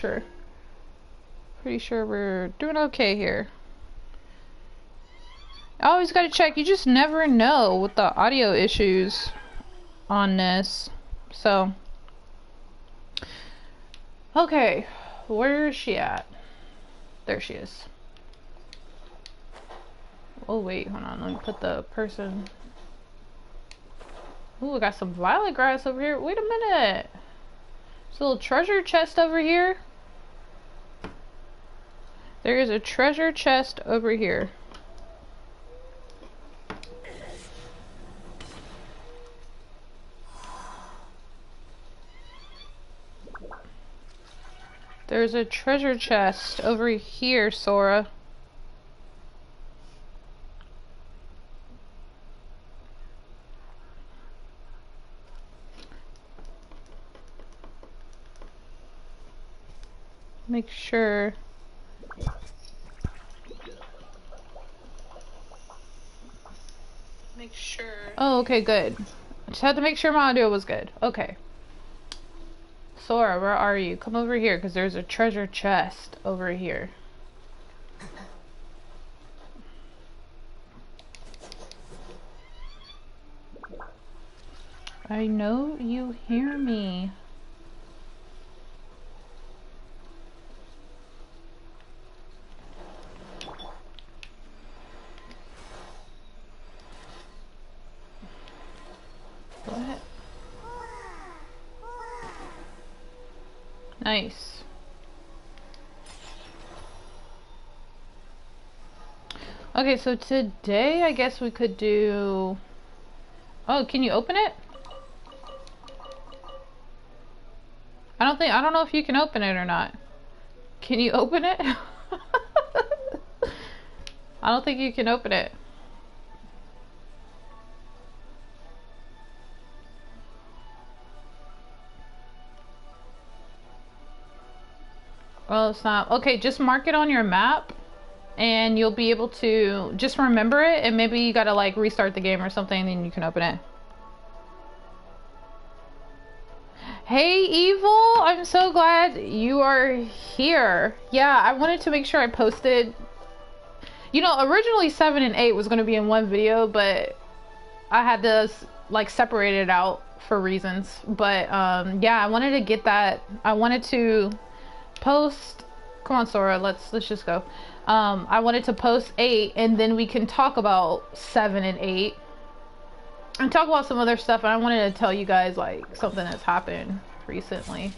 Sure. Pretty sure we're doing okay here. I always gotta check. You just never know with the audio issues on this. So. Okay. Where is she at? There she is. Oh, wait. Hold on. Let me put the person. Ooh, we got some violet grass over here. Wait a minute. There's a little treasure chest over here. There is a treasure chest over here. There's a treasure chest over here, Sora. Make sure. Oh, okay, good. I just had to make sure my audio was good. Okay. Sora, where are you? Come over here, because there's a treasure chest over here. I know you hear me. What? Nice. Okay, so today I guess we could do... Oh, can you open it? I don't know if you can open it or not. Can you open it? I don't think you can open it. Well, it's not. Okay, just mark it on your map and you'll be able to just remember it, and maybe you gotta like restart the game or something and then you can open it. Hey Evil, I'm so glad you are here. Yeah, I wanted to make sure I posted. You know, originally 7 and 8 was going to be in one video, but I had to like separate it out for reasons. But yeah, I wanted to get that. I wanted to post. Come on, Sora, let's just go. I wanted to post 8, and then we can talk about 7 and 8. And talk about some other stuff, and I wanted to tell you guys like something that's happened recently.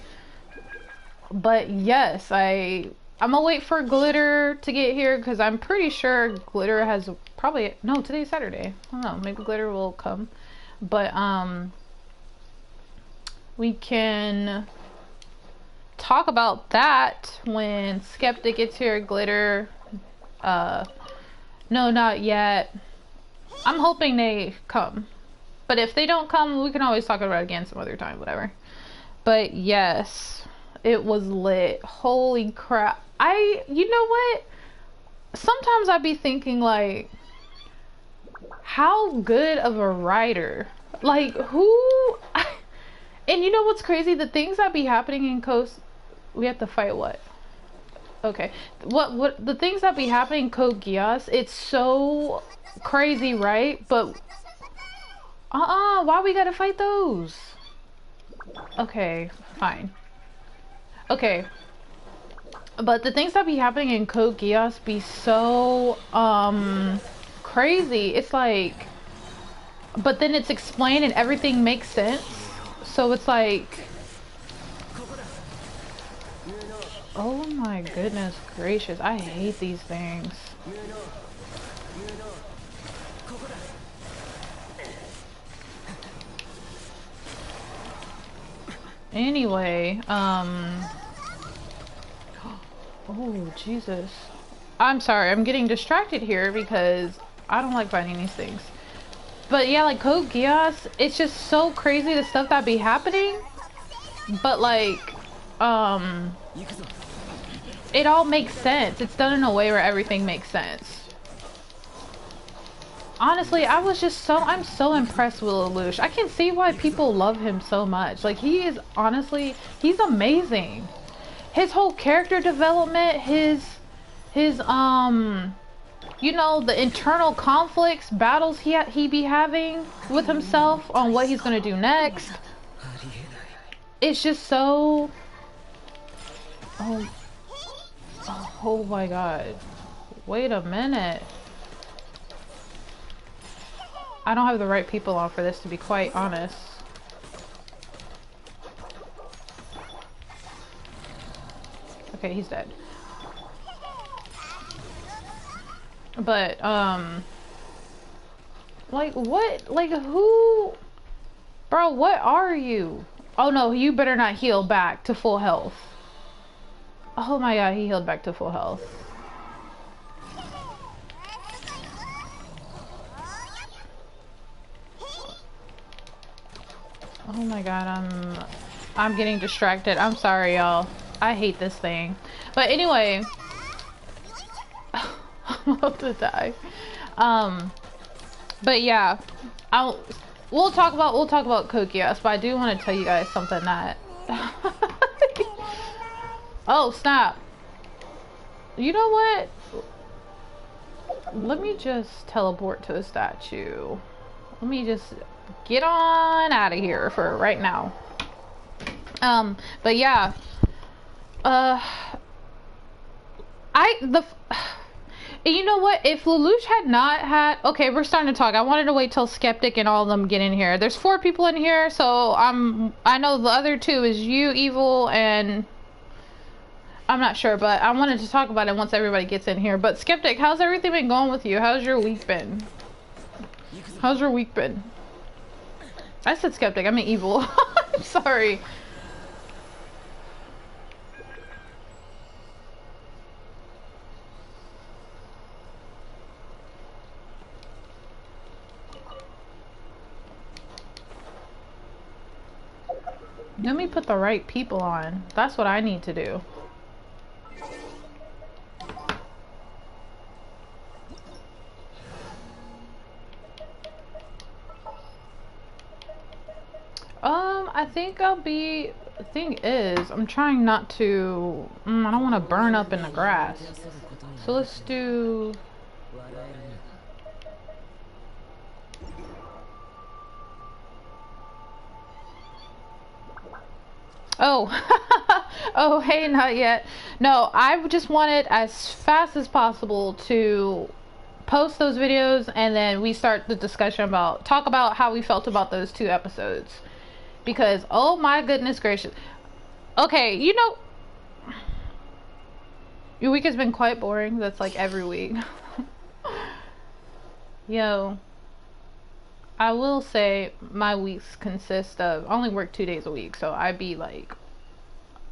But yes, I'm gonna wait for Glitter to get here, because I'm pretty sure Glitter has probably, no, today's Saturday. I don't know, maybe Glitter will come. But we can talk about that when Skeptic gets here. Glitter, no, not yet. I'm hoping they come. But if they don't come, we can always talk about it again some other time, whatever. But yes, it was lit. Holy crap. You know what? Sometimes I be thinking like, how good of a writer? Like, who? And you know what's crazy? The things that be happening in Coast, we have to fight what? Okay. What the things that be happening in Code Geass, it's so crazy, right? But why we gotta fight those? Okay, fine. Okay. But the things that be happening in Code Geass be so crazy. It's like, but then it's explained and everything makes sense. So it's like, oh my goodness gracious, I hate these things. Anyway, oh Jesus. I'm sorry, I'm getting distracted here because I don't like finding these things. But yeah, like Code Geass, it's just so crazy the stuff that be happening. But like, it all makes sense. It's done in a way where everything makes sense. Honestly, I'm so impressed with Lelouch. I can see why people love him so much. Like, he is, honestly, he's amazing. his whole character development, his you know, the internal conflicts, battles he be having with himself on what he's gonna do next. It's just so... Oh my god. Wait a minute. I don't have the right people on for this, to be quite honest. Okay, he's dead. But, like, what? Like, who? Bro, what are you? Oh no, you better not heal back to full health. Oh my god, he healed back to full health. Oh my god, I'm getting distracted. I'm sorry, y'all. I hate this thing. But anyway, I'm about to die. But yeah, we'll talk about Geass, but I do want to tell you guys something that oh snap. You know what? Let me just teleport to a statue. Let me just get on out of here for right now. But yeah, you know what? If Lelouch had not had... Okay, we're starting to talk. I wanted to wait till Skeptic and all of them get in here. There's 4 people in here, so I know the other 2 is you, Evil, and... I'm not sure, but I wanted to talk about it once everybody gets in here. But Skeptic, how's everything been going with you? How's your week been? How's your week been? I said Skeptic, I mean Evil. I'm sorry. Let me put the right people on. That's what I need to do. I think I'll be... The thing is, I'm trying not to... I don't want to burn up in the grass. So let's do... Oh, oh, hey, not yet. No, I just wanted as fast as possible to post those videos, and then we start the discussion about, talk about how we felt about those 2 episodes. Because, oh my goodness gracious. Okay, you know, your week has been quite boring. That's like every week. Yo, I will say my weeks consist of, I only work 2 days a week, so I'd be like,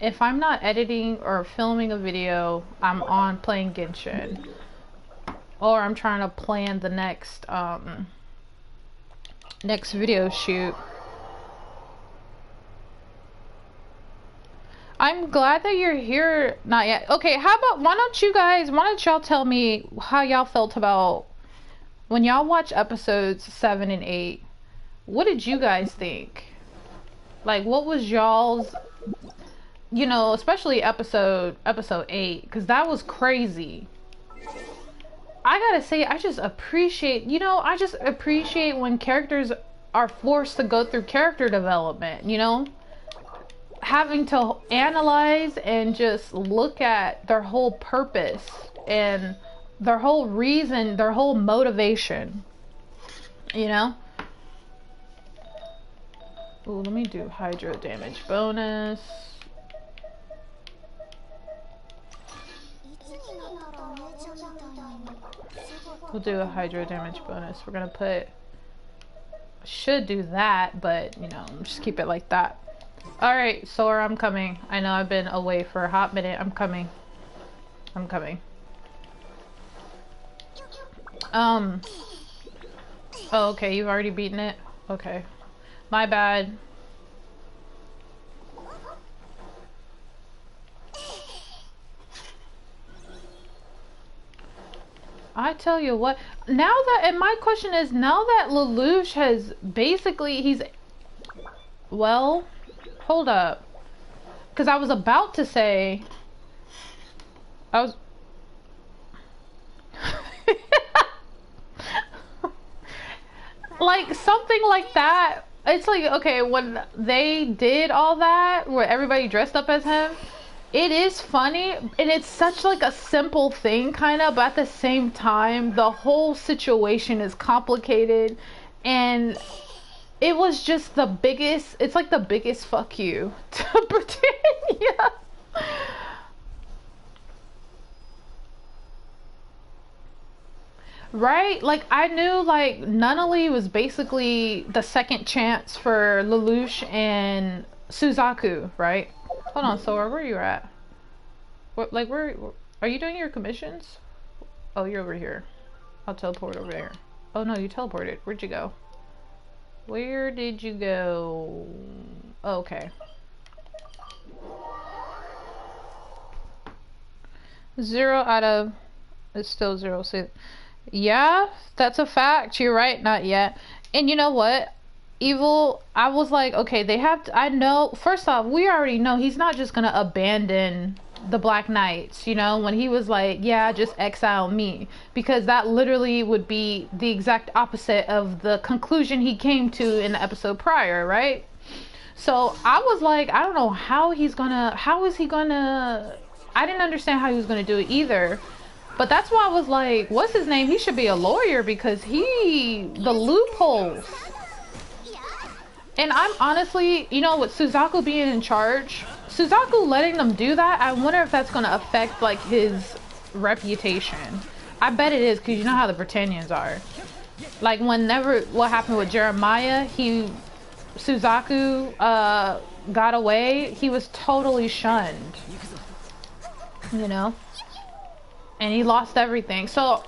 if I'm not editing or filming a video, I'm on playing Genshin, or I'm trying to plan the next next video shoot. I'm glad that you're here. Not yet. Okay, how about, why don't y'all tell me how y'all felt about when y'all watch episodes 7 and 8, what did you guys think? Like, what was y'all's, you know, especially episode 8, because that was crazy. I gotta say, I just appreciate, you know, I just appreciate when characters are forced to go through character development, you know? Having to analyze and just look at their whole purpose and their whole reason, their whole motivation, you know? Ooh, let me do hydro damage bonus. We'll do a hydro damage bonus. We're gonna put, should do that, but you know, just keep it like that. Alright, Sora, I'm coming. I know I've been away for a hot minute. I'm coming. I'm coming. Oh, okay, you've already beaten it? Okay. My bad. I tell you what, now that, and my question is, now that Lelouch has basically, well, hold up. Because I was about to say, I was like something like that. It's like, okay, when they did all that where everybody dressed up as him, it is funny and it's such like a simple thing kind of, but at the same time the whole situation is complicated, and it was just the biggest, it's like the biggest fuck you to Britannia. Right? Like, I knew, like, Nunnally was basically the second chance for Lelouch and Suzaku, right? Hold on, Sora, where are you at? What, like, where are you doing your commissions? Oh, you're over here. I'll teleport over there. Oh, no, you teleported. Where'd you go? Where did you go? Oh, okay. 0 out of... It's still 0. So, yeah, that's a fact. You're right. Not yet. And you know what? Evil, I was like, okay, they have to... I know... First off, we already know he's not just gonna abandon the Black Knights, you know, when he was like, yeah, just exile me, because that literally would be the exact opposite of the conclusion he came to in the episode prior, right? So I was like, I don't know how is he gonna, I didn't understand how he was gonna do it either, but that's why I was like, what's his name? He should be a lawyer, because the loopholes. And I'm honestly, you know, with Suzaku being in charge, Suzaku letting them do that, I wonder if that's going to affect, like, his reputation. I bet it is, because you know how the Britannians are. Like, what happened with Jeremiah, Suzaku got away, he was totally shunned. You know? And he lost everything. So,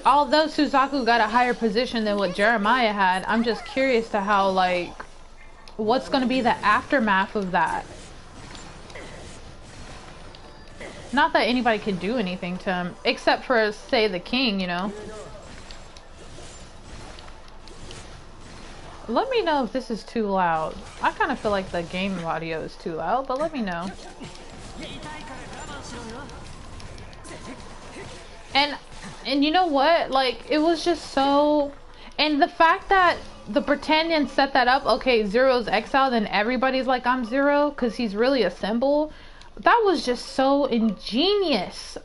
although Suzaku got a higher position than what Jeremiah had, I'm just curious to how, like, what's going to be the aftermath of that. Not that anybody can do anything to him, except for, say, the king, you know. Let me know if this is too loud. I kind of feel like the game audio is too loud, but let me know. And you know what? Like, it was just so... And the fact that the Britannians set that up, okay, Zero's exiled and everybody's like, I'm Zero, because he's really a symbol. That was just so ingenious.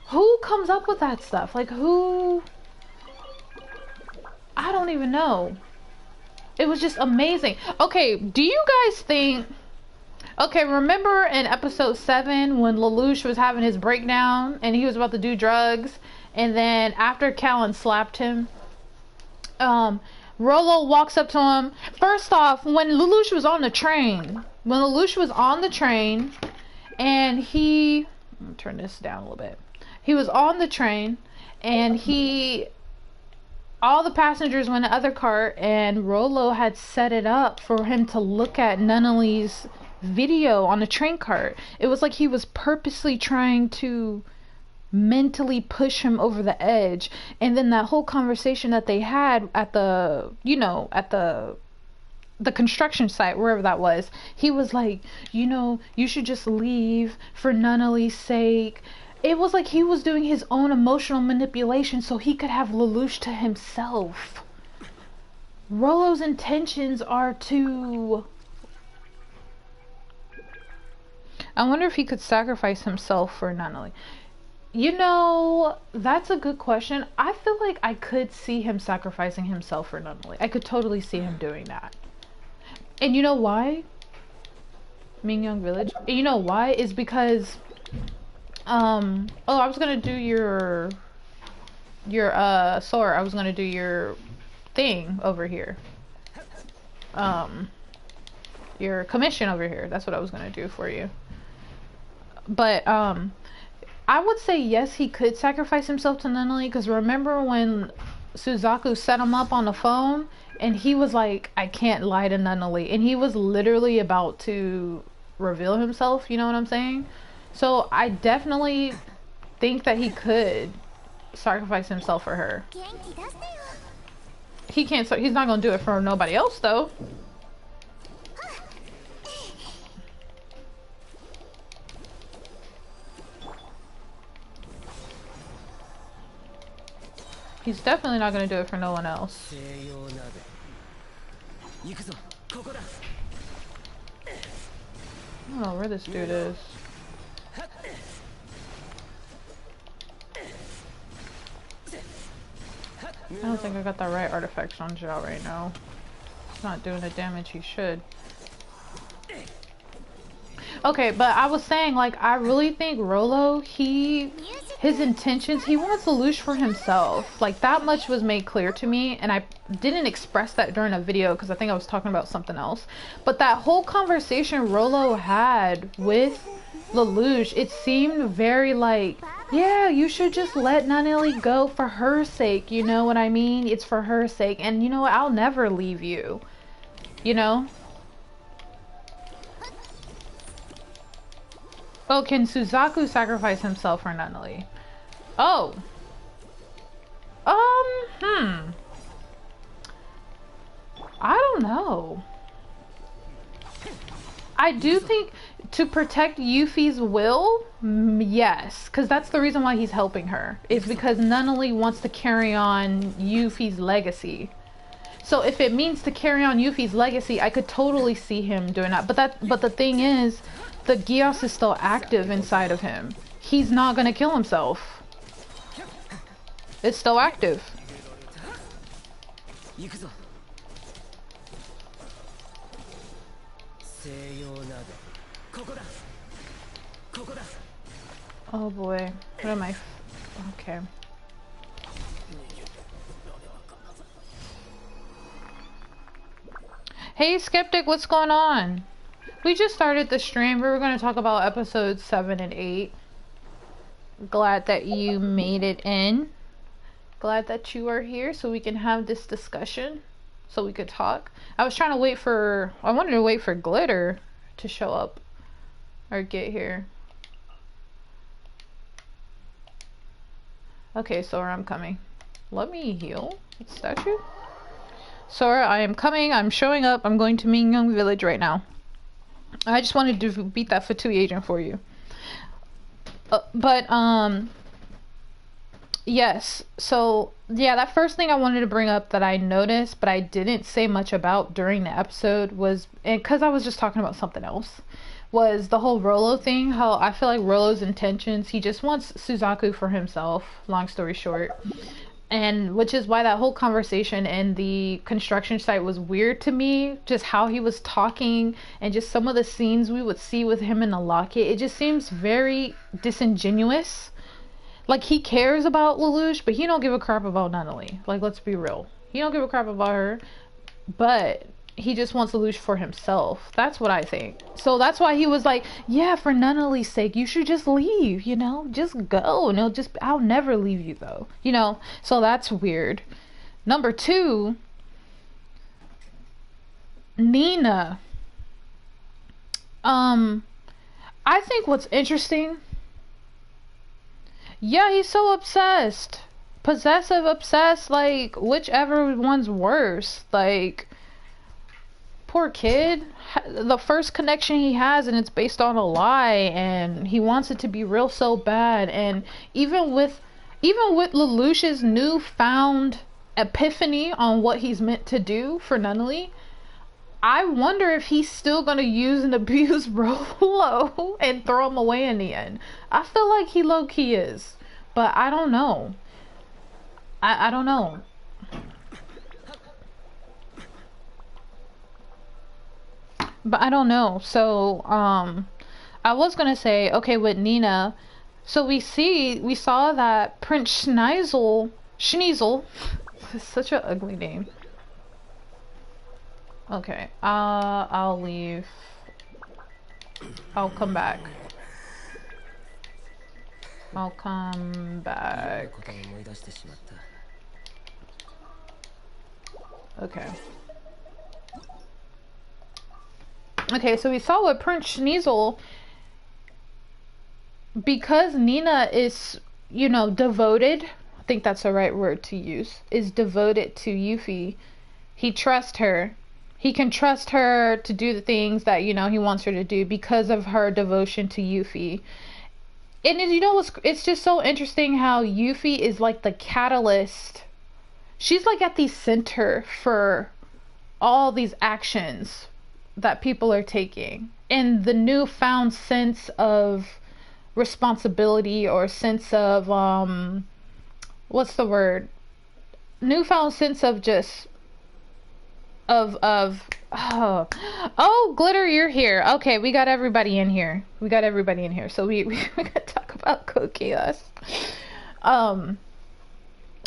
Who comes up with that stuff? Like, who... I don't even know. It was just amazing. Okay, do you guys think... Okay, remember in episode 7 when Lelouch was having his breakdown and he was about to do drugs, and then after Callan slapped him, Rollo walks up to him. First off, when Lelouch was on the train, and he... Let me turn this down a little bit. He was on the train, and all the passengers were in the other cart, and Rollo had set it up for him to look at Nunnally's video on the train cart. It was like he was purposely trying to mentally push him over the edge. And then that whole conversation that they had at the, you know, at the construction site, wherever that was, he was like, you know, you should just leave for Nunnally's sake. It was like he was doing his own emotional manipulation so he could have Lelouch to himself. Rollo's intentions are to... I wonder if he could sacrifice himself for Nunnally. You know, that's a good question. I feel like I could see him sacrificing himself for Nunnally. I could totally see him doing that. And you know why? Mingyong Village. You know why? Is because... oh, I was gonna do your Sora. I was gonna do your thing over here. Your commission over here. That's what I was gonna do for you. But, I would say yes, he could sacrifice himself to Nunnally, because remember when Suzaku set him up on the phone, and he was like, I can't lie to Nunnally, and he was literally about to reveal himself, you know what I'm saying? So I definitely think that he could sacrifice himself for her. He can't, so he's not gonna do it for nobody else though. He's definitely not gonna do it for no one else. I don't know where this dude is. I don't think I got the right artifacts on Zhao right now. He's not doing the damage he should. Okay, but I was saying, like, I really think Rolo, his intentions, he wants Lelouch for himself. Like, that much was made clear to me, and I didn't express that during a video because I think I was talking about something else. But that whole conversation Rolo had with Lelouch, it seemed very like, yeah, you should just let Nanelli go for her sake, you know what I mean? It's for her sake, and you know what, I'll never leave you, you know? Oh, can Suzaku sacrifice himself for Nanelli? Oh. I don't know. I do think to protect Yuffie's will, yes. Because that's the reason why he's helping her. It's because Nanelli wants to carry on Yuffie's legacy. So if it means to carry on Yuffie's legacy, I could totally see him doing that. But the thing is, the Geass is still active inside of him. He's not gonna kill himself. It's still active. Oh boy, what am I? Okay. Hey Skeptic, what's going on? We just started the stream. We were going to talk about episodes 7 and 8. Glad that you made it in. Glad that you are here so we can have this discussion. So we could talk. I was trying to wait for... I wanted to wait for Glitter to show up. Or get here. Okay, Sora, I'm coming. Let me heal. Statue? Sora, I am coming. I'm showing up. I'm going to Mingyong Village right now. I just wanted to beat that Fatui agent for you. Yes. So, yeah, that first thing I wanted to bring up that I noticed, but I didn't say much about during the episode was, and because I was just talking about something else, was the whole Rolo thing. How I feel like Rolo's intentions, he just wants Suzaku for himself, long story short. And which is why that whole conversation in the construction site was weird to me. Just how he was talking and just some of the scenes we would see with him in the locket. It just seems very disingenuous. Like he cares about Lelouch, but he don't give a crap about Nanelli. Like, let's be real. He don't give a crap about her, but he just wants Lelouch for himself. That's what I think. So that's why he was like, yeah, for Nanelli's sake, you should just leave, you know? Just go. And I'll never leave you though. You know? So that's weird. Number 2, Nina. I think what's interesting, yeah, he's so obsessed. Possessive, obsessed, like, whichever one's worse. Like, poor kid, the first connection he has, and it's based on a lie, and he wants it to be real so bad. And even with Lelouch's newfound epiphany on what he's meant to do for Nunnally, I wonder if he's still gonna use and abuse Rolo and throw him away in the end. I feel like he low-key is, but I don't know. I don't know. But I don't know. So, I was gonna say, okay, with Nina, so we saw that Prince Schneasel, it's such an ugly name. Okay, I'll leave. I'll come back. I'll come back. Okay. Okay, so we saw with Prince Schneasel, because Nina is, you know, devoted, I think that's the right word to use, is devoted to Yuffie. He trusts her. He can trust her to do the things that, you know, he wants her to do because of her devotion to Yuffie. And you know, it's just so interesting how Yuffie is like the catalyst she's like at the center for all these actions that people are taking, and the newfound sense of responsibility, or sense of what's the word, newfound sense of just of oh, Glitter, you're here. Okay, we got everybody in here. So we gotta talk about Code Geass. I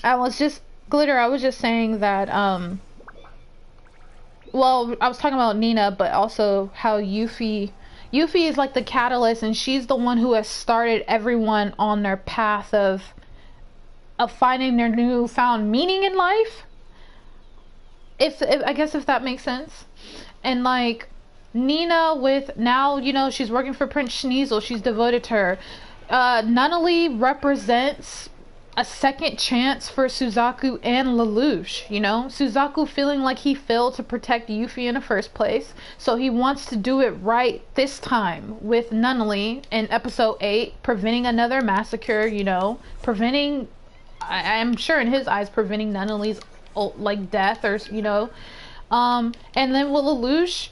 was just Glitter, I was just saying that well, I was talking about Nina, but also how Yuffie is like the catalyst, and she's the one who has started everyone on their path of finding their newfound meaning in life. If I guess if that makes sense. And like Nina, with now, you know, she's working for Prince Schneasel, she's devoted to her. Nunnally represents a second chance for Suzaku and Lelouch, you know? Suzaku feeling like he failed to protect Yuffie in the first place, so he wants to do it right this time with Nunnally in episode 8, preventing another massacre, you know? Preventing, I'm sure in his eyes, preventing Nunnally's, like, death, or, you know? And then with Lelouch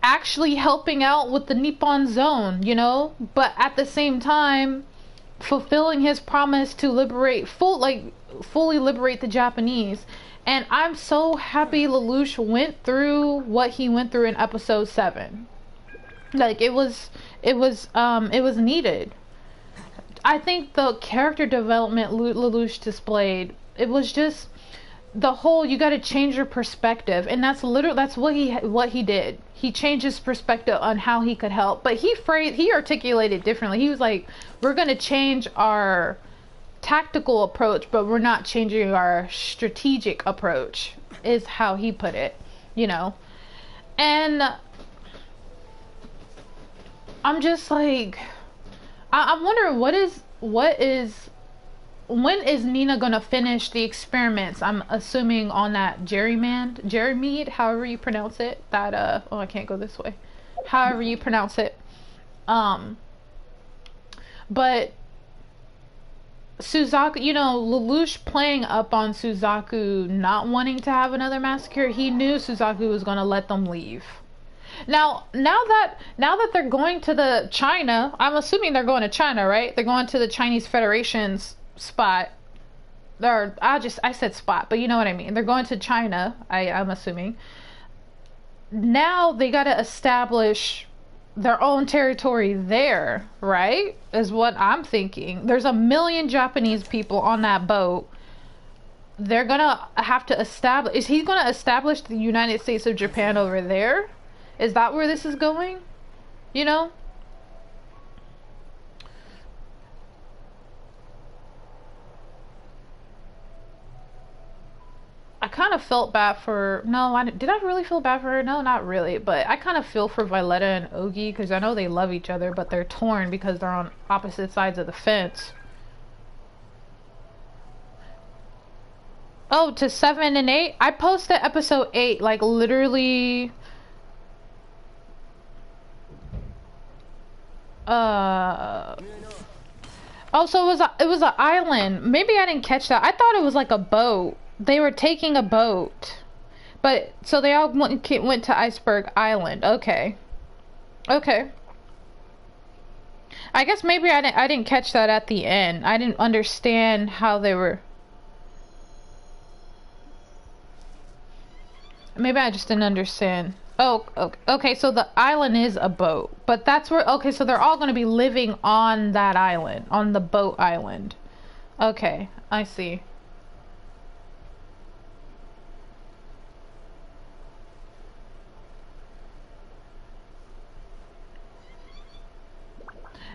actually helping out with the Nippon Zone, you know? But at the same time, fulfilling his promise to liberate, fully liberate the Japanese. And I'm so happy Lelouch went through what he went through in episode 7. Like, it was needed. I think the character development Lelouch displayed, it was just the whole, you got to change your perspective, and that's what he did. He changed his perspective on how he could help, but he articulated differently. He was like, we're going to change our tactical approach, but we're not changing our strategic approach, is how he put it, you know. And I'm just like, I'm wondering when is Nina gonna finish the experiments? I'm assuming on that Jeremy, however you pronounce it. That oh, I can't go this way. However you pronounce it. But Suzaku, you know, Lelouch playing up on Suzaku not wanting to have another massacre. He knew Suzaku was gonna let them leave. Now that they're going to the China, I'm assuming they're going to China, right? They're going to the Chinese Federation's spot. Or I said spot, but you know what I mean. They're going to China, I'm assuming. Now they got to establish their own territory there, right? Is what I'm thinking. There's 1 million Japanese people on that boat. They're gonna have to establish. Is he gonna establish the United States of Japan over there? Is that where this is going? You know? I kind of felt bad for... No, did I really feel bad for her? No, not really. But I kind of feel for Violetta and Ogi, because I know they love each other, but they're torn because they're on opposite sides of the fence. Oh, to 7 and 8? I posted episode 8, like, literally... Oh, so it was an island. Maybe I didn't catch that. I thought it was like a boat. They were taking a boat. But, so they all went to Iceberg Island. Okay. Okay. I guess maybe I didn't catch that at the end. I didn't understand how they were... Maybe I just didn't understand. Oh, okay, so the island is a boat. But that's where... Okay, so they're all going to be living on that island. On the boat island. Okay, I see.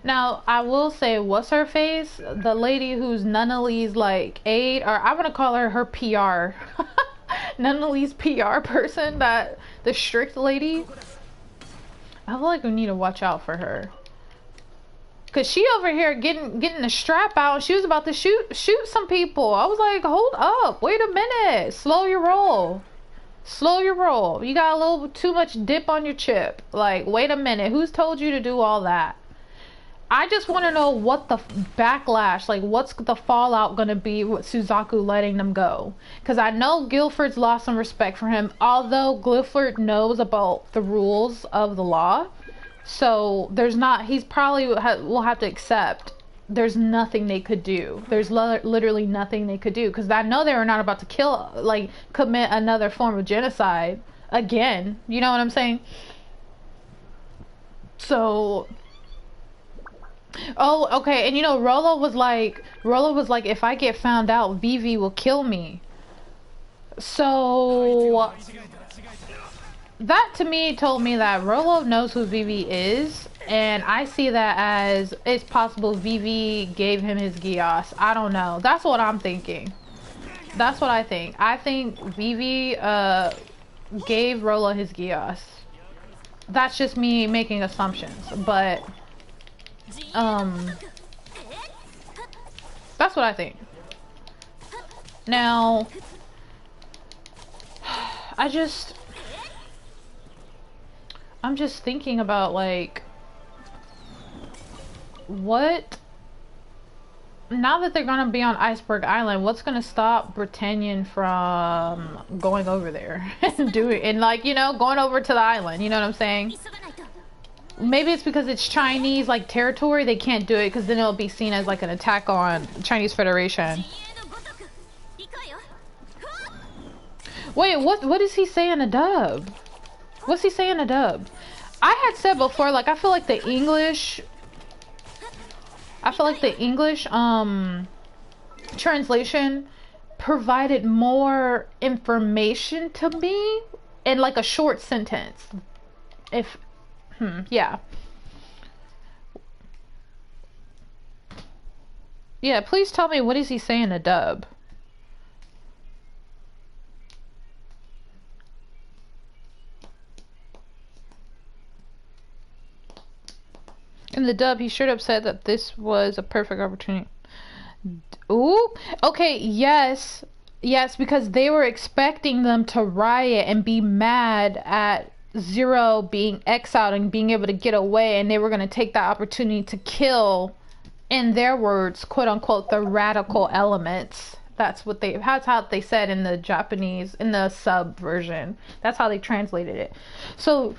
Now, I will say, what's her face? The lady who's Nunnally's, like, aide, or I'm gonna call her PR. Nunnally's PR person, the strict lady. I feel like we need to watch out for her. Cause she over here getting the strap out. She was about to shoot some people. I was like, hold up, wait a minute. Slow your roll. Slow your roll. You got a little too much dip on your chip. Like, wait a minute. Who's told you to do all that? I just want to know what the backlash, like what's the fallout going to be with Suzaku letting them go. Because I know Guilford's lost some respect for him, although Guilford knows about the rules of the law. So there's not, he's probably will have to accept there's nothing they could do. There's literally nothing they could do. Because I know they were not about to kill, like commit another form of genocide again. You know what I'm saying? So... Oh, okay, and you know, Rolo was like, if I get found out, Vivi will kill me. So, that to me told me that Rolo knows who Vivi is, and I see that as, it's possible Vivi gave him his Geass. I don't know. That's what I'm thinking. That's what I think. I think Vivi, gave Rolo his Geass. That's just me making assumptions, but... that's what I think. Now, I'm just thinking about, like, what, now that they're gonna be on Iceberg Island, what's gonna stop Britannian from going over there and doing, and like, you know, going over to the island, you know what I'm saying? Maybe it's because it's Chinese, like, territory, they can't do it because then it'll be seen as, like, an attack on Chinese Federation. Wait, what does he say in a dub? What's he say in a dub? I had said before, like, I feel like the English, translation provided more information to me in, like, a short sentence. Yeah. Yeah, please tell me, what does he say in a dub? In the dub, he straight up said that this was a perfect opportunity. Ooh, okay, yes. Yes, because they were expecting them to riot and be mad at Zero being exiled and being able to get away, and they were going to take that opportunity to kill, in their words, quote unquote, the radical elements. That's how they said in the Japanese, in the sub version. That's how they translated it. So,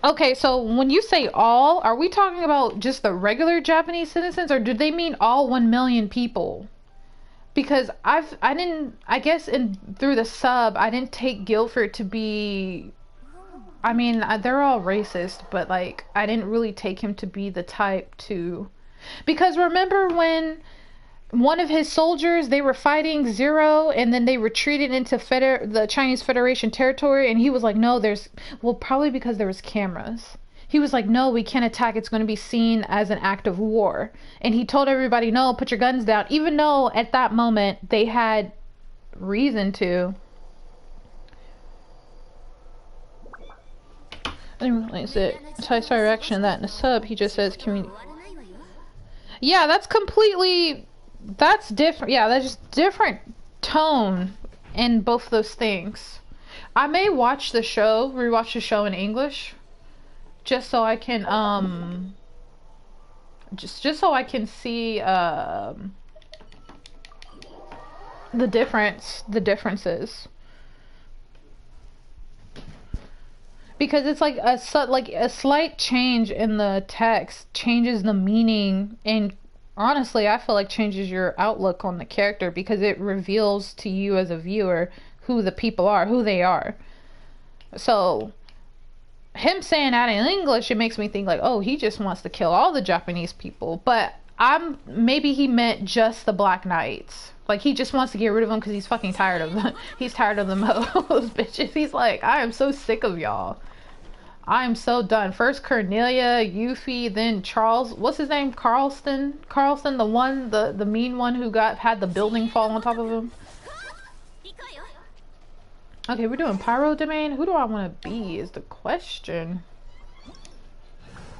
okay, so when you say all, are we talking about just the regular Japanese citizens, or do they mean all 1 million people? Because I guess through the sub, I didn't take Guilford to be, I mean, they're all racist, but, like, I didn't really take him to be the type to... Because remember when one of his soldiers, they were fighting Zero, and then they retreated into the Chinese Federation territory, and he was like, no, well, probably because there was cameras. He was like, no, we can't attack. It's going to be seen as an act of war. And he told everybody, no, put your guns down, even though at that moment they had reason to. I didn't realize it. So I saw a reaction to that in the sub. He just says community. Yeah, that's different. Yeah, that's just different tone in both those things. I may rewatch the show in English, just so I can just so I can see the differences. Because it's like a slight change in the text changes the meaning, and honestly, I feel like changes your outlook on the character, because it reveals to you as a viewer who the people are, who they are. So him saying that in English, it makes me think like, oh, he just wants to kill all the Japanese people. But maybe he meant just the Black Knights. Like, he just wants to get rid of them because he's fucking tired of them. He's tired of them those bitches. He's like, I am so sick of y'all. I am so done. First Cornelia, Yuffie, then Charles. What's his name? Carlston, the one, the mean one who had the building fall on top of him. Okay, we're doing Pyro Domain. Who do I want to be is the question.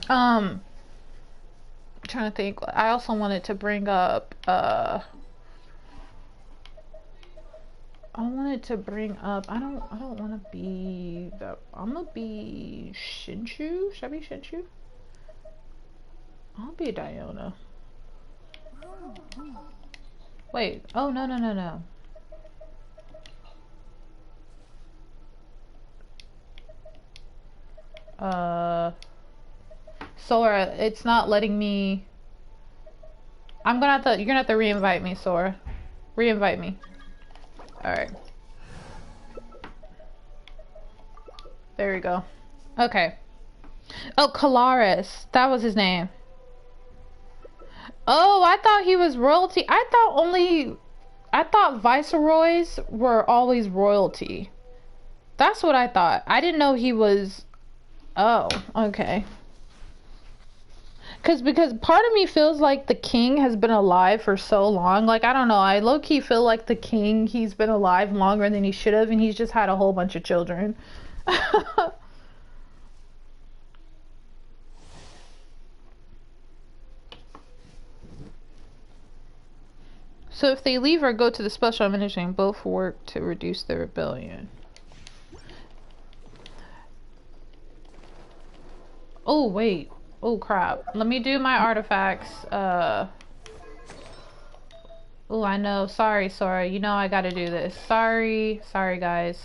I'm trying to think. I also wanted to bring up I don't want to be I'm gonna be Shinshu. Should I be Shinshu? I'll be Diona. Wait. Oh, no, no, no, no. Sora, it's not letting me... you're gonna have to re-invite me, Sora. Re-invite me. Alright. There we go. Okay. Oh, Kalaris. That was his name. Oh, I thought he was royalty. I thought viceroys were always royalty. That's what I thought. I didn't know he was... Oh, okay. Because part of me feels like the king has been alive for so long. Like, I don't know. I low-key feel like the king, he's been alive longer than he should have, and he's just had a whole bunch of children. So if they leave or go to the special administration, both work to reduce the rebellion. Oh, wait. Oh, crap. Let me do my artifacts. Oh, I know. Sorry, Sora. You know I gotta do this. Sorry. Sorry, guys.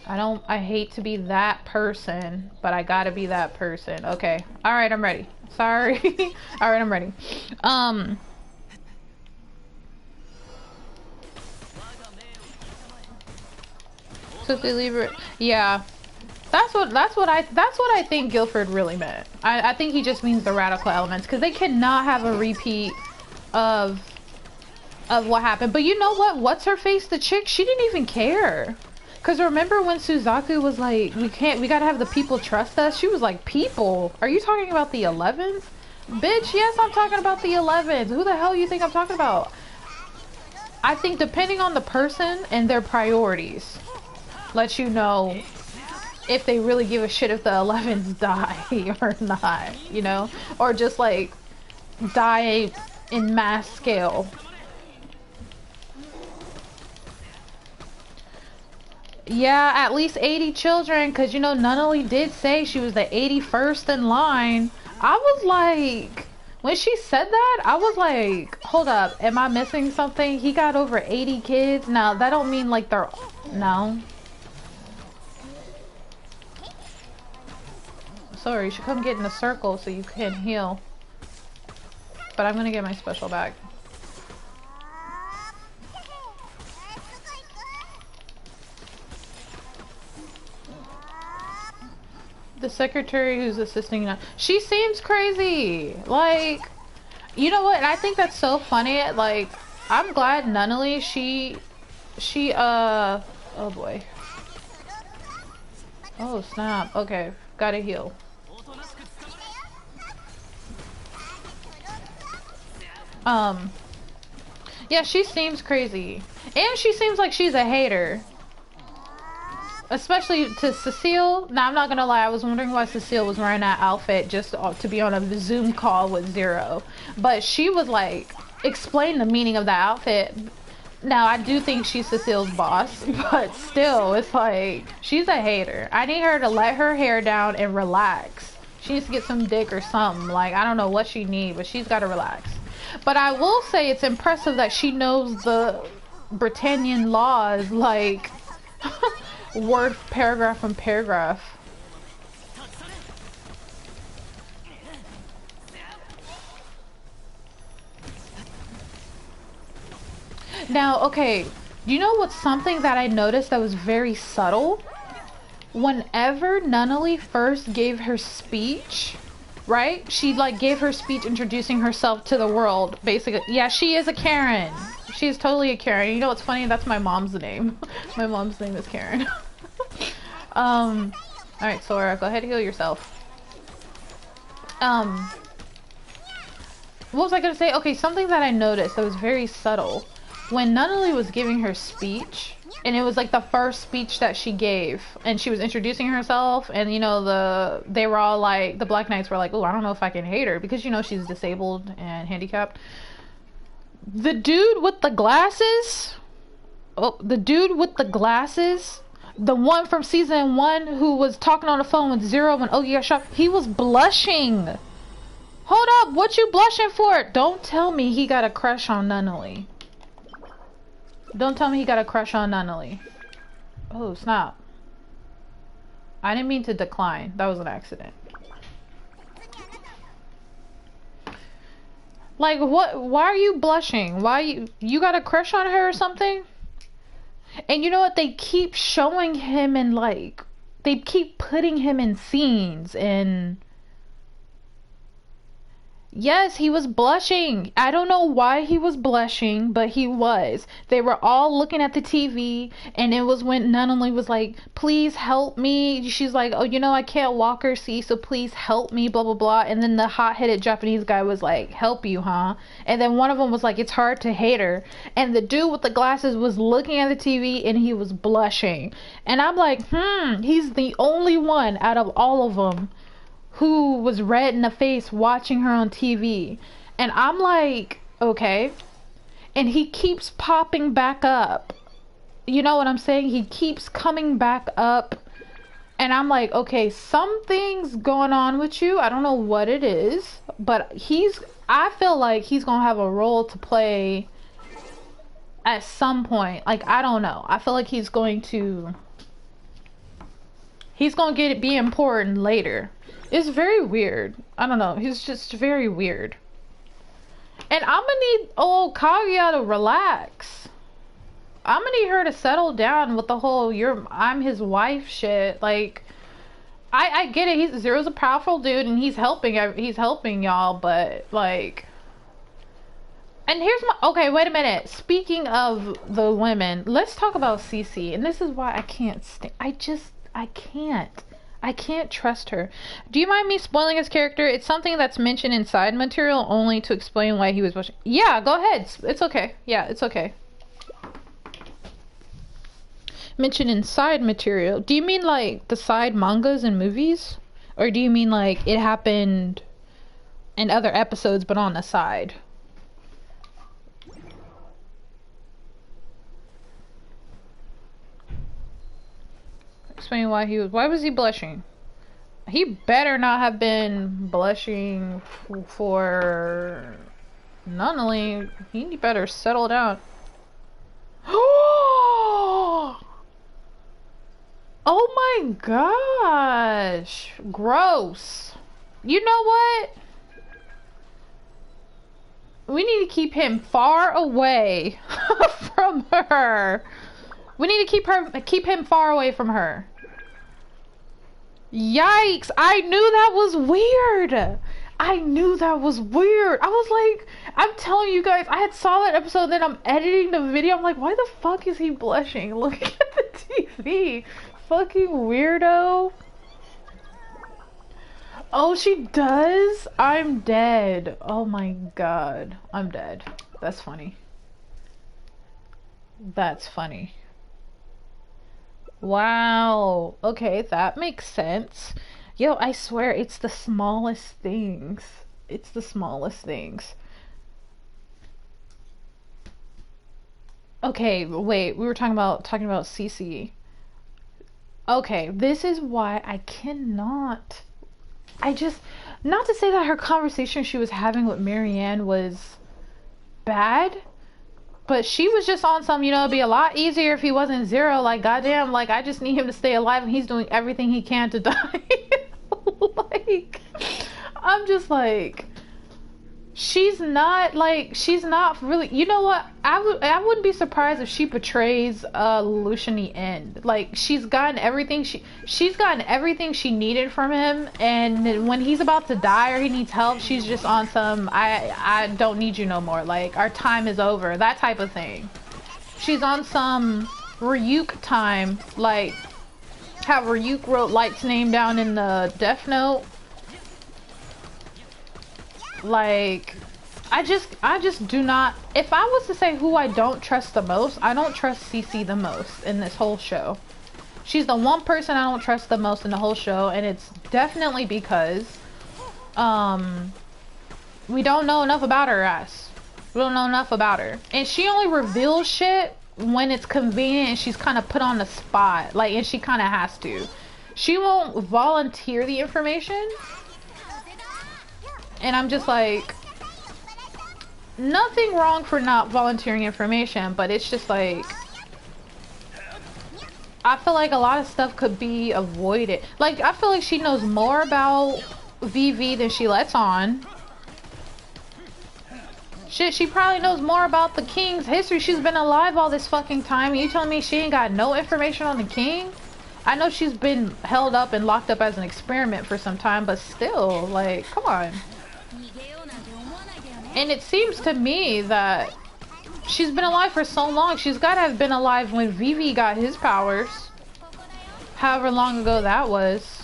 I hate to be that person, but I gotta be that person. Okay. Alright, I'm ready. Sorry. Alright, I'm ready. So if they leave it, yeah. That's what I think Guilford really meant. I think he just means the radical elements, because they cannot have a repeat of what happened. But you know what? What's her face? The chick, she didn't even care. Because remember when Suzaku was like, we gotta have the people trust us? She was like, people? Are you talking about the 11th? Bitch, yes, I'm talking about the 11th. Who the hell you think I'm talking about? I think depending on the person and their priorities, let you know if they really give a shit if the 11s die or not, you know? Or just like die in mass scale. Yeah, at least 80 children, because you know, Nunnally did say she was the 81st in line. I was like, when she said that, I was like, hold up, am I missing something? He got over 80 kids. Now, that don't mean like they're, no. Sorry, you should come get in a circle so you can heal. But I'm gonna get my special back. The secretary who's assisting now, she seems crazy. Like, you know what? And I think that's so funny. Like, I'm glad Nunnally, oh boy. Oh snap. Okay, gotta heal. Yeah, she seems crazy. And she seems like she's a hater. Especially to Cecile. Now, I'm not gonna lie, I was wondering why Cecile was wearing that outfit just to be on a Zoom call with Zero. But she was like, explain the meaning of that outfit. Now, I do think she's Cecile's boss, but still, it's like, she's a hater. I need her to let her hair down and relax. She needs to get some dick or something. Like, I don't know what she needs, but she's gotta relax. But I will say it's impressive that she knows the Britannian laws, like, word, paragraph, and paragraph. Now, okay, you know what's something that I noticed that was very subtle? Whenever Nunnally first gave her speech, right? She like gave her speech introducing herself to the world, basically. Yeah, she is a Karen. She is totally a Karen. You know what's funny? That's my mom's name. My mom's name is Karen. Alright, Sora, go ahead and heal yourself. What was I gonna say? Okay, something that I noticed that was very subtle. When Nunnally was giving her speech, and it was like the first speech that she gave, and she was introducing herself, and you know, they were all like, the Black Knights were like, oh, I don't know if I can hate her, because you know, she's disabled and handicapped. The dude with the glasses, the one from season 1 who was talking on the phone with Zero when Ogi got shot, he was blushing. Hold up, what you blushing for? Don't tell me he got a crush on Nunnally. Don't tell me he got a crush on Nunnally. Oh, snap. I didn't mean to decline. That was an accident. Like, what? Why are you blushing? Why you got a crush on her or something? And you know what? They keep showing him in, like, they keep putting him in scenes and... Yes, he was blushing. I don't know why he was blushing, but he was. They were all looking at the TV, and it was when Nunnally was like, please help me. She's like, oh, you know, I can't walk or see, so please help me, blah, blah, blah. And then the hot-headed Japanese guy was like, help you, huh? And then one of them was like, it's hard to hate her. And the dude with the glasses was looking at the TV, and he was blushing. And I'm like, he's the only one out of all of them who was red in the face watching her on TV. And I'm like, okay. And he keeps popping back up. You know what I'm saying? He keeps coming back up. And I'm like, okay, something's going on with you. I don't know what it is. But I feel like he's going to have a role to play at some point. Like, I don't know. I feel like he's going to be important later. It's very weird. I don't know. He's just very weird. And I'm gonna need old Kaguya to relax. I'm gonna need her to settle down with the whole I'm his wife shit. Like, I get it. Zero's a powerful dude and he's helping y'all, but like... And here's okay, wait a minute. Speaking of the women, let's talk about Cece. And this is why I can't I can't trust her. Do you mind me spoiling his character? It's something that's mentioned in side material only to explain why he was blushing. Yeah, go ahead. It's okay. Yeah, it's okay. Mentioned in side material. Do you mean like the side mangas and movies? Or do you mean like it happened in other episodes but on the side? Explain why was he blushing? He better not have been blushing for Nunnally. He better settle down. Oh my gosh, gross. You know what, we need to keep him far away from her. We need to keep him far away from her. Yikes! I knew that was weird. I knew that was weird. I was like, I'm telling you guys, I had saw that episode, then I'm editing the video. I'm like, why the fuck is he blushing? Look at the TV. Fucking weirdo. Oh, she does? I'm dead. Oh my god. I'm dead. That's funny. That's funny. Wow. Okay, that makes sense. Yo, I swear, it's the smallest things. It's the smallest things. Okay, wait. We were talking about Cece. Okay, this is why I cannot. Not to say that her conversation she was having with Marianne was bad. But she was just on some, you know, it'd be a lot easier if he wasn't Zero. Like, goddamn, like, I just need him to stay alive and he's doing everything he can to die. Like, I'm just like, she's not really, you know what? I wouldn't be surprised if she portrays Lucian the End. Like, she's gotten everything she needed from him, and when he's about to die or he needs help, she's just on some I don't need you no more. Like, our time is over. That type of thing. She's on some Ryuk time, like how Ryuk wrote Light's name down in the Death Note. Like, I just do not. If I was to say who I don't trust the most, I don't trust Cece the most in this whole show. She's the one person I don't trust the most in the whole show, and it's definitely because we don't know enough about her ass. We don't know enough about her, and she only reveals shit when it's convenient and she's kind of put on the spot, like, and she kind of has to. She won't volunteer the information. And I'm just like, nothing wrong for not volunteering information, but it's just like, I feel like a lot of stuff could be avoided. Like, I feel like she knows more about VV than she lets on. Shit, she probably knows more about the king's history. She's been alive all this fucking time. You telling me she ain't got no information on the king? I know she's been held up and locked up as an experiment for some time, but still, like, come on. And it seems to me that she's been alive for so long. She's got to have been alive when Vivi got his powers. However long ago that was.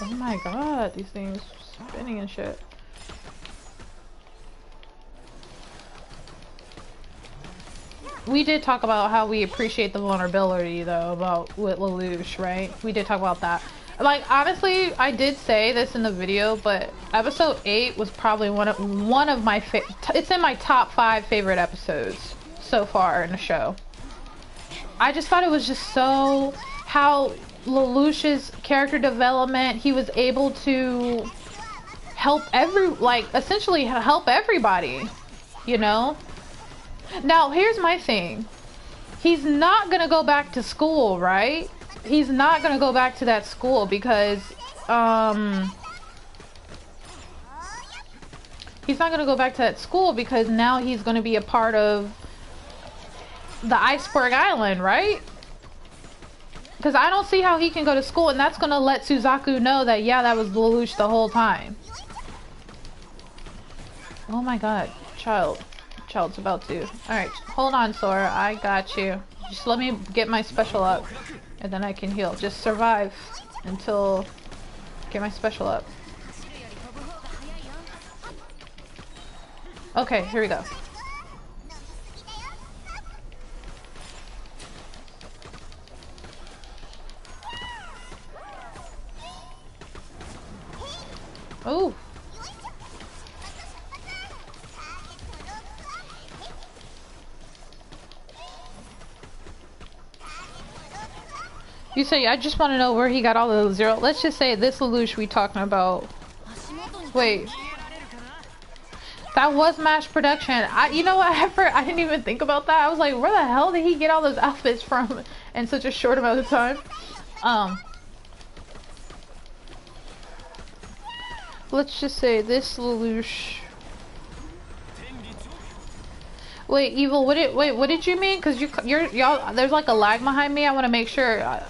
Oh my god, these things spinning and shit. We did talk about how we appreciate the vulnerability, though, about with Lelouch, right? We did talk about that. Like, honestly, I did say this in the video, but episode 8 was probably one of my it's in my top 5 favorite episodes so far in the show. I just thought it was just so how Lelouch's character development, he was able to help essentially help everybody, you know? Now, here's my thing. He's not gonna go back to school, right? He's not gonna go back to that school because, he's not gonna go back to that school because now he's gonna be a part of the Iceberg Island, right? Because I don't see how he can go to school, and that's gonna let Suzaku know that, yeah, that was Lelouch the whole time. Oh my god, Child's about to. Alright, hold on, Sora. I got you. Just let me get my special up, and then I can heal. Just survive until get my special up. Okay, here we go. Oh. You say, I just want to know where he got all the zero. Let's just say this Lelouch we talking about. Wait. That was mass production. You know what? I didn't even think about that. I was like, where the hell did he get all those outfits from in such a short amount of time? Let's just say this Lelouch. Wait, Evil, what did you mean? Cause y'all, there's like a lag behind me. I want to make sure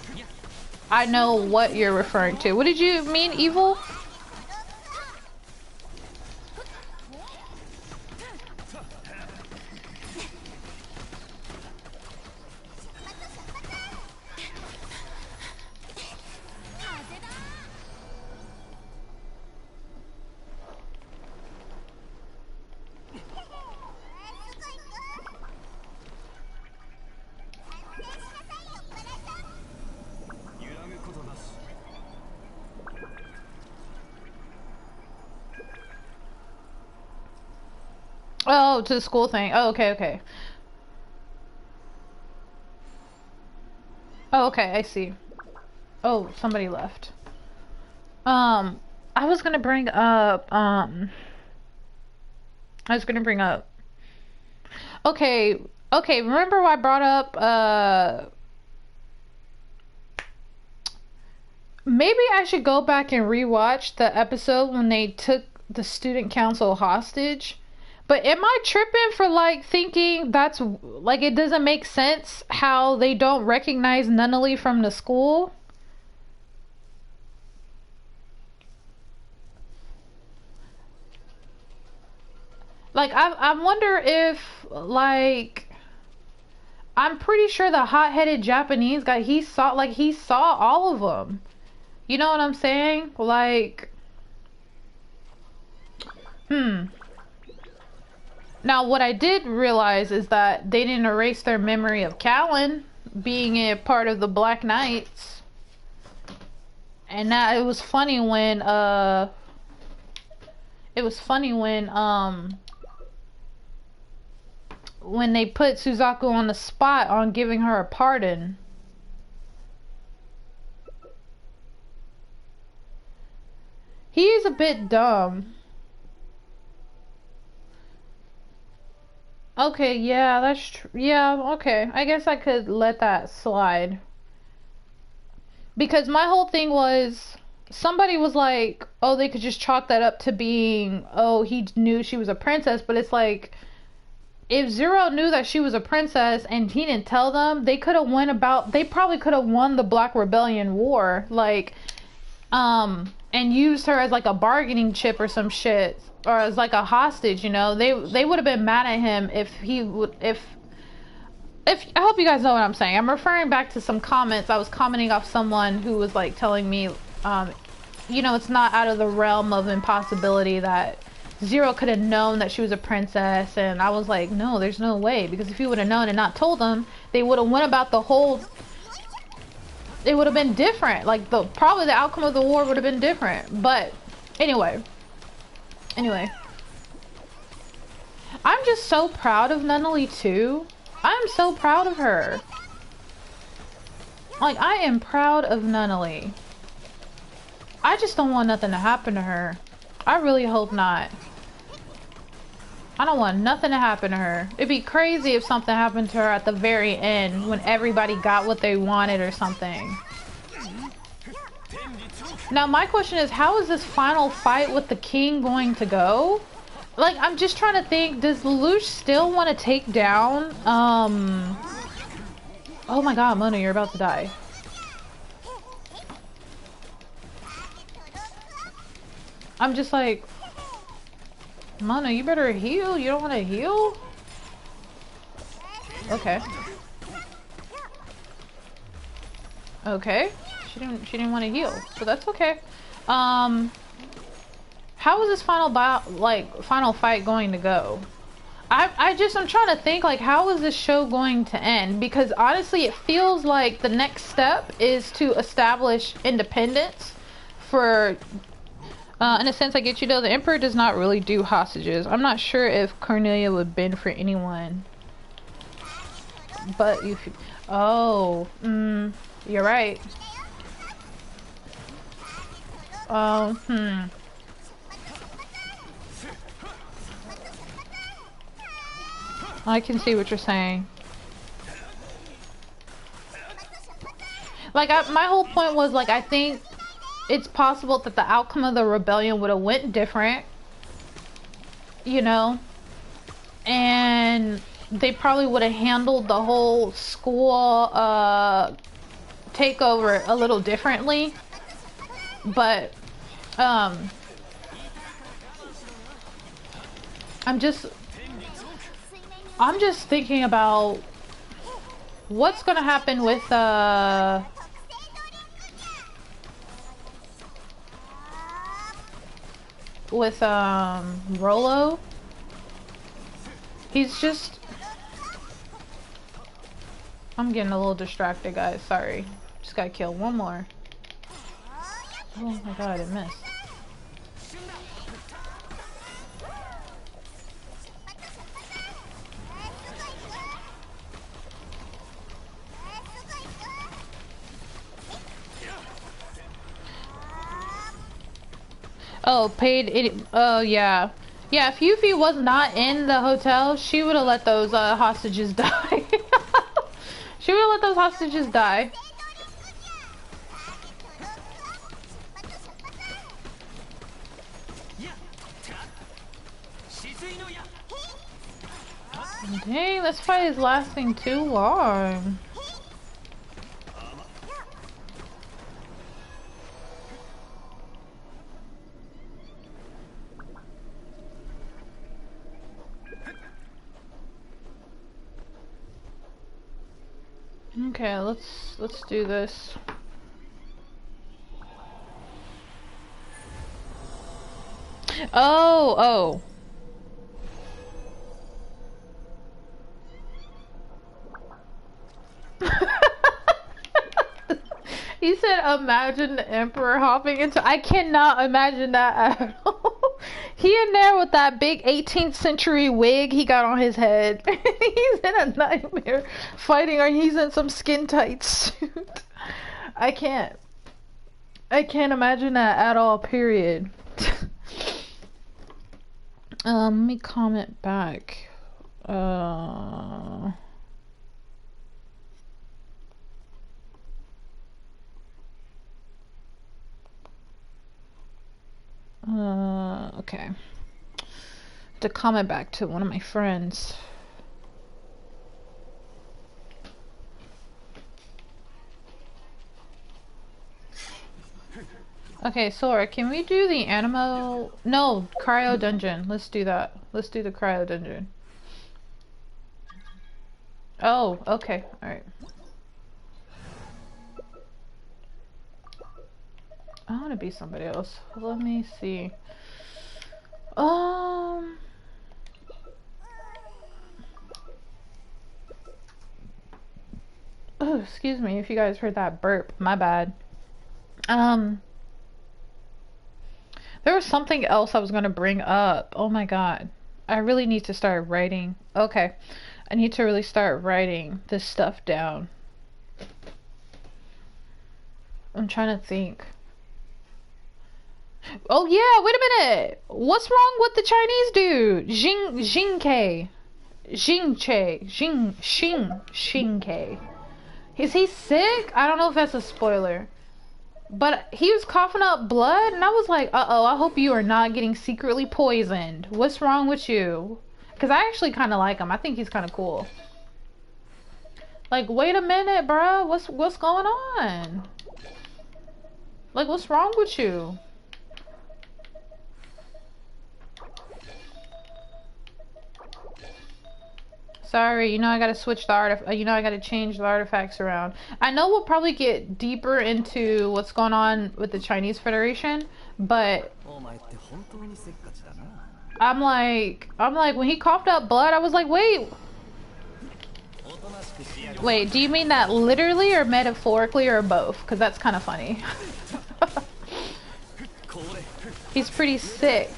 I know what you're referring to. What did you mean, Evil? Oh, to the school thing. Oh, okay. Oh, okay, I see. Oh, somebody left. I was gonna bring up, okay, remember I brought up, maybe I should go back and rewatch the episode when they took the student council hostage. But am I tripping for like thinking that's like it doesn't make sense how they don't recognize Nunnally from the school? Like I wonder if like I'm pretty sure the hot-headed Japanese guy he saw all of them. You know what I'm saying? Like Now, what I did realize is that they didn't erase their memory of Callan being a part of the Black Knights. And that it was funny when when they put Suzaku on the spot on giving her a pardon. he's a bit dumb. Okay, yeah, that's true. Yeah, okay. I guess I could let that slide. Because my whole thing was, somebody was like, oh, they could just chalk that up to being, oh, he knew she was a princess, but it's like, if Zero knew that she was a princess and he didn't tell them, they could have they probably could have won the Black Rebellion war, like, and used her as like a bargaining chip or some shit, or as like a hostage, you know. They would have been mad at him if I hope you guys know what I'm saying. I'm referring back to some comments. I was commenting off someone who was like telling me, you know, it's not out of the realm of impossibility that Zero could have known that she was a princess. And I was like, no, there's no way, because if he would have known and not told them, they would have went about the whole, it would have been different. Like, probably the outcome of the war would have been different. But anyway, I'm just so proud of Nunnally too. I'm so proud of her. Like, I am proud of Nunnally. I just don't want nothing to happen to her. I really hope not. I don't want nothing to happen to her. It'd be crazy if something happened to her at the very end when everybody got what they wanted or something. Now my question is, how is this final fight with the king going to go? Like, I'm just trying to think, does Lelouch still want to take down, oh my god, Mona, you're about to die. I'm just like, Mona, you better heal. You don't want to heal? Okay. Okay. She didn't want to heal, so that's okay. How is this final fight going to go? I'm trying to think, like, how is this show going to end? Because honestly, it feels like the next step is to establish independence for, in a sense, I get you though, the Emperor does not really do hostages. I'm not sure if Cornelia would bend for anyone. But if, oh, you're right. I can see what you're saying. Like, my whole point was, like, I think it's possible that the outcome of the rebellion would have went different, you know, and they probably would have handled the whole school takeover a little differently. But I'm just thinking about what's gonna happen with Rolo. He's just, I'm getting a little distracted, guys, sorry. Just gotta kill one more. Oh my god, it missed. Oh, paid it. Oh, yeah. Yeah, if Yuffie was not in the hotel, she would have let those hostages die. She would have let those hostages die. Dang, this fight is lasting too long. Okay, let's do this. Oh. He said, imagine the Emperor hopping into... I cannot imagine that at all. He in there with that big 18th century wig he got on his head. He's in a nightmare fighting, or he's in some skin tight suit. I can't imagine that at all, period. Let me comment back. Okay. To comment back to one of my friends. Okay, Sora, can we do the Animo? No, Cryo Dungeon. Let's do that. Let's do the Cryo Dungeon. Oh, okay. Alright. I want to be somebody else. Let me see. Oh, excuse me if you guys heard that burp. My bad. There was something else I was going to bring up. Oh my god. I really need to start writing. Okay. I need to really start writing this stuff down. I'm trying to think. Oh yeah, wait a minute. What's wrong with the Chinese dude? Xingke. Is he sick? I don't know if that's a spoiler. But he was coughing up blood, and I was like, uh-oh, I hope you are not getting secretly poisoned. What's wrong with you? Because I actually kind of like him. I think he's kind of cool. Like, wait a minute, bruh. What's going on? Like, what's wrong with you? Sorry, you know I gotta switch the I gotta change the artifacts around. I know we'll probably get deeper into what's going on with the Chinese Federation, but I'm like, when he coughed up blood, I was like, wait, do you mean that literally or metaphorically or both? Because that's kind of funny. He's pretty sick.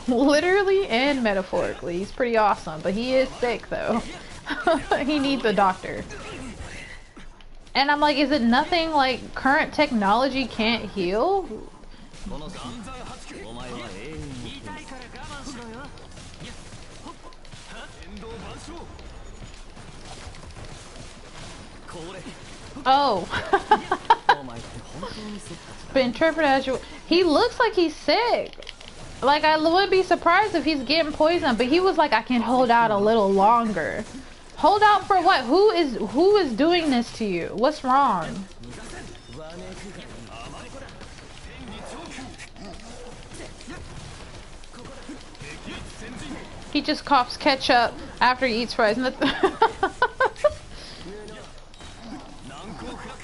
Literally and metaphorically. He's pretty awesome, but he is sick though. He needs a doctor. And I'm like, is it nothing like current technology can't heal? Oh. But interpret as you. He looks like he's sick. Like, I wouldn't be surprised if he's getting poisoned, but he was like, I can hold out a little longer. Hold out for what? Who is doing this to you? What's wrong? He just coughs ketchup after he eats fries.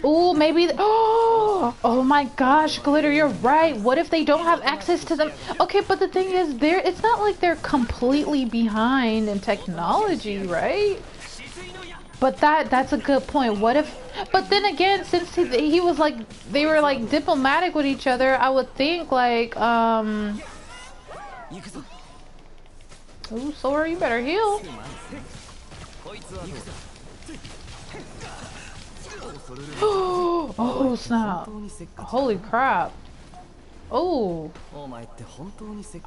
Ooh, maybe. Oh my gosh, Glitter, you're right. What if they don't have access to them? Okay, but the thing is, it's not like they're completely behind in technology, right? But that's a good point. What if? But then again, since he was like, they were like diplomatic with each other, I would think like, ooh, Sora, you better heal. Oh snap! Holy crap! Oh,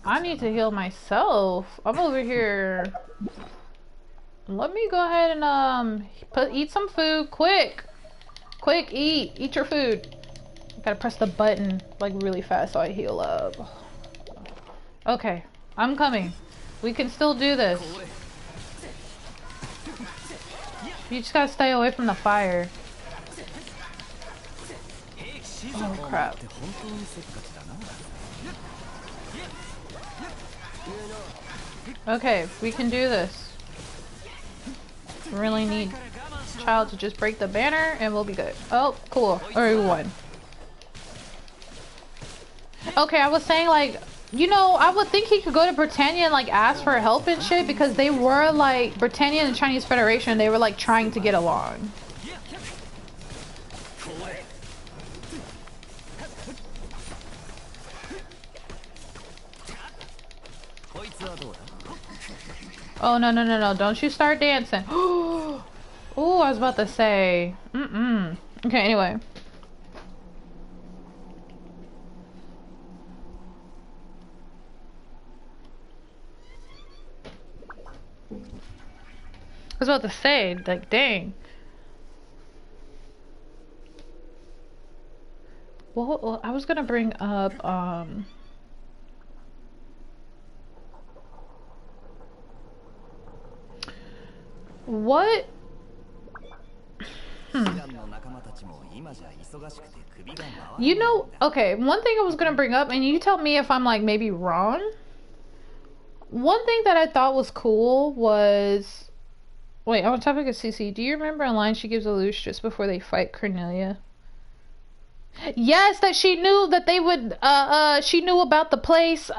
I need to heal myself. I'm over here. Let me go ahead and eat some food. Quick, eat your food. Gotta press the button like really fast so I heal up. Okay, I'm coming. We can still do this. You just gotta stay away from the fire. Oh crap. Okay, we can do this. Really need Child to just break the banner and we'll be good. Oh, cool. Or we won. Okay, I was saying like, you know, I would think he could go to Britannia and like ask for help and shit because they were like, Britannia and the Chinese Federation, they were like trying to get along. Oh, no. Don't you start dancing. Oh, I was about to say. Okay, anyway. was about to say, like, dang. Well, I was gonna bring up, what? You know, okay, one thing I was gonna bring up, and you tell me if I'm, like, maybe wrong. One thing that I thought was cool was... Wait, on topic of CC, do you remember a line she gives Lelouch just before they fight Cornelia? Yes, that she knew that they would, she knew about the place,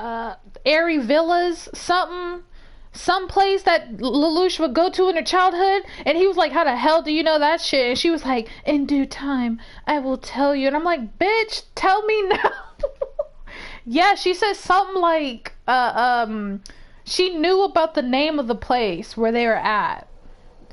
Airy Villas, something, some place that Lelouch would go to in her childhood, and he was like, how the hell do you know that shit? And she was like, in due time, I will tell you. And I'm like, bitch, tell me now. Yeah, she said something like, she knew about the name of the place where they were at.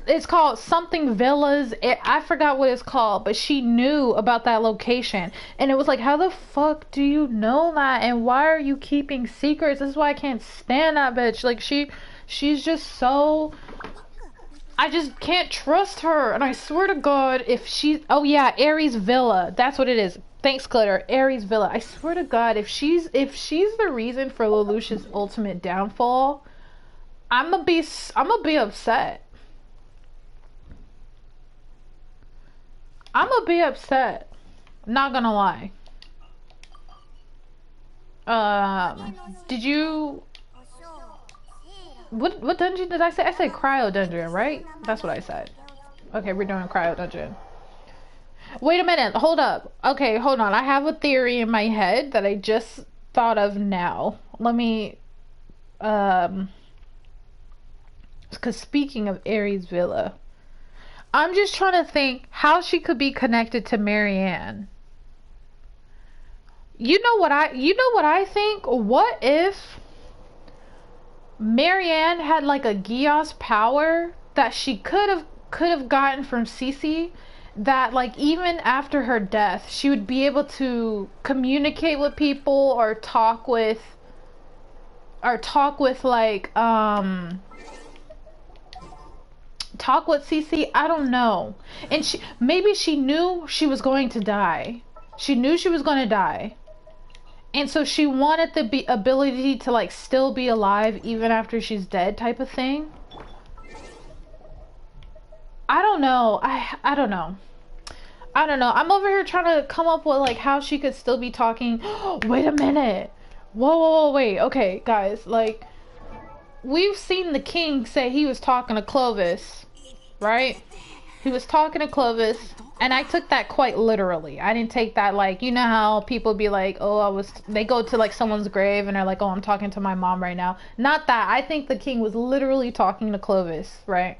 It's called something Villas. I forgot what it's called, but she knew about that location. And it was like, how the fuck do you know that? And why are you keeping secrets? This is why I can't stand that bitch. Like, she's just so... I just can't trust her. And I swear to God, if she... Oh yeah, Ares Villa. That's what it is. Thanks, Glitter. Ares Villa. I swear to God, if she's the reason for Lelouch's ultimate downfall, I'm gonna be upset. I'm gonna be upset. Not gonna lie. Did you... What dungeon did I say? I said cryo dungeon, right? That's what I said. Okay, we're doing cryo dungeon. Wait a minute. Hold up. Okay, hold on. I have a theory in my head that I just thought of now. Let me... Because speaking of Ares Villa... I'm just trying to think how she could be connected to Marianne. You know what I think? What if Marianne had like a Geass power that she could have gotten from Cece, that like even after her death she would be able to communicate with people or talk with like talk with Cece. I don't know. And maybe she knew she was going to die. She knew she was going to die. And so she wanted the ability to like still be alive even after she's dead type of thing. I don't know. I don't know. I don't know. I'm over here trying to come up with like how she could still be talking. Wait a minute. Whoa, wait. Okay, guys, like we've seen the king say he was talking to Clovis. Right? He was talking to Clovis, and I took that quite literally. I didn't take that like, you know how people be like, oh, they go to like someone's grave and they're like, oh, I'm talking to my mom right now. Not that. I think the king was literally talking to Clovis, right?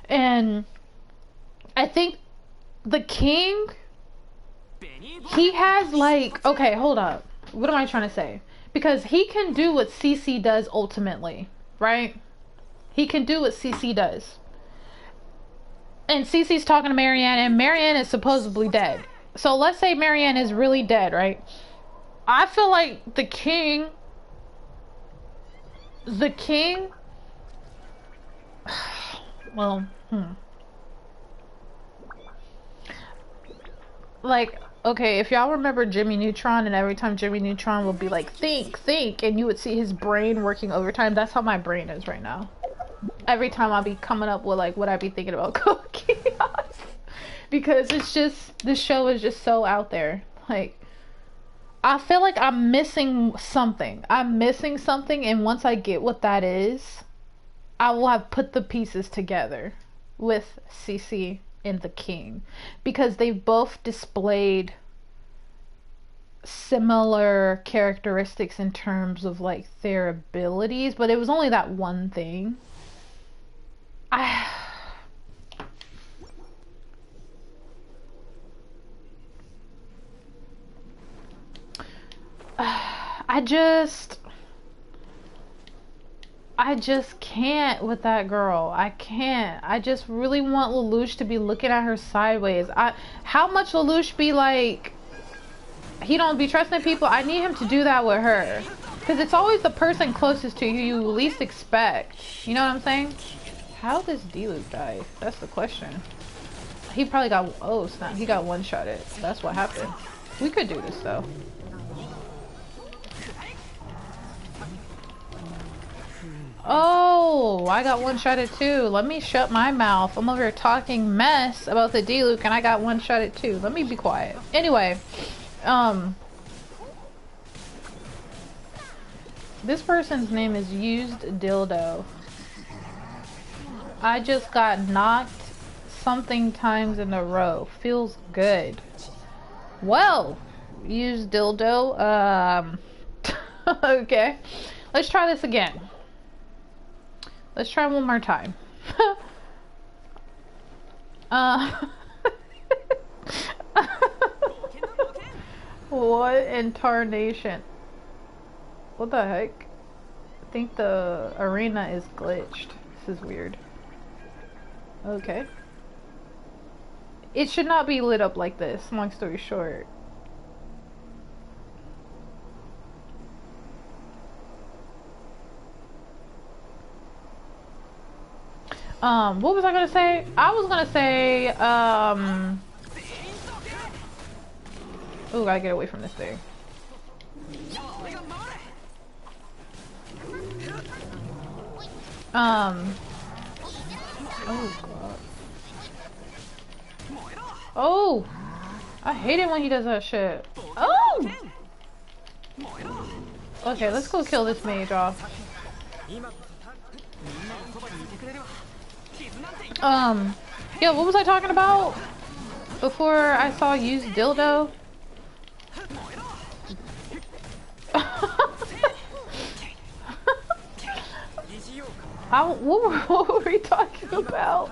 And I think the king, he has like, okay, hold up. What am I trying to say? Because he can do what Cece does ultimately, right? He can do what Cece does. And Cece's talking to Marianne, and Marianne is supposedly dead. So let's say Marianne is really dead, right? I feel like the king, well, like, okay, if y'all remember Jimmy Neutron, and every time Jimmy Neutron would be like, think, and you would see his brain working overtime, that's how my brain is right now. Every time I'll be coming up with like what I'd be thinking about Geass. Because it's just, this show is just so out there. Like, I feel like I'm missing something. And once I get what that is, I will have put the pieces together with Cece and the king. Because they've both displayed similar characteristics in terms of like their abilities, but it was only that one thing. I just can't with that girl. I can't. I just really want Lelouch to be looking at her sideways. How much Lelouch be like, he don't be trusting people? I need him to do that with her. Because it's always the person closest to you least expect. You know what I'm saying? How does D-Luke die? That's the question. He probably got, oh snap, he got one-shotted. That's what happened. We could do this though. Oh, I got one-shotted too. Let me shut my mouth. I'm over here talking mess about the D-Luke and I got one-shotted too. Let me be quiet. Anyway, this person's name is Used Dildo. I just got knocked something times in a row. Feels good. Well, Used Dildo. Okay. Let's try this again. Let's try one more time. What in tarnation? What the heck? I think the arena is glitched. This is weird. Okay. It should not be lit up like this, long story short. What was I gonna say? I was gonna say, oh, gotta get away from this thing. Oh god. Oh! I hate it when he does that shit. Oh! Okay, let's go kill this mage off. Yeah, what was I talking about before I saw Used Dildo? What were we talking about?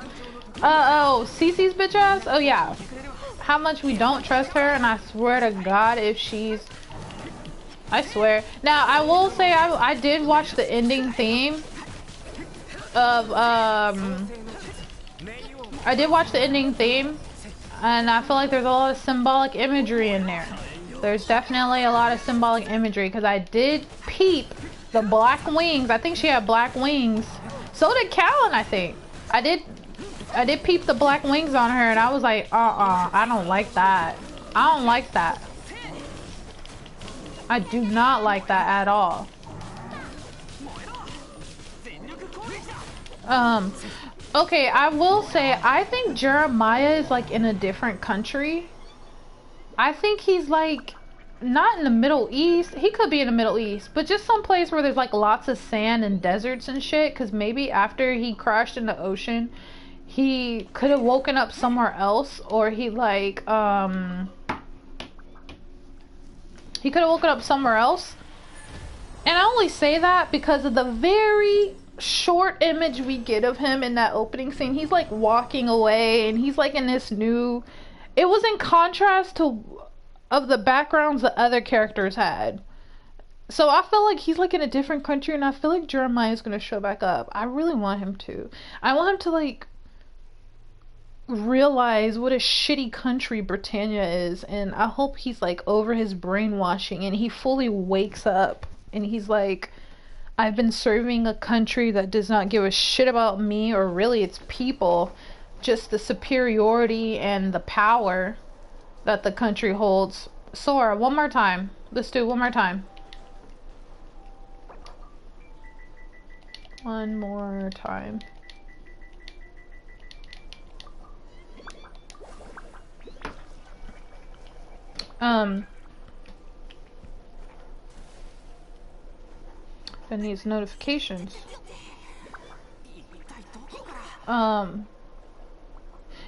Oh, Cece's bitch ass? Oh yeah. How much we don't trust her, and I swear to God if she's... I swear. Now, I will say I did watch the ending theme of, I did watch the ending theme, and I feel like there's a lot of symbolic imagery in there. There's definitely a lot of symbolic imagery, because I did peep the black wings. I think she had black wings. So did Callan, I think. I did peep the black wings on her, and I was like, I don't like that. I don't like that. I do not like that at all. Okay, I will say, I think Jeremiah is like in a different country. I think he's like, not in the Middle East. He could be in the Middle East, but just some place where there's like lots of sand and deserts and shit, because maybe after he crashed in the ocean, he could have woken up somewhere else, or he like, he could have woken up somewhere else. And I only say that because of the very short image we get of him in that opening scene. He's like walking away, and he's like in this new... It was in contrast to of the backgrounds the other characters had. So I feel like he's like in a different country, and I feel like Jeremiah is going to show back up. I really want him to. I want him to like realize what a shitty country Britannia is, and I hope he's like over his brainwashing and he fully wakes up and he's like, I've been serving a country that does not give a shit about me or really its people, just the superiority and the power that the country holds. Sora, one more time. Let's do it one more time. One more time. That needs notifications. Yeah,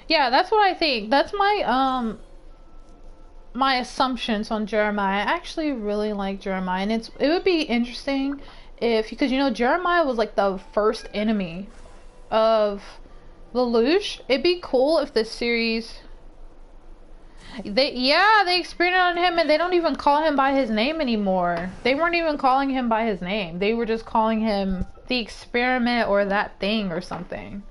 that's what I think. That's my my assumptions on Jeremiah. I actually really like Jeremiah, and it would be interesting if, because you know Jeremiah was like the first enemy of Lelouch. It'd be cool if this series they experimented on him, and they don't even call him by his name anymore. They weren't even calling him by his name. They were just calling him the experiment or that thing or something.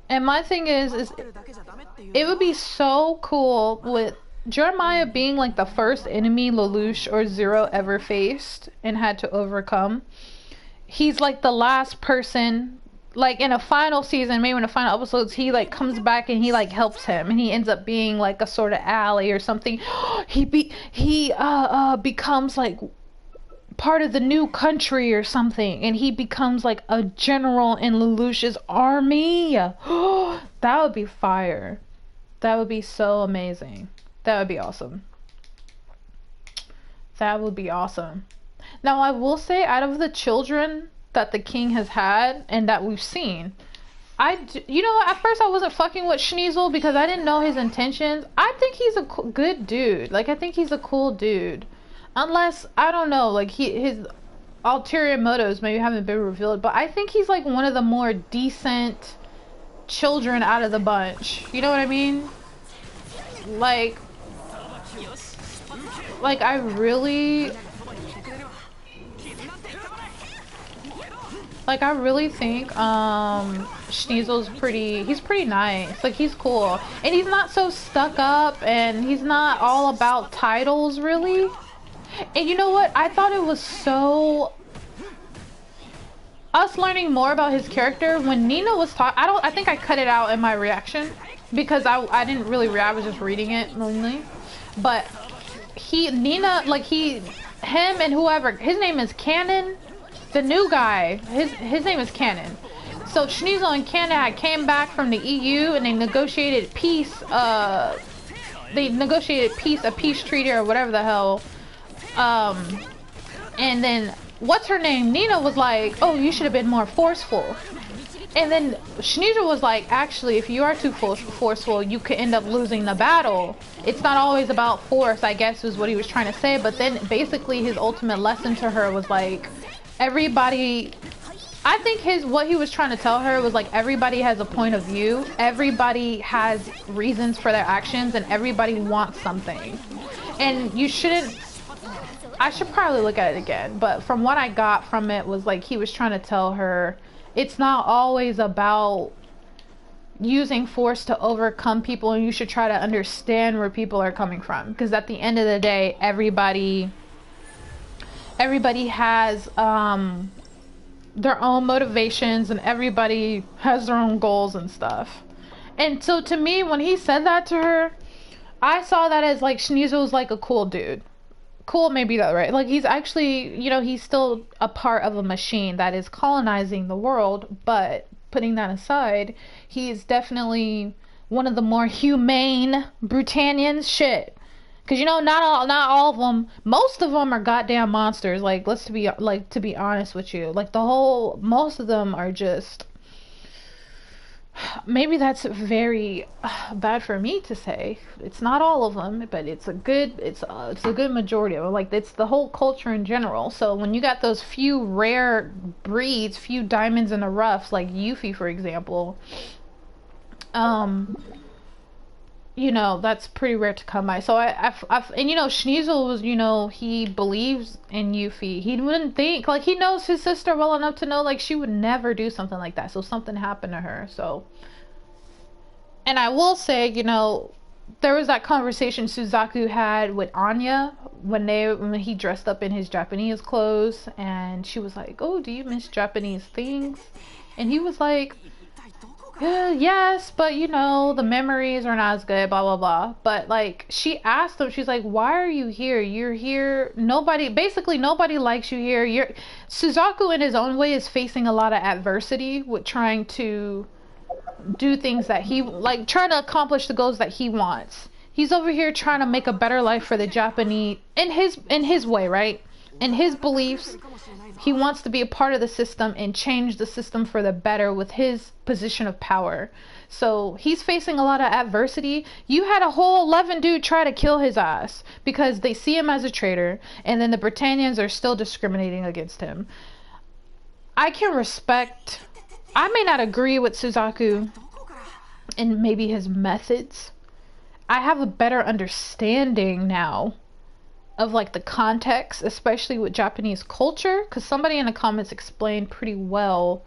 And my thing is it would be so cool with Jeremiah being like the first enemy Lelouch or Zero ever faced and had to overcome. he's like the last person, like in a final season, maybe in the final episodes, he like comes back and he like helps him, and he ends up being like a sort of ally or something. He becomes like part of the new country or something, and he becomes like a general in Lelouch's army. That would be fire. That would be so amazing. That would be awesome. That would be awesome. Now, I will say, out of the children that the king has had and that we've seen, you know, at first I wasn't fucking with Schneasel because I didn't know his intentions. I think he's a good dude. Like, I think he's a cool dude. Unless, I don't know, like, his ulterior motives maybe haven't been revealed, but I think he's, like, one of the more decent children out of the bunch. You know what I mean? Like, I really... Like, I really think, Schneasel's he's pretty nice. Like, he's cool. And he's not so stuck up, and he's not all about titles, really. And you know what? I thought it was so... Us learning more about his character, when Nina was talking... I think I cut it out in my reaction, because I didn't really react, I was just reading it normally. But, Nina, like, him and whoever, his name is Cannon. The new guy, his name is Cannon. So Schneasel and Cannon had came back from the EU and they negotiated peace. A peace treaty or whatever the hell. And then what's her name? Nina was like, "Oh, you should have been more forceful." And then Schneasel was like, "Actually, if you are too forceful, you could end up losing the battle. It's not always about force," I guess was what he was trying to say. But then basically his ultimate lesson to her was like, everybody, I think what he was trying to tell her was like, everybody has a point of view, everybody has reasons for their actions, and everybody wants something. And you shouldn't, I should probably look at it again, but from what I got from it was like, he was trying to tell her, it's not always about using force to overcome people, and you should try to understand where people are coming from. Because at the end of the day, everybody has their own motivations, and everybody has their own goals and stuff. And so to me, when he said that to her, I saw that as like, Schneasel's like a cool dude. Cool, maybe that, right? Like, he's actually, you know, he's still a part of a machine that is colonizing the world, but putting that aside, he is definitely one of the more humane Britannians. Shit. Because, you know, not all of them, most of them are goddamn monsters. Like, to be honest with you. Like, most of them are just, maybe that's very bad for me to say. It's not all of them, but it's a good majority of them. Like, it's the whole culture in general. So when you got those few rare breeds, few diamonds in the roughs, like Yuffie, for example, you know, that's pretty rare to come by. So and you know, Schneasel was, you know, he believes in Yuffie. He wouldn't think, like, he knows his sister well enough to know, like, she would never do something like that. So something happened to her. So, and I will say, you know, there was that conversation Suzaku had with Anya when he dressed up in his Japanese clothes, and she was like, "Oh, do you miss Japanese things?" And he was like, yes, but you know, the memories are not as good, blah blah blah. But like, she asked him, she's like, "Why are you here? You're here, nobody likes you here." Suzaku in his own way is facing a lot of adversity with trying to do things that he, like, trying to accomplish the goals that he wants. He's over here trying to make a better life for the Japanese in his way, right? In his beliefs, he wants to be a part of the system and change the system for the better with his position of power. So he's facing a lot of adversity. You had a whole 11 dude try to kill his ass because they see him as a traitor, and then the Britannians are still discriminating against him. I can respect, I may not agree with Suzaku and maybe his methods. I have a better understanding now of like the context, especially with Japanese culture, because somebody in the comments explained pretty well.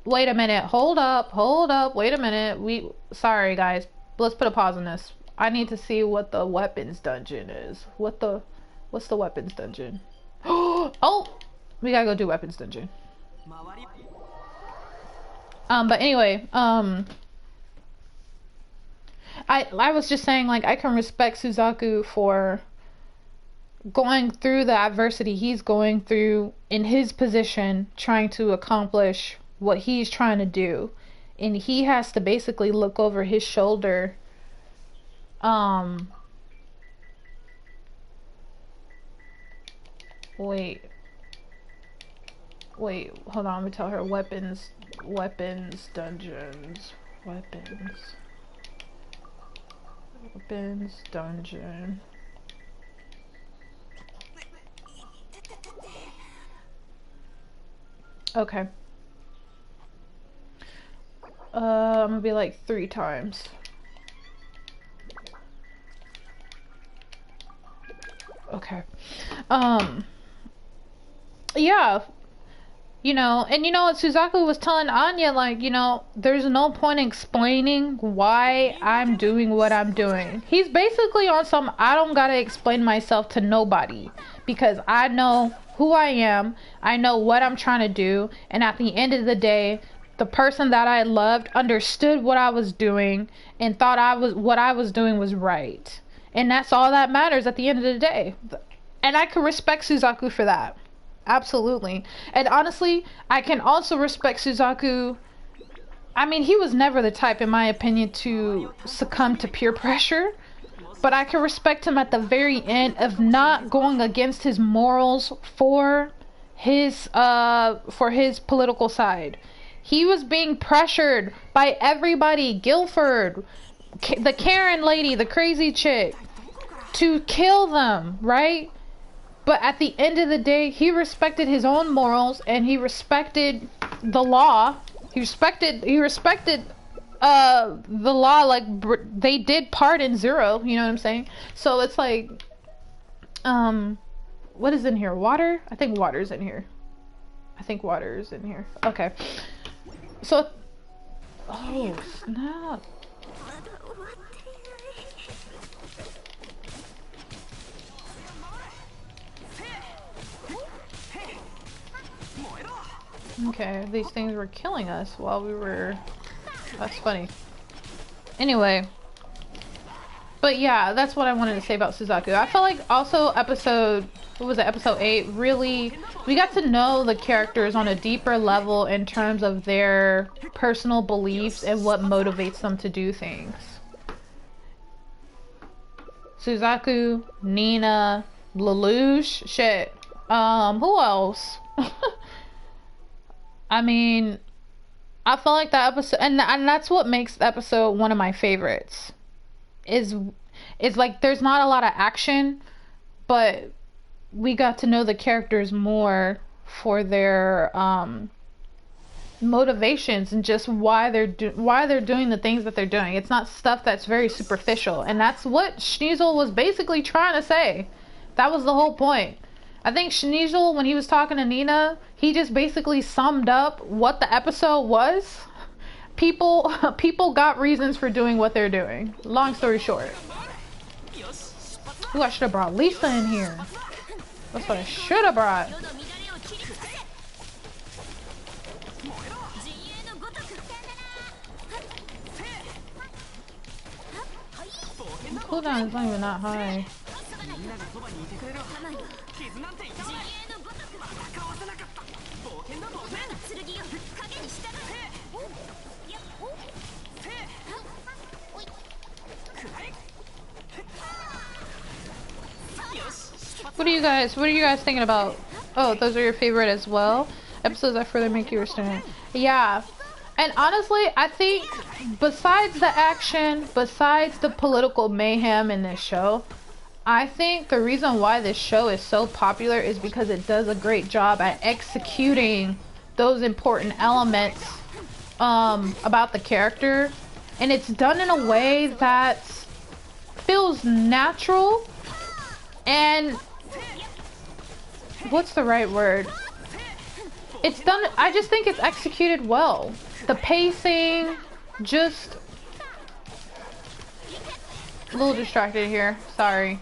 Wait a minute, hold up, wait a minute, sorry guys, let's put a pause on this. I need to see what the weapons dungeon is. What's the weapons dungeon? Oh, We gotta go do weapons dungeon. But anyway, I was just saying, like, I can respect Suzaku for going through the adversity he's going through in his position, trying to accomplish what he's trying to do. And he has to basically look over his shoulder. Wait, hold on, let me tell her. Weapons dungeons, weapons dungeon. Okay. I'm gonna be like 3 times. Okay. Yeah. You know, and you know what Suzaku was telling Anya, like, you know, there's no point in explaining why I'm doing what I'm doing. He's basically on some, I don't gotta explain myself to nobody, because I know who I am, I know what I'm trying to do, and at the end of the day, the person that I loved understood what I was doing and thought what I was doing was right. And that's all that matters at the end of the day. And I can respect Suzaku for that. Absolutely. And honestly, I can also respect Suzaku. I mean, he was never the type, in my opinion, to succumb to peer pressure. But I can respect him at the very end of not going against his morals for his political side. He was being pressured by everybody, Guilford, the Karen lady, the crazy chick, to kill them, right? But at the end of the day, he respected his own morals and he respected the law. He respected the law, like they did pardon Zero, you know what I'm saying? So it's like, what is in here? Water? I think water's in here. Okay. So, oh snap. Okay, these things were killing us while we were... That's funny. Anyway. But yeah, that's what I wanted to say about Suzaku. I felt like also episode 8, really, we got to know the characters on a deeper level in terms of their personal beliefs and what motivates them to do things. Suzaku, Nina, Lelouch, shit. Who else? I mean, I felt like that episode, and that's what makes the episode one of my favorites. Is like there's not a lot of action, but we got to know the characters more for their motivations and just why they're doing the things that they're doing. It's not stuff that's very superficial, and that's what Schneasel was basically trying to say. That was the whole point. I think Schneasel, when he was talking to Nina, he just basically summed up what the episode was. People got reasons for doing what they're doing. Long story short. Ooh, I should have brought Lisa in here. That's what I should have brought. Cooldown is not even that high. What are you guys thinking about? Oh, those are your favorite as well? Episodes that further make you understand. Yeah. And honestly, I think besides the action, besides the political mayhem in this show, I think the reason why this show is so popular is because it does a great job at executing those important elements about the character. And it's done in a way that feels natural and... what's the right word? It's done, I just think it's executed well. The pacing, just... a little distracted here, sorry.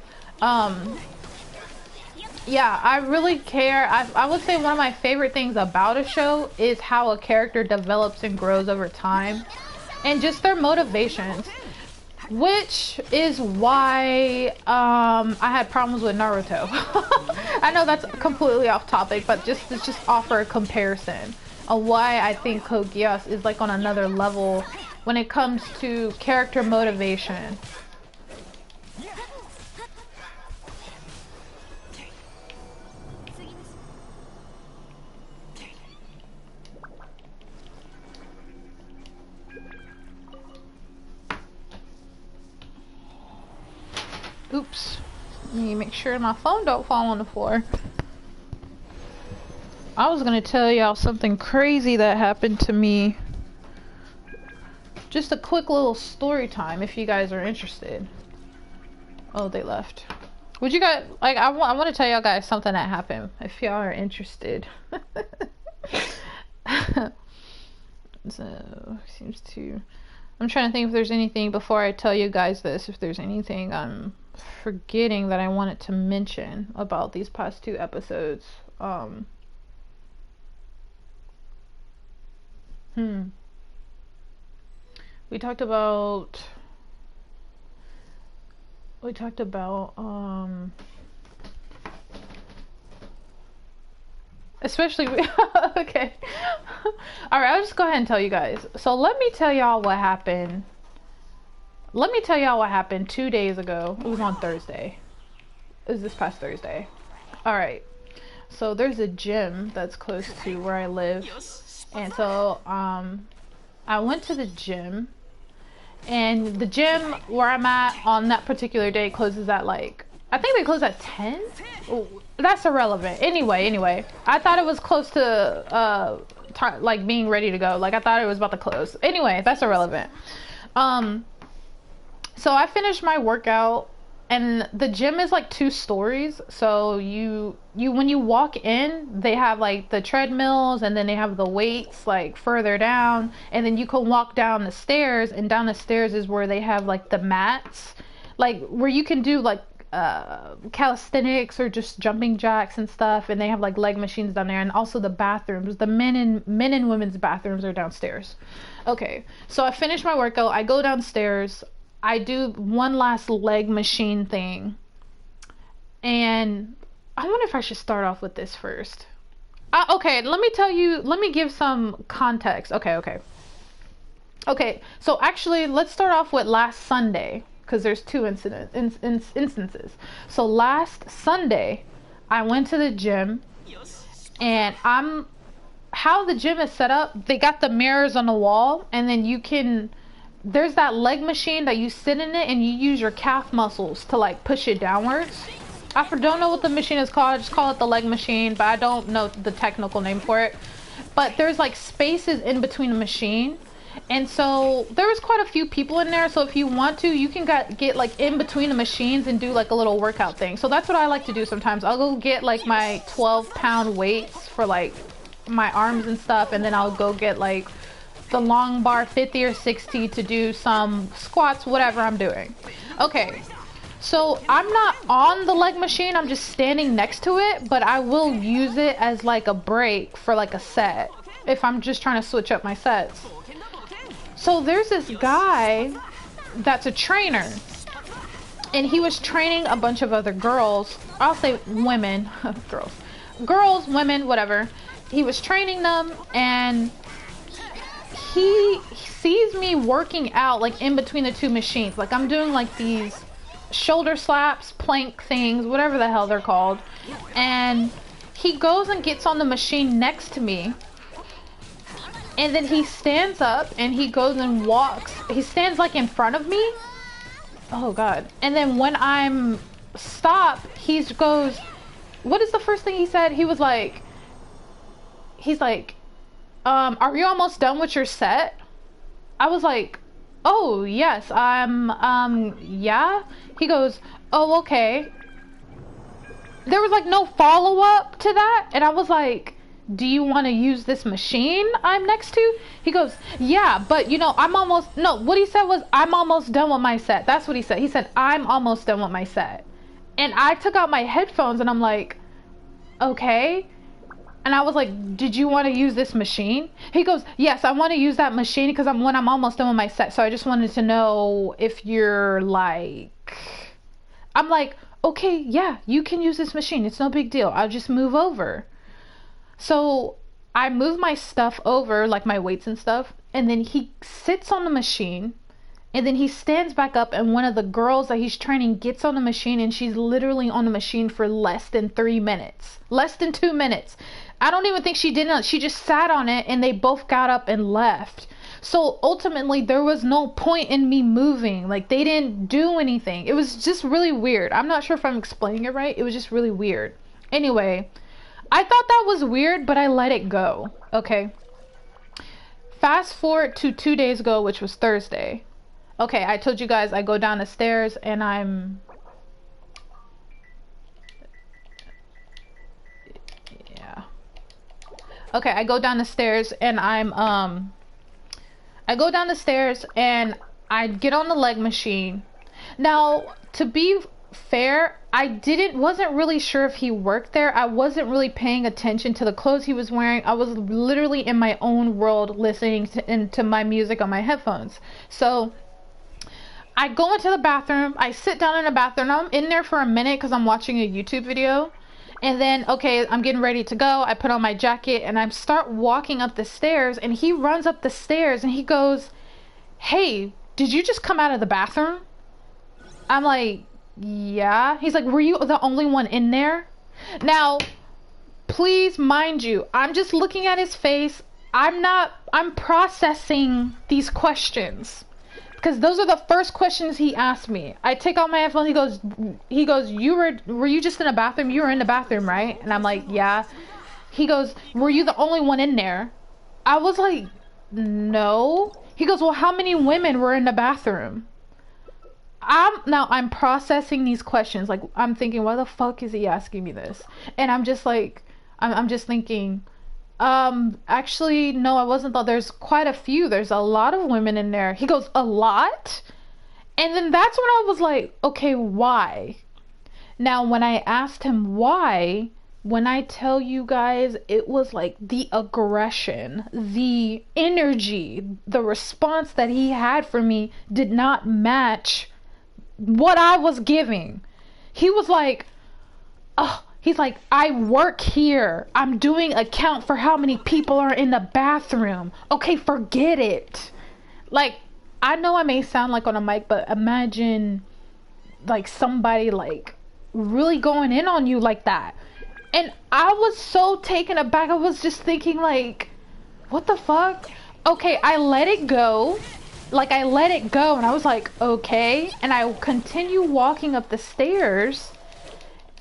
Yeah, I really care. I would say one of my favorite things about a show is how a character develops and grows over time, and just their motivations. Which is why I had problems with Naruto. I know that's completely off topic, but just to just offer a comparison of why I think Code Geass is like on another level when it comes to character motivation. Oops. Let me make sure my phone don't fall on the floor. I was gonna tell y'all something crazy that happened to me. Just a quick little story time if you guys are interested. Oh, they left. Would you guys, like, I want to tell y'all guys something that happened if y'all are interested. So, seems to... I'm trying to think if there's anything before I tell you guys this, if there's anything I'm forgetting that I wanted to mention about these past 2 episodes. We talked about especially okay. All right, I'll just go ahead and tell you guys. So let me tell y'all what happened. Let me tell y'all what happened 2 days ago. It was on Thursday. It was this past Thursday. All right. So there's a gym that's close to where I live. And so I went to the gym, and the gym where I'm at on that particular day closes at like, I think they close at 10. Ooh, that's irrelevant. Anyway, I thought it was close to like being ready to go. Like I thought it was about to close. Anyway, that's irrelevant. So I finished my workout, and the gym is like 2 stories. So you when you walk in, they have like the treadmills, and then they have the weights like further down, and then you can walk down the stairs, and down the stairs is where they have like the mats, like where you can do like calisthenics or just jumping jacks and stuff, and they have like leg machines down there, and also the bathrooms, the men and women's bathrooms are downstairs. Okay, so I finished my workout, I go downstairs, I do one last leg machine thing, and I wonder if I should start off with this first. Okay, let me give some context. Okay, so actually let's start off with last Sunday, because there's 2 instances. So last Sunday I went to the gym, and how the gym is set up, they got the mirrors on the wall, and then there's that leg machine that you sit in it, and you use your calf muscles to like push it downwards. I don't know what the machine is called. I just call it the leg machine, but I don't know the technical name for it. But there's like spaces in between the machine, and so there was quite a few people in there. So if you want to, you can get like in between the machines and do like a little workout thing. So that's what I like to do sometimes. I'll go get like my 12-pound weights for like my arms and stuff, and then I'll go get like the long bar 50 or 60 to do some squats, whatever I'm doing. Okay, so I'm not on the leg machine, I'm just standing next to it, but I will use it as like a break for like a set if I'm just trying to switch up my sets. So there's this guy that's a trainer, and he was training a bunch of other girls. I'll say women. girls, women, whatever. He was training them, and he sees me working out like in between the 2 machines. Like I'm doing like these shoulder slaps, plank things, whatever the hell they're called. And he goes and gets on the machine next to me. And then he stands up and he goes and walks. He stands like in front of me. Oh God. And then when I'm stopped, he goes, what is the first thing he said? He's like, are you almost done with your set? I was like, oh yes, yeah. He goes, oh okay. There was like no follow-up to that, and I was like, do you want to use this machine I'm next to? He goes, yeah, but you know, what he said was, I'm almost done with my set. That's what he said. He said, I'm almost done with my set. And I took out my headphones, and I'm like, okay. And I was like, did you want to use this machine? He goes, yes, I want to use that machine because when I'm almost done with my set. So I just wanted to know if you're like... I'm like, okay, yeah, you can use this machine. It's no big deal. I'll just move over. So I move my stuff over, like my weights and stuff. And then he sits on the machine. And then he stands back up, and one of the girls that he's training gets on the machine, and she's literally on the machine for less than 3 minutes. Less than 2 minutes. I don't even think she did. She just sat on it, and they both got up and left. So ultimately, there was no point in me moving. Like, they didn't do anything. It was just really weird. I'm not sure if I'm explaining it right. It was just really weird. Anyway, I thought that was weird, but I let it go. Okay. Fast forward to 2 days ago, which was Thursday. Okay, I told you guys I go down the stairs and I'm... Yeah. Okay, I go down the stairs and I go down the stairs and I get on the leg machine. Now, to be fair, I wasn't really sure if he worked there. I wasn't really paying attention to the clothes he was wearing. I was literally in my own world listening to my music on my headphones. So... I go into the bathroom, I sit down in the bathroom, I'm in there for a minute because I'm watching a YouTube video, and then, okay, I'm getting ready to go, I put on my jacket, and I start walking up the stairs, and he runs up the stairs, and he goes, hey, did you just come out of the bathroom? I'm like, yeah. He's like, were you the only one in there? Now, please, mind you, I'm just looking at his face, I'm processing these questions. Because those are the first questions he asked me. I take out my headphones. He goes, were you just in a bathroom? You were in the bathroom, right? And I'm like, yeah. He goes, were you the only one in there? I was like, no. He goes, well, how many women were in the bathroom? I'm processing these questions. Like, I'm thinking, why the fuck is he asking me this? And I'm just like, I'm just thinking, actually, no, I wasn't. There's quite a few. There's a lot of women in there. He goes, a lot? And then that's when I was like, okay, why? Now, when I asked him why, when I tell you guys, it was like the aggression, the energy, the response that he had for me did not match what I was giving. He was like, oh, he's like, I work here. I'm doing a count for how many people are in the bathroom. Okay, forget it. Like, I know I may sound like on a mic, but imagine like somebody like really going in on you like that. And I was so taken aback. I was just thinking like, what the fuck? Okay, I let it go. Like, I let it go and I was like, okay. And I continue walking up the stairs.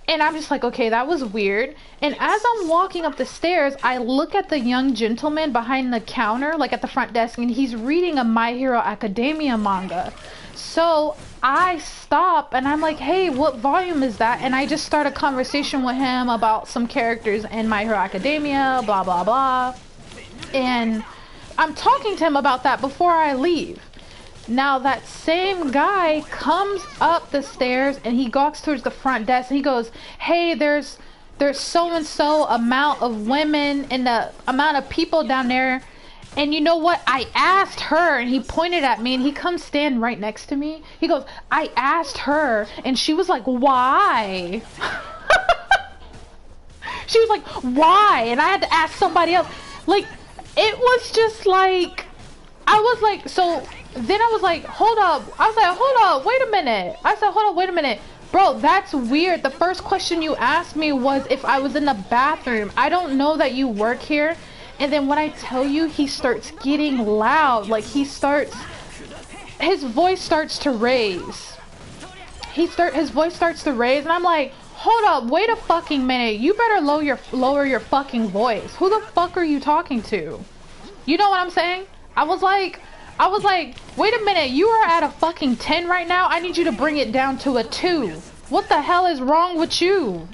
And I'm just like, okay, that was weird. And as I'm walking up the stairs, I look at the young gentleman behind the counter, like at the front desk, and he's reading a My Hero Academia manga. So I stop and I'm like, hey, what volume is that? And I just start a conversation with him about some characters in My Hero Academia, blah, blah, blah. And I'm talking to him about that before I leave. Now that same guy comes up the stairs and he walks towards the front desk and he goes, hey, there's so-and-so amount of women and the amount of people down there. And you know what? I asked her, and he pointed at me and he comes stand right next to me. He goes, I asked her and she was like, why? She was like, why? And I had to ask somebody else. Like, it was just like, I was like, so then I was like, hold up. I was like, hold up, wait a minute. I said, hold up, wait a minute. Bro, that's weird. The first question you asked me was if I was in the bathroom. I don't know that you work here. And then when I tell you, he starts getting loud. Like, his voice starts to raise. His voice starts to raise, and I'm like, hold up, wait a fucking minute. You better lower your fucking voice. Who the fuck are you talking to? You know what I'm saying? I was like, wait a minute, you are at a fucking 10 right now? I need you to bring it down to a 2. What the hell is wrong with you?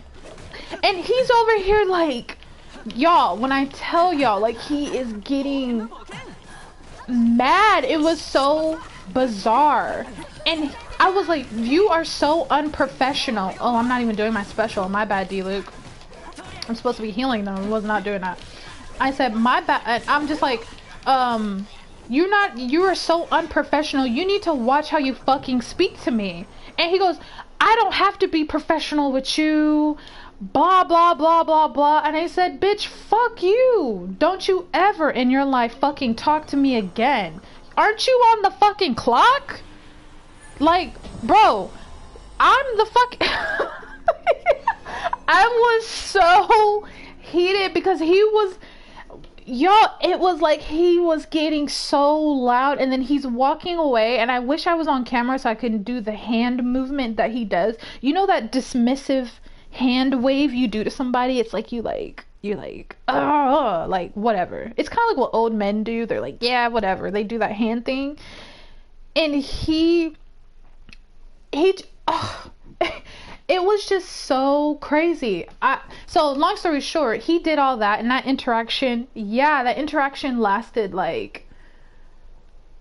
And he's over here like, y'all, when I tell y'all, like, he is getting mad. It was so bizarre. And I was like, you are so unprofessional. Oh, I'm not even doing my special. My bad, D-Luke. I'm supposed to be healing them. I was not doing that. I said, my bad. I'm just like, you are so unprofessional. You need to watch how you fucking speak to me. And he goes, I don't have to be professional with you. Blah, blah, blah, blah, blah. And I said, bitch, fuck you. Don't you ever in your life fucking talk to me again. Aren't you on the fucking clock? Like, bro, I'm the fuck. I was so heated because he was, it was like he was getting so loud, and then he's walking away, and I wish I was on camera so I could do the hand movement that he does. You know that dismissive hand wave you do to somebody? It's like you're like, oh, like whatever. It's kind of like what old men do. They're like, yeah, whatever. They do that hand thing. And he oh, it was just so crazy. So long story short, he did all that, and that interaction lasted like,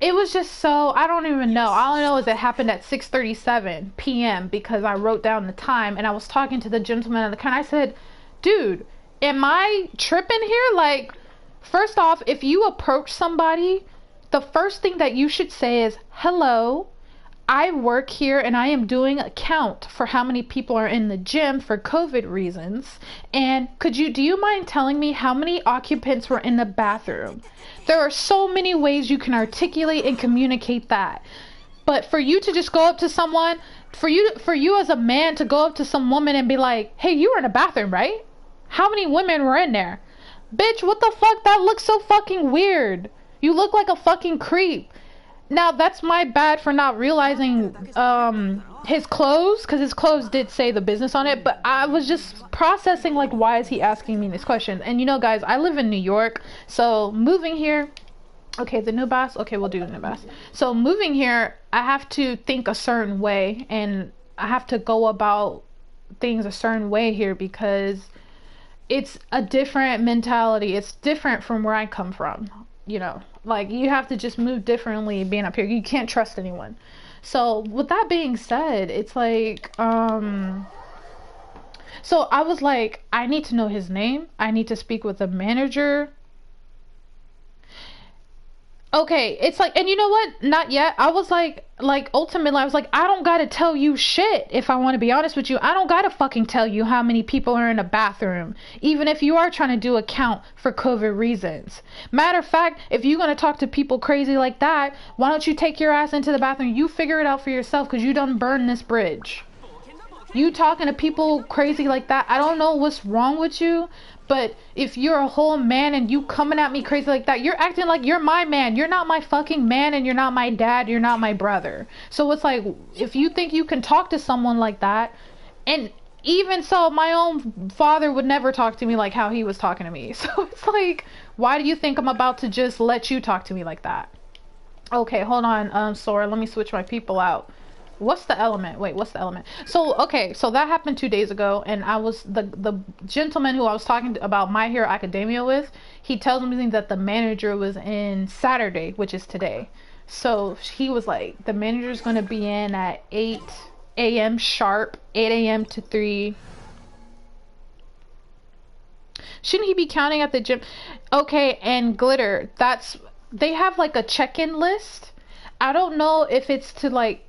it was just so, I don't even know. All I know is it happened at 6:37 p.m. because I wrote down the time, and I was talking to the gentleman at the car. I said, dude, am I tripping here? Like, first off, if you approach somebody, the first thing that you should say is, hello, I work here and I am doing a count for how many people are in the gym for COVID reasons. And do you mind telling me how many occupants were in the bathroom? There are so many ways you can articulate and communicate that. But for you to just go up to someone, for you as a man to go up to some woman and be like, hey, you were in a bathroom, right? How many women were in there? Bitch, what the fuck? That looks so fucking weird. You look like a fucking creep. Now, that's my bad for not realizing his clothes, because his clothes did say the business on it, but I was just processing, like, why is he asking me this question? And you know, guys, I live in New York, so moving here, okay, the new boss, okay, we'll do the new boss. So moving here, I have to think a certain way, and I have to go about things a certain way here because it's a different mentality. It's different from where I come from, you know. Like, you have to just move differently being up here. You can't trust anyone. So, with that being said, it's like, so I was like, I need to know his name. I need to speak with the manager. Okay, it's like, and you know what? Not yet. I was like ultimately, I was like, I don't gotta tell you shit. If I want to be honest with you, I don't gotta fucking tell you how many people are in a bathroom, even if you are trying to do a count for COVID reasons. Matter of fact, if you're gonna talk to people crazy like that, why don't you take your ass into the bathroom? You figure it out for yourself, because you done burned this bridge. You talking to people crazy like that, I don't know what's wrong with you. But if you're a whole man and you coming at me crazy like that, you're acting like you're my man. You're not my fucking man, and you're not my dad. You're not my brother. So it's like, if you think you can talk to someone like that, and even so, my own father would never talk to me like how he was talking to me. So it's like, why do you think I'm about to just let you talk to me like that? Okay, hold on, Sora. Let me switch my people out. What's the element? Wait, what's the element? So, okay, so that happened 2 days ago, and I was, the gentleman who I was talking about My Hero Academia with, he tells me that the manager was in Saturday, which is today. So he was like, the manager's going to be in at 8 a.m. sharp, 8 a.m. to 3. Shouldn't he be counting at the gym? Okay, and Glitter, they have like a check-in list. I don't know if it's to like,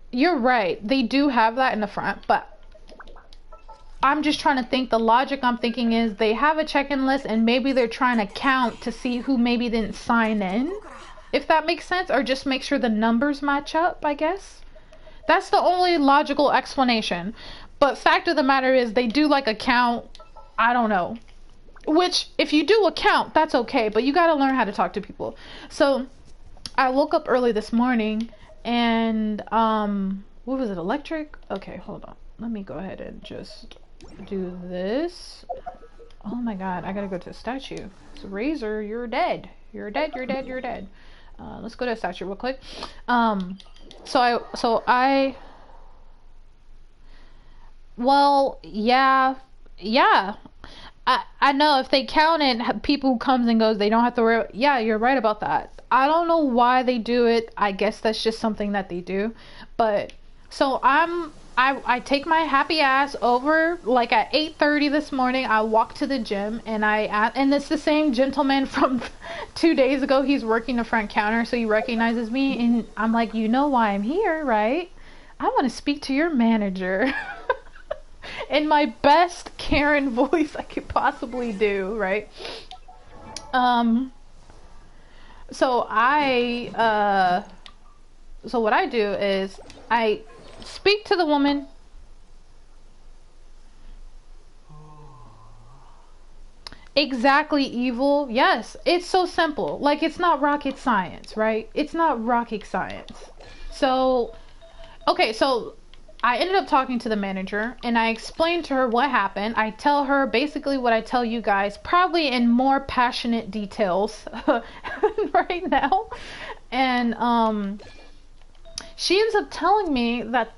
you're right, they do have that in the front, but I'm just trying to think. The logic I'm thinking is they have a check-in list, and maybe they're trying to count to see who maybe didn't sign in, if that makes sense, or just make sure the numbers match up, I guess. That's the only logical explanation. But fact of the matter is, they do like a count. I don't know, which if you do a count, that's okay, but you got to learn how to talk to people. So I woke up early this morning, and what was it, electric? Okay, hold on, let me go ahead and just do this. Oh my god, I gotta go to the statue. So Razor, you're dead, you're dead, you're dead, you're dead. Let's go to the statue real quick. Well, yeah, I know if they count it, people who comes and goes, they don't have to worry. Yeah, you're right about that. I don't know why they do it. I guess that's just something that they do. But So I take my happy ass over like at 8:30 this morning. I walk to the gym and it's the same gentleman from 2 days ago. He's working the front counter, so he recognizes me, and I'm like, you know why I'm here, right? I want to speak to your manager. In my best Karen voice I could possibly do, right? So so what I do is I speak to the woman. Exactly, evil. Yes, it's so simple. Like, it's not rocket science, right? It's not rocket science. So, okay, so I ended up talking to the manager and I explained to her what happened. I tell her basically what I tell you guys, probably in more passionate details right now. And she ends up telling me that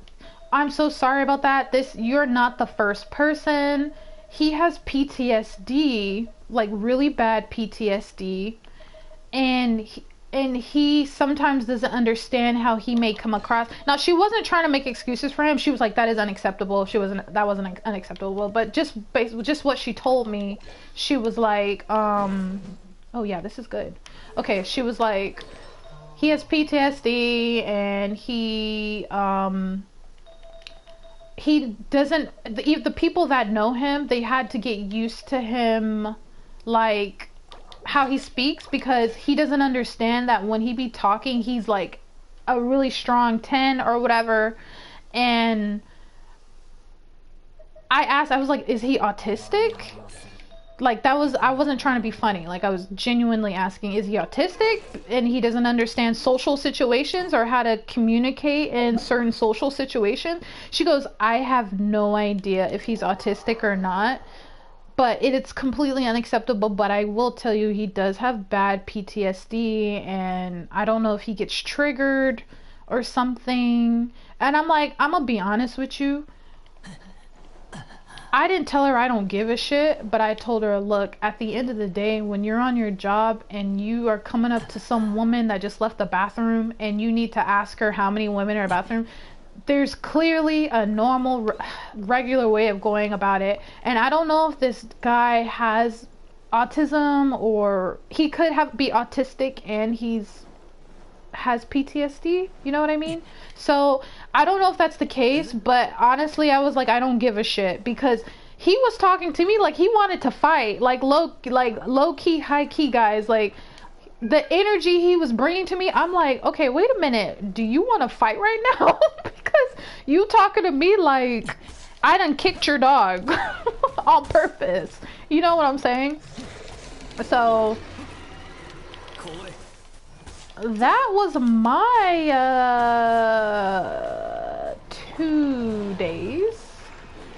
I'm so sorry about that. You're not the first person. He has PTSD, like really bad PTSD, and he sometimes doesn't understand how he may come across. Now, she wasn't trying to make excuses for him. She was like, that is unacceptable. That wasn't unacceptable. But just what she told me, she was like, oh yeah, this is good. Okay, she was like, he has PTSD and he doesn't, the people that know him, they had to get used to him, like how he speaks, because he doesn't understand that when he be talking, he's like a really strong 10 or whatever. And I was like, is he autistic? Like, I wasn't trying to be funny. Like, I was genuinely asking, is he autistic and he doesn't understand social situations or how to communicate in certain social situations? She goes, I have no idea if he's autistic or not, but it's completely unacceptable. But I will tell you, he does have bad PTSD, and I don't know if he gets triggered or something. And I'm like, I'm gonna be honest with you, I didn't tell her I don't give a shit, but I told her, look, at the end of the day, when you're on your job and you are coming up to some woman that just left the bathroom and you need to ask her how many women are in the bathroom, there's clearly a normal, regular way of going about it. And I don't know if this guy has autism, or he could be autistic and has PTSD, you know what I mean? So I don't know if that's the case, but honestly, I was like, I don't give a shit, because he was talking to me like he wanted to fight, like low key, high key, guys. Like, the energy he was bringing to me, I'm like, okay, wait a minute, do you want to fight right now? Because you talking to me like I done kicked your dog on purpose. You know what I'm saying? So that was my 2 days.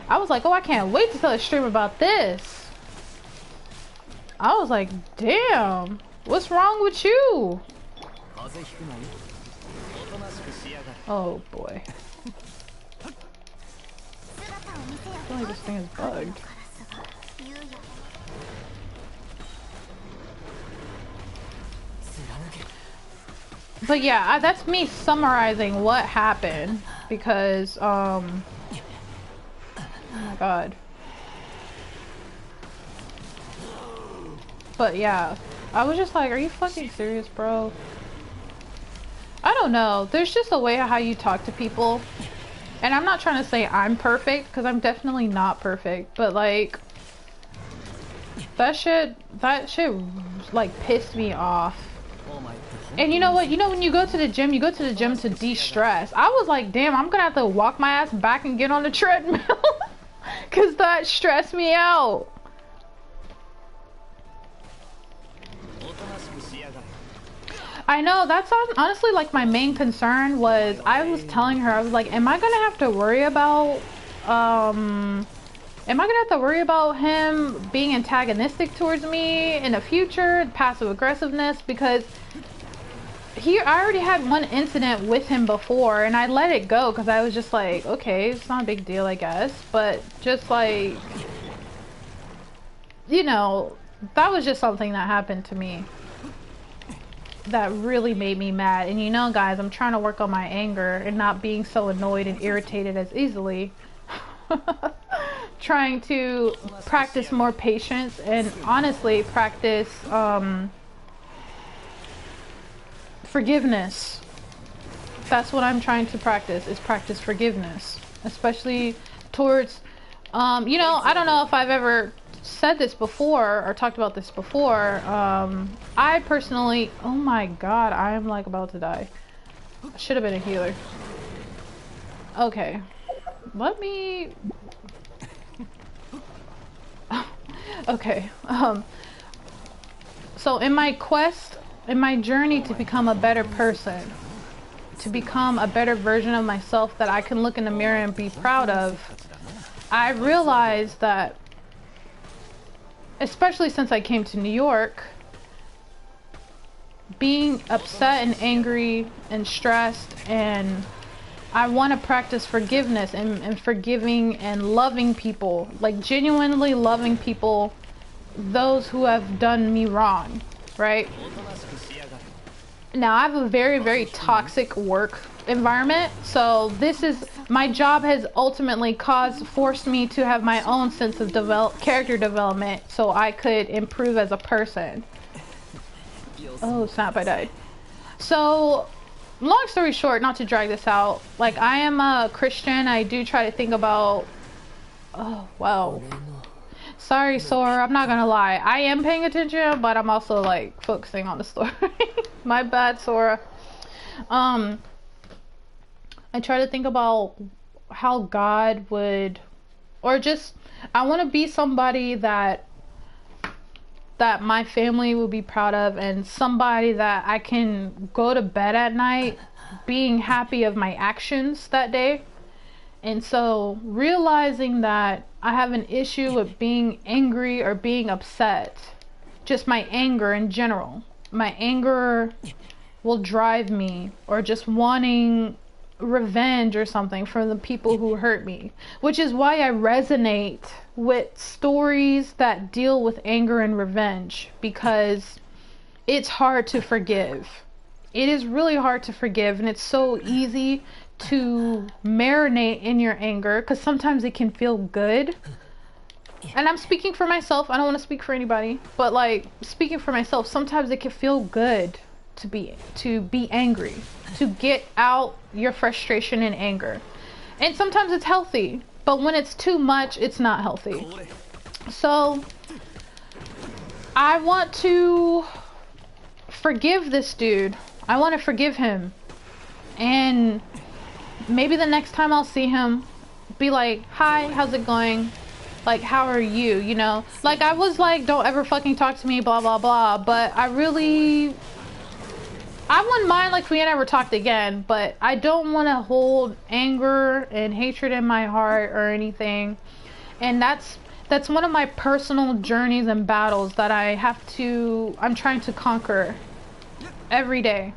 I was like, oh, I can't wait to tell a stream about this. I was like, damn, what's wrong with you? Oh boy. I feel like this thing is bugged. But yeah, that's me summarizing what happened, because oh my god. But yeah, I was just like, are you fucking serious, bro? I don't know, there's just a way how you talk to people, and I'm not trying to say I'm perfect, because I'm definitely not perfect, but like, that shit like pissed me off. And you know what? You know, when you go to the gym to de-stress. I was like, damn, I'm gonna have to walk my ass back and get on the treadmill. Because that stressed me out. I know, that's honestly like my main concern was, I was telling her, I was like, am I gonna have to worry about, him being antagonistic towards me in the future, passive aggressiveness? Because I already had one incident with him before, and I let it go because I was just like, okay, it's not a big deal, I guess. But just like, you know, that was just something that happened to me. that really made me mad. And you know, guys, I'm trying to work on my anger and not being so annoyed and irritated as easily. Trying to practice more patience and honestly practice forgiveness. That's what I'm trying to practice, is practice forgiveness, especially towards you know, I don't know if I've ever said this before or talked about this before. I personally, oh my god, I am like about to die. I should have been a healer. Okay, let me okay, so in my quest, in my journey to become a better person, to become a better version of myself that I can look in the mirror and be proud of, I realized that, especially since I came to New York, being upset and angry and stressed, and I want to practice forgiveness and forgiving and loving people, like genuinely loving people, those who have done me wrong, right? Now I have a very, very toxic work environment, so this is, my job has ultimately forced me to have my own sense of character development so I could improve as a person. Oh snap, I died. So long story short, not to drag this out, like I am a Christian. I do try to think about, oh wow, sorry Sora, I'm not gonna lie, I am paying attention, but I'm also like focusing on the story. My bad, Sora. I try to think about how God would, or just, I want to be somebody that my family will be proud of, and somebody that I can go to bed at night being happy of my actions that day. And so realizing that I have an issue with being angry or being upset, just my anger in general, my anger will drive me, or just wanting revenge or something from the people who hurt me, which is why I resonate with stories that deal with anger and revenge, because it's hard to forgive. It is really hard to forgive, and it's so easy to marinate in your anger, because sometimes it can feel good. And I'm speaking for myself, I don't want to speak for anybody, but like speaking for myself, sometimes it can feel good to be angry, to get out your frustration and anger, and sometimes it's healthy, but when it's too much, it's not healthy. So I want to forgive this dude. I want to forgive him, and maybe the next time I'll see him, be like, hi, how's it going, like, how are you, you know, like I was like, don't ever fucking talk to me, blah blah blah, but I wouldn't mind like if we had never talked again, but I don't want to hold anger and hatred in my heart or anything. And that's one of my personal journeys and battles that I'm trying to conquer every day.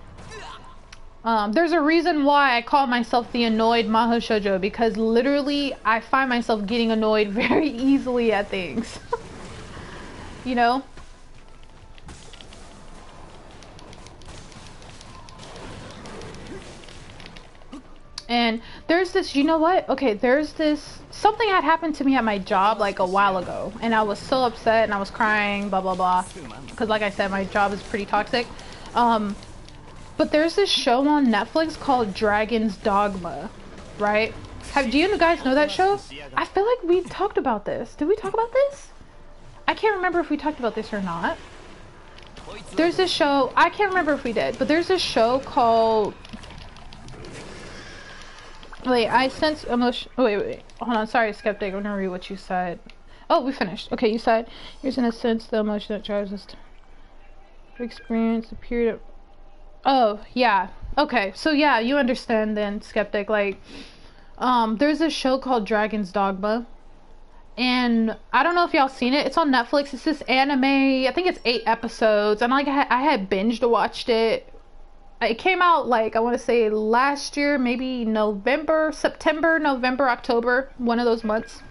There's a reason why I call myself the annoyed Maho Shoujo, because literally I find myself getting annoyed very easily at things. You know? And there's this, you know what? Okay, there's this, something had happened to me at my job like a while ago, and I was so upset and I was crying, blah blah blah, because like I said, my job is pretty toxic. But there's this show on Netflix called Dragon's Dogma, right? Do you guys know that show? I feel like we talked about this. Did we talk about this? I can't remember if we talked about this or not. There's this show, I can't remember if we did, but there's this show called, wait, I sense emotion. Wait, hold on. Sorry, Skeptic. I'm gonna read what you said. Oh, we finished. Okay, you said, here's in a sense the emotion that drives us to experience the period of. Oh, yeah. Okay, so yeah, you understand then, Skeptic. Like, there's this show called Dragon's Dogma, and I don't know if y'all seen it. It's on Netflix. It's this anime. I think it's 8 episodes, and like I had binged watched it. It came out like, I want to say last year, maybe September, November, October, one of those months.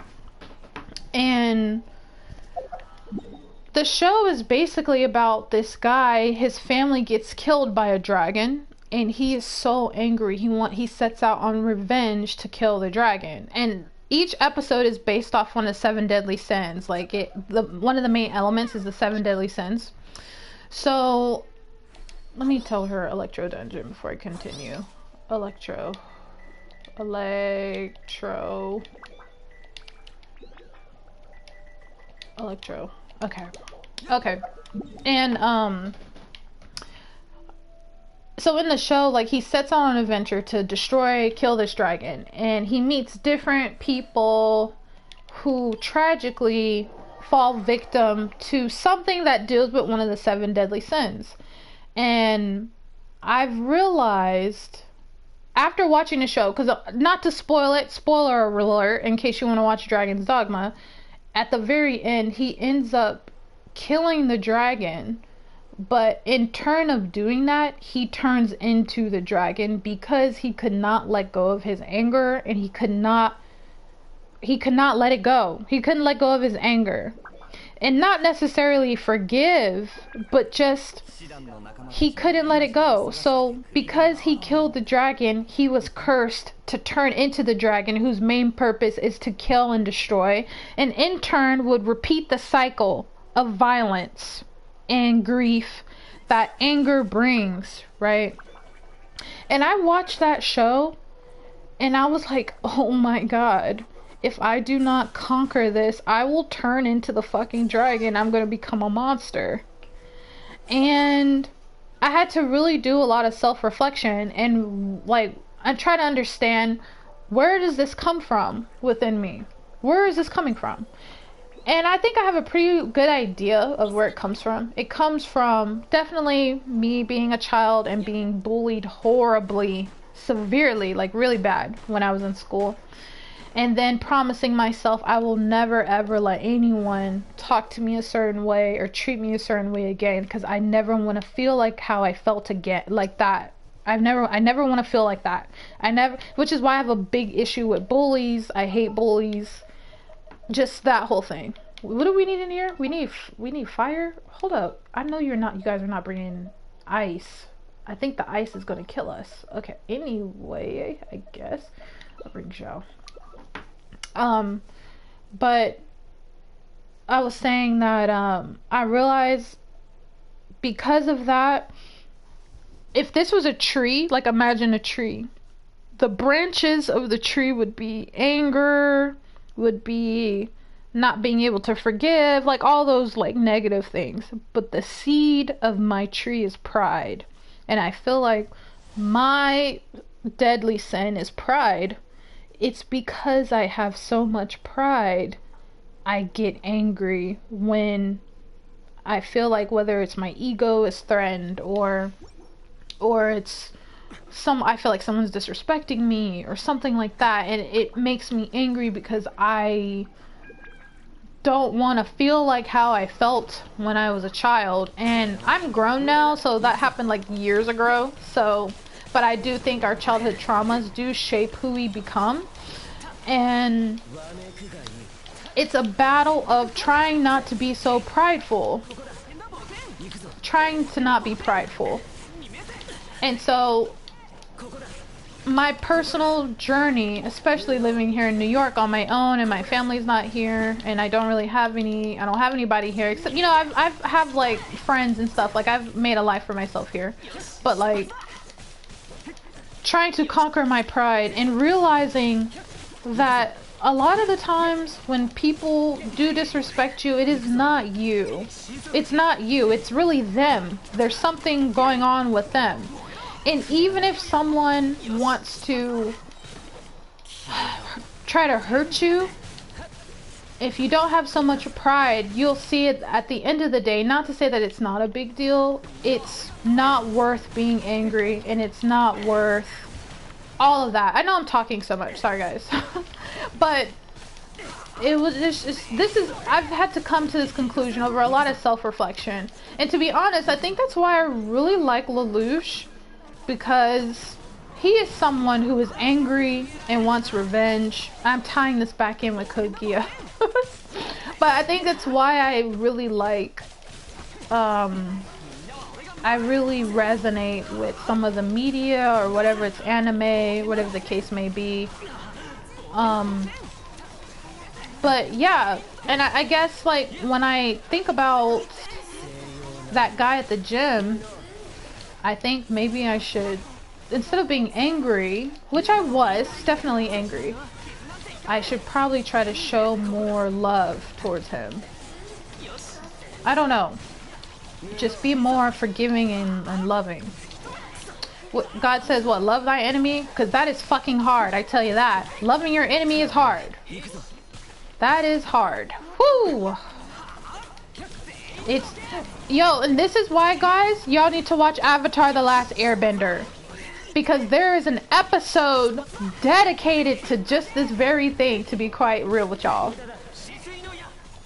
And The show is basically about this guy. His family gets killed by a dragon, and he is so angry. He sets out on revenge to kill the dragon. And each episode is based off one of the 7 deadly sins. Like one of the main elements is the 7 deadly sins. So let me tell her Electro Dungeon before I continue. Electro. Okay. And so in the show, like, he sets out on an adventure to kill this dragon, and he meets different people who tragically fall victim to something that deals with one of the 7 deadly sins. And I've realized after watching the show, because not to spoil it, spoiler alert in case you want to watch Dragon's Dogma, at the very end he ends up killing the dragon, but in turn of doing that, he turns into the dragon because he could not let go of his anger, and he could not let it go. He couldn't let go of his anger. And not necessarily forgive, but just he couldn't let it go. So because he killed the dragon, he was cursed to turn into the dragon, whose main purpose is to kill and destroy, and in turn would repeat the cycle of violence and grief that anger brings, right? And I watched that show and I was like, oh my god, if I do not conquer this, I will turn into the fucking dragon. I'm gonna become a monster. And I had to really do a lot of self-reflection and, like, I try to understand, where does this come from within me? Where is this coming from? And I think I have a pretty good idea of where it comes from. It comes from definitely me being a child and being bullied horribly, severely, like really bad when I was in school. And then promising myself I will never ever let anyone talk to me a certain way or treat me a certain way again, because I never want to feel like how I felt again, like that. I never want to feel like that. Which is why I have a big issue with bullies. I hate bullies. Just that whole thing. What do we need in here? We need fire. Hold up. I know you guys are not bringing ice. I think the ice is gonna kill us. Okay. Anyway, I guess I'll bring Joe. But I was saying that I realized because of that, if this was a tree, like imagine a tree, the branches of the tree would be anger, would be not being able to forgive, like all those like negative things. But the seed of my tree is pride. And I feel like my deadly sin is pride. It's because I have so much pride, I get angry when I feel like whether it's my ego is threatened or it's I feel like someone's disrespecting me or something like that, and it makes me angry because I don't want to feel like how I felt when I was a child. And I'm grown now, so that happened like years ago. But I do think our childhood traumas do shape who we become, and it's a battle of trying not to be so prideful, trying to not be prideful. And so my personal journey, especially living here in New York on my own, and my family's not here, and I don't have anybody here except, I have like friends and stuff. Like, I've made a life for myself here, but like trying to conquer my pride and realizing that a lot of the times when people do disrespect you, it is not you. It's not you. It's really them. There's something going on with them. And even if someone wants to try to hurt you, if you don't have so much pride, you'll see it at the end of the day. Not to say that it's not a big deal. It's not worth being angry, and it's not worth all of that. I know I'm talking so much. Sorry, guys. But it was I've had to come to this conclusion over a lot of self-reflection. And to be honest, I think that's why I really like Lelouch, because he is someone who is angry and wants revenge. I'm tying this back in with Code Geass. But I think that's why I really like, I really resonate with some of the media or whatever, it's anime, whatever the case may be. But yeah, and I guess like when I think about that guy at the gym, I think maybe I should, instead of being angry, which I was definitely angry, I should probably try to show more love towards him. I don't know. Just be more forgiving and loving. What God says, what? Love thy enemy? Because that is fucking hard, I tell you that. Loving your enemy is hard. That is hard. Whoo! It's... Yo, and this is why, guys, y'all need to watch Avatar: The Last Airbender. Because there is an episode dedicated to just this very thing, to be quite real with y'all.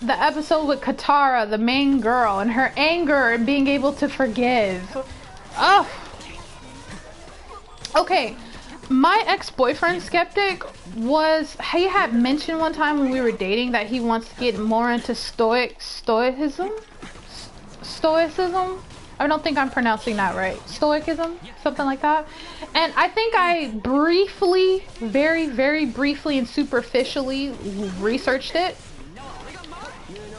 The episode with Katara, the main girl, and her anger and being able to forgive. Oh. Okay. My ex-boyfriend, Skeptic, he had mentioned one time when we were dating that he wants to get more into stoicism? I don't think I'm pronouncing that right. Stoicism? Something like that. And I think I briefly, very, very briefly and superficially researched it.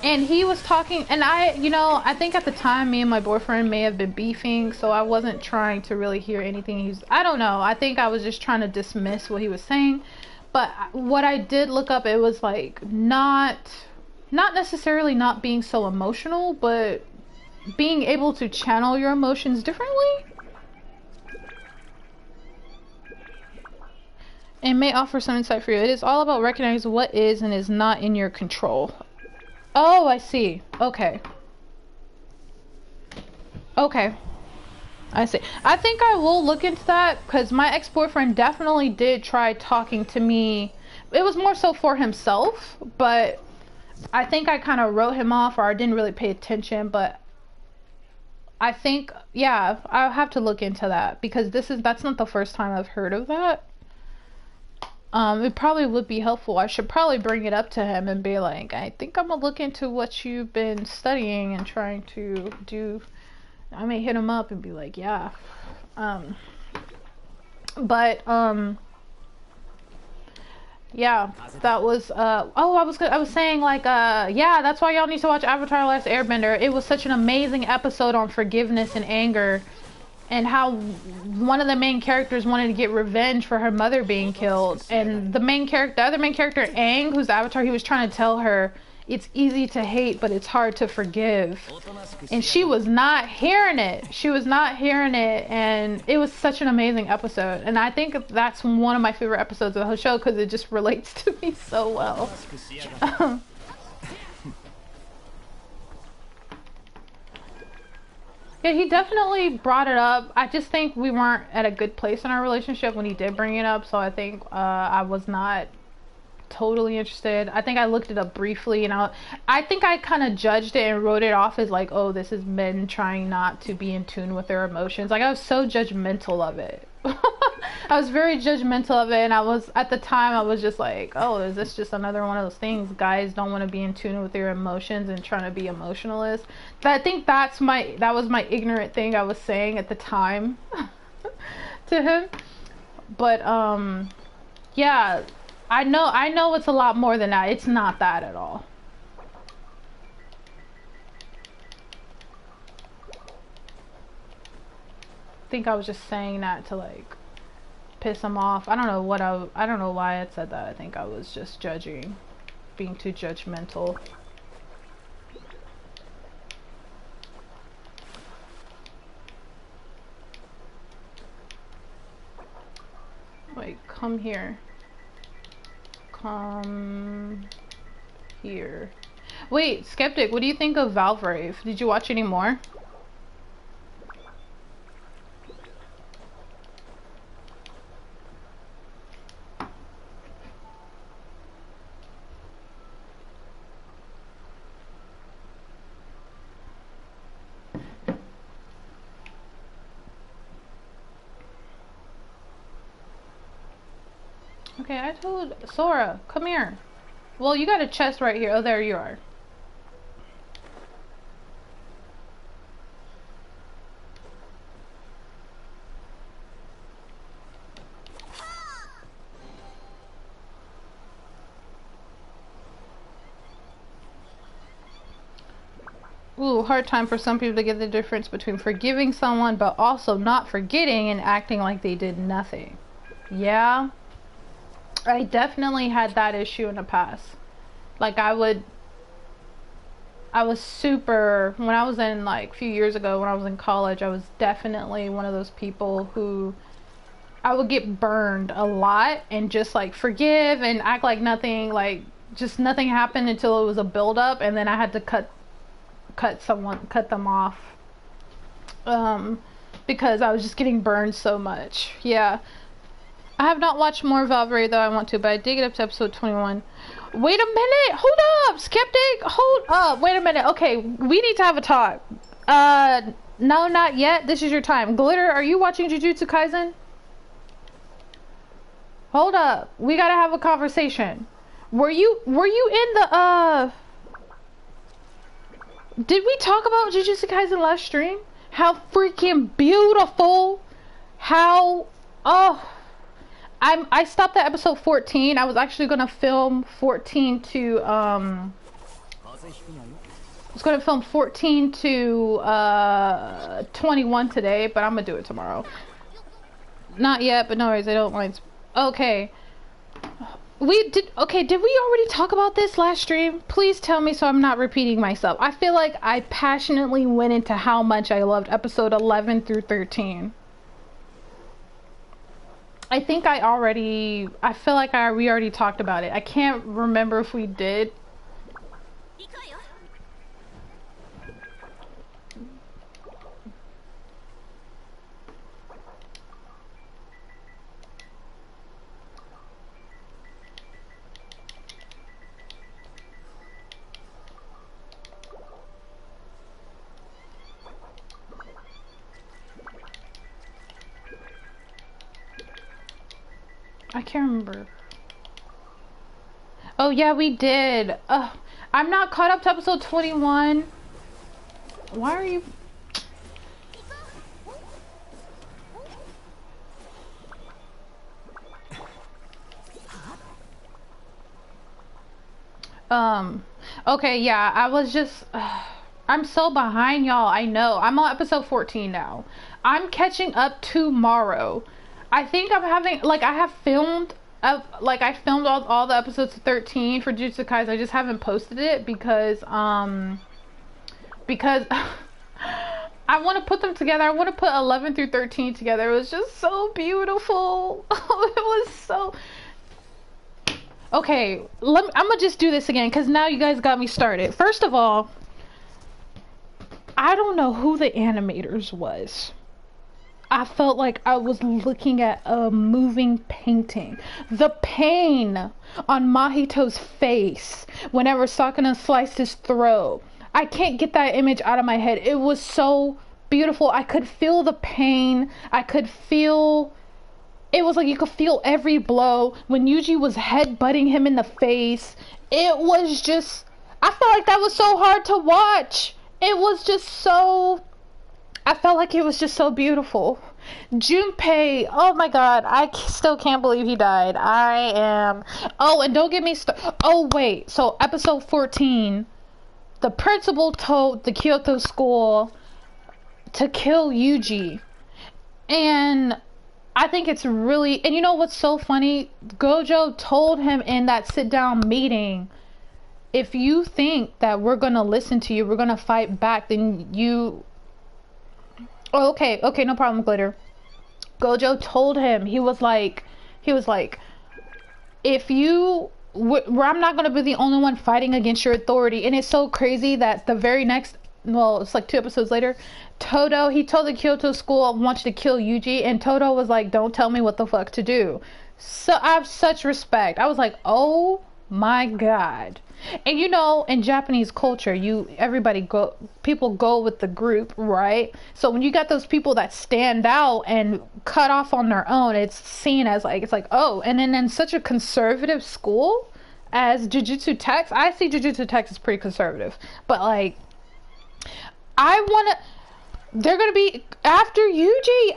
And he was talking, and I think at the time me and my boyfriend may have been beefing, so I wasn't trying to really hear anything I don't know, I think I was just trying to dismiss what he was saying. But what I did look up, it was like not necessarily not being so emotional, but being able to channel your emotions differently. And may offer some insight for you. It is all about recognizing what is and is not in your control. Oh, I see. Okay. Okay. I see. I think I will look into that, because my ex-boyfriend definitely did try talking to me. It was more so for himself, but I think I kind of wrote him off, or I didn't really pay attention. But I think, yeah, I'll have to look into that, because that's not the first time I've heard of that. It probably would be helpful. I should probably bring it up to him and be like, I think I'm gonna look into what you've been studying and trying to do. I may hit him up and be like, yeah. Yeah, that was, I was saying, like, yeah, that's why y'all need to watch Avatar: Last Airbender. It was such an amazing episode on forgiveness and anger, and how one of the main characters wanted to get revenge for her mother being killed. And the other main character, Aang, who's the Avatar, he was trying to tell her, it's easy to hate, but it's hard to forgive. And she was not hearing it. She was not hearing it. And it was such an amazing episode. And I think that's one of my favorite episodes of the whole show, because it just relates to me so well. Yeah, he definitely brought it up. I just think we weren't at a good place in our relationship when he did bring it up. So I think I was not totally interested. I think I looked it up briefly, and I think I kind of judged it and wrote it off as like, oh, this is men trying not to be in tune with their emotions. Like, I was so judgmental of it. I was very judgmental of it, and at the time I was just like, oh, is this just another one of those things guys don't want to be in tune with their emotions and trying to be emotionalist? But I think that was my ignorant thing I was saying at the time to him. But yeah, I know it's a lot more than that. It's not that at all. I think I was just saying that to like piss him off. I don't know why I said that. I think I was just being too judgmental. Wait, come here. Come here. Wait, Skeptic, what do you think of Valvrave? Did you watch any more? Okay, I told Sora, come here. Well, you got a chest right here. Oh, there you are. Ooh, hard time for some people to get the difference between forgiving someone but also not forgetting and acting like they did nothing. Yeah, I definitely had that issue in the past. Like I was super, when I was in like a few years ago when I was in college, I was definitely one of those people who I would get burned a lot and just like forgive and act like nothing, like just nothing happened until it was a build up, and then I had to cut them off because I was just getting burned so much. Yeah, I have not watched more Valkyrie though. I want to, but I did get up to episode 21. Wait a minute, hold up, Skeptic, hold up, wait a minute. Okay, we need to have a talk. No, not yet. This is your time. Glitter, are you watching Jujutsu Kaisen? Hold up, we gotta have a conversation. Were you in the did we talk about Jujutsu Kaisen last stream? How freaking beautiful! How, oh, I stopped at episode 14. I was actually gonna film 14 to I was gonna film 14 to 21 today, but I'm gonna do it tomorrow. Not yet, but no worries. I don't mind. Okay. Okay, did we already talk about this last stream? Please tell me so I'm not repeating myself. I feel like I passionately went into how much I loved episode 11 through 13. I think I feel like we already talked about it. I can't remember if we did. I can't remember. Oh yeah, we did. I'm not caught up to episode 21. Why are you... Okay, yeah, I was just... I'm so behind, y'all. I know. I'm on episode 14 now. I'm catching up tomorrow. I think I'm having, like, I filmed all the episodes of 13 for Jujutsu Kaisen. I just haven't posted it because I want to put them together. I want to put 11 through 13 together. It was just so beautiful. It was so... Okay, I'm gonna just do this again because now you guys got me started. First of all, I don't know who the animators was. I felt like I was looking at a moving painting. The pain on Mahito's face whenever Sakuna sliced his throat. I can't get that image out of my head. It was so beautiful. I could feel the pain. I could feel... It was like you could feel every blow. When Yuji was headbutting him in the face, it was just... I felt like that was so hard to watch. It was just so... I felt like it was just so beautiful. Junpei, oh my god, I still can't believe he died. I am... Oh, and don't get me started. Oh, wait. So, episode 14, the principal told the Kyoto school to kill Yuji. And I think it's really... And you know what's so funny? Gojo told him in that sit-down meeting, if you think that we're gonna listen to you, we're gonna fight back, then you... Oh, okay, no problem, Glitter. Gojo told him, he was like, if you, I'm not gonna be the only one fighting against your authority. And it's so crazy that the very next, well, it's like 2 episodes later, Todo, he told the Kyoto school, I want you to kill Yuji, and Todo was like, don't tell me what the fuck to do. So I have such respect. I was like, oh my god. And you know, in Japanese culture, people go with the group, right? So when you got those people that stand out and cut off on their own, it's seen as like, it's like, oh. And then in such a conservative school as Jujutsu Text, I see Jujutsu Text as pretty conservative, but like, they're gonna be after Yuji.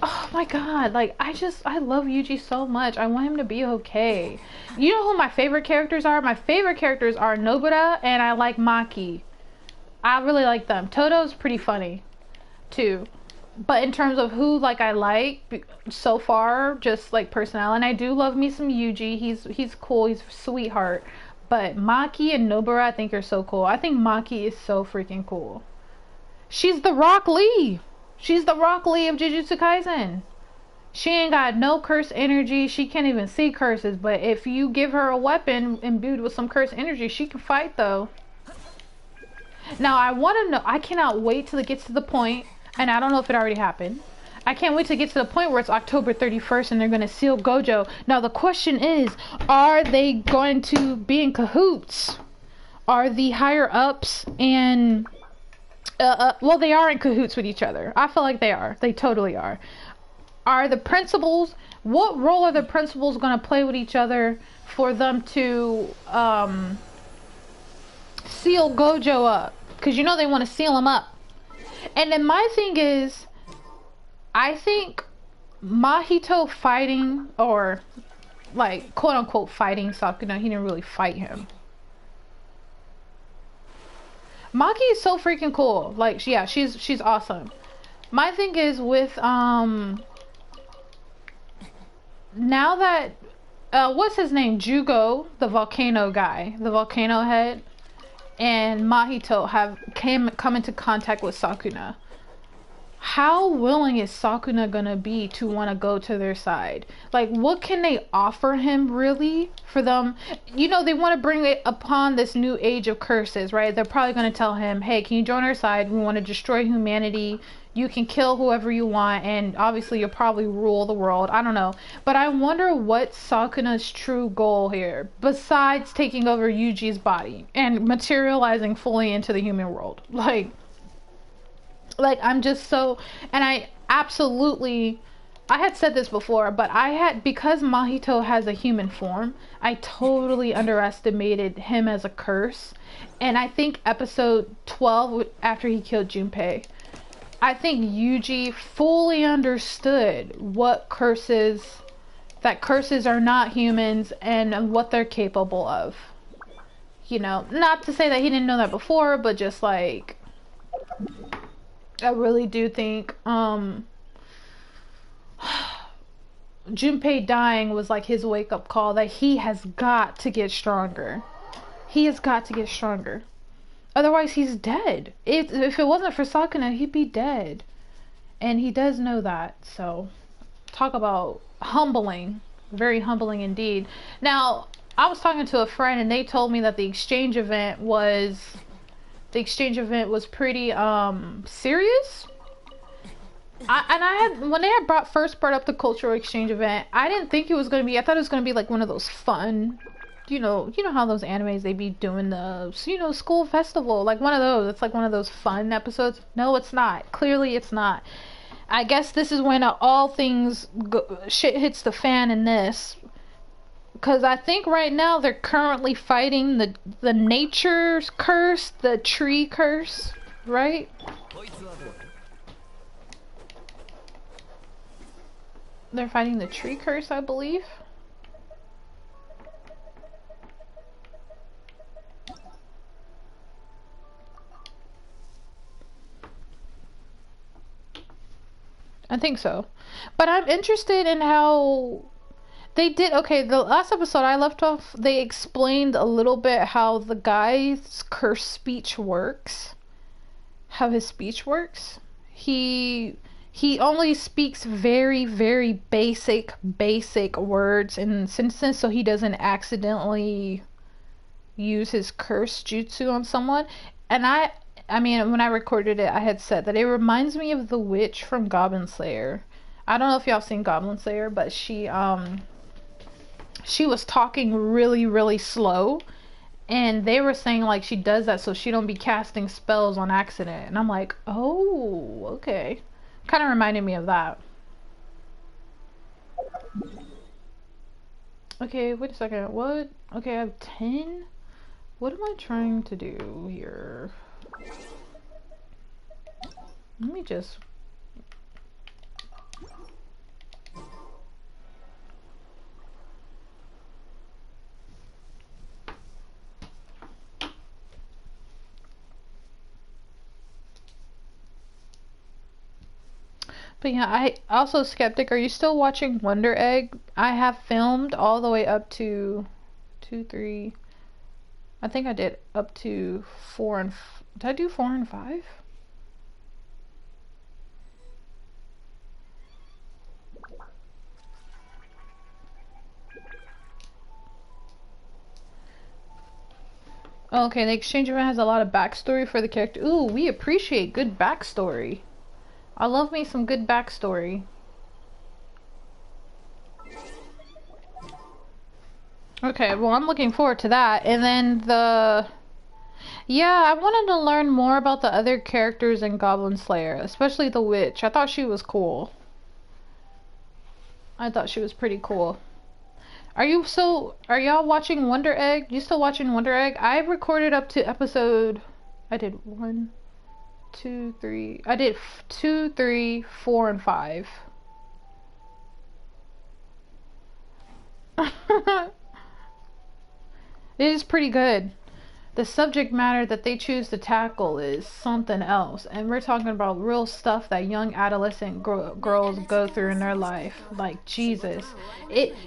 Oh my god, like, I love Yuji so much. I want him to be okay. You know who my favorite characters are? My favorite characters are Nobara, and I like Maki. I really like them. Toto's pretty funny too. But in terms of who like I like so far, just like personality, and I do love me some Yuji. He's cool. He's a sweetheart. But Maki and Nobara I think are so cool. I think Maki is so freaking cool. She's the Rock Lee. She's the Rock Lee of Jujutsu Kaisen. She ain't got no curse energy. She can't even see curses. But if you give her a weapon imbued with some curse energy, she can fight though. Now I want to know. I cannot wait till it gets to the point, and I don't know if it already happened. I can't wait to get to the point where it's October 31st and they're going to seal Gojo. Now the question is, are they going to be in cahoots? Are the higher ups and well, they are in cahoots with each other. I feel like they are. They totally are. Are the principals, what role are the principals going to play with each other for them to seal Gojo up? Because you know they want to seal him up. And then my thing is, I think Mahito fighting, or like quote unquote fighting Sakuna, he didn't really fight him. Maki is so freaking cool. Like, yeah, she's awesome. My thing is with now that what's his name, Jugo, the volcano guy, the volcano head, and Mahito have come into contact with Sakuna. How willing is Sakuna gonna be to want to go to their side? Like, what can they offer him really for them? You know, they want to bring it upon this new age of curses, right? They're probably gonna tell him, hey, can you join our side? We want to destroy humanity. You can kill whoever you want, and obviously you'll probably rule the world. I don't know. But I wonder what Sakuna's true goal here, besides taking over Yuji's body and materializing fully into the human world. Like I'm just so, and I absolutely, I had said this before, but because Mahito has a human form, I totally underestimated him as a curse. And I think episode 12, after he killed Junpei, I think Yuji fully understood what that curses are not humans and what they're capable of. You know, not to say that he didn't know that before, but just like, I really do think Junpei dying was like his wake-up call that he has got to get stronger. He has got to get stronger. Otherwise, he's dead. If it wasn't for Sakuna, he'd be dead. And he does know that. So, talk about humbling. Very humbling indeed. Now, I was talking to a friend and they told me that the exchange event was pretty serious. When they had first brought up the cultural exchange event, I didn't think it was going to be, I thought it was going to be like one of those fun, you know how those animes, they be doing the, school festival, like one of those. It's like one of those fun episodes. No, it's not. Clearly it's not. I guess this is when all things shit hits the fan in this. Because I think right now they're currently fighting the nature's curse, the tree curse, right? They're fighting the tree curse, I believe. I think so. But I'm interested in how they did. Okay, the last episode I left off, they explained a little bit how the guy's curse speech works. How his speech works. He only speaks very, very basic words and sentences so he doesn't accidentally use his curse jutsu on someone. And I mean, when I recorded it, I had said that it reminds me of the witch from Goblin Slayer. I don't know if y'all seen Goblin Slayer, but she was talking really, really slow. And they were saying like she does that so she don't be casting spells on accident. And I'm like, oh, okay. Kind of reminded me of that. Okay, wait a second. What? Okay, I have 10. What am I trying to do here? Let me just... But yeah, I also skeptic. Are you still watching Wonder Egg? I have filmed all the way up to 2, 3. I think I did up to 4 and. Did I do 4 and 5? Okay, the exchange event has a lot of backstory for the character. Ooh, we appreciate good backstory. I love me some good backstory. Okay, well, I'm looking forward to that. And then yeah, I wanted to learn more about the other characters in Goblin Slayer, especially the witch. I thought she was cool. I thought she was pretty cool. Are y'all watching Wonder Egg? You still watching Wonder Egg? I recorded up to episode, I did 1, 2, 3. I did 2, 3, 4, and 5. It is pretty good. The subject matter that they choose to tackle is something else, and we're talking about real stuff that young adolescent girls go through in their life. Like, Jesus,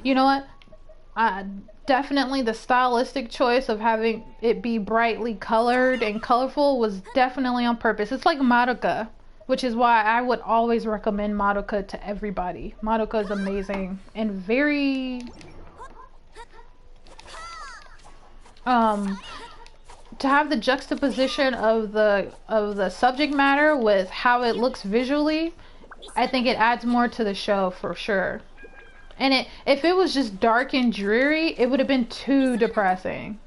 you know what, definitely the stylistic choice of having it be brightly colored and colorful was definitely on purpose. It's like Madoka, which is why I would always recommend Madoka to everybody. Madoka is amazing and very to have the juxtaposition of the subject matter with how it looks visually. I think it adds more to the show for sure. And if it was just dark and dreary, it would have been too depressing.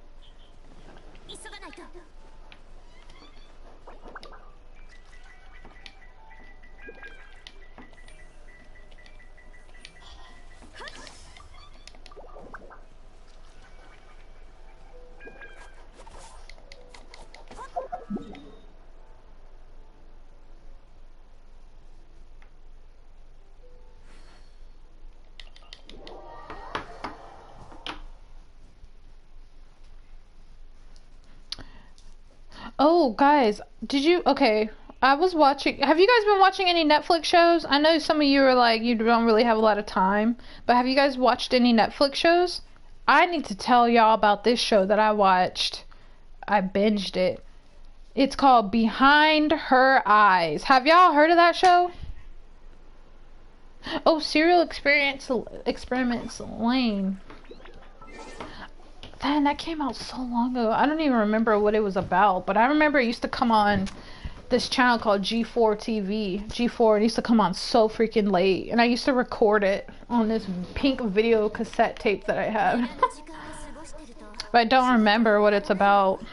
Oh, guys, okay, I was watching, have you guys been watching any Netflix shows? I know some of you are like, you don't really have a lot of time, but have you guys watched any Netflix shows? I need to tell y'all about this show that I watched. I binged it. It's called Behind Her Eyes. Have y'all heard of that show? Oh, Experiments Lane. Man, that came out so long ago. I don't even remember what it was about, but I remember it used to come on this channel called G4 TV. G4, it used to come on so freaking late, and I used to record it on this pink video cassette tape that I had. But I don't remember what it's about.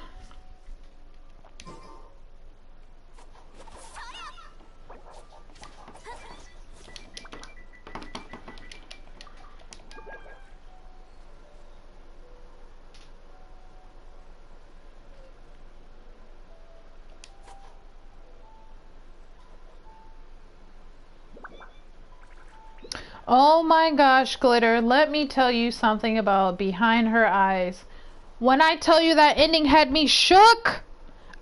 Oh my gosh, Glitter, let me tell you something about Behind Her Eyes. When I tell you that ending had me shook,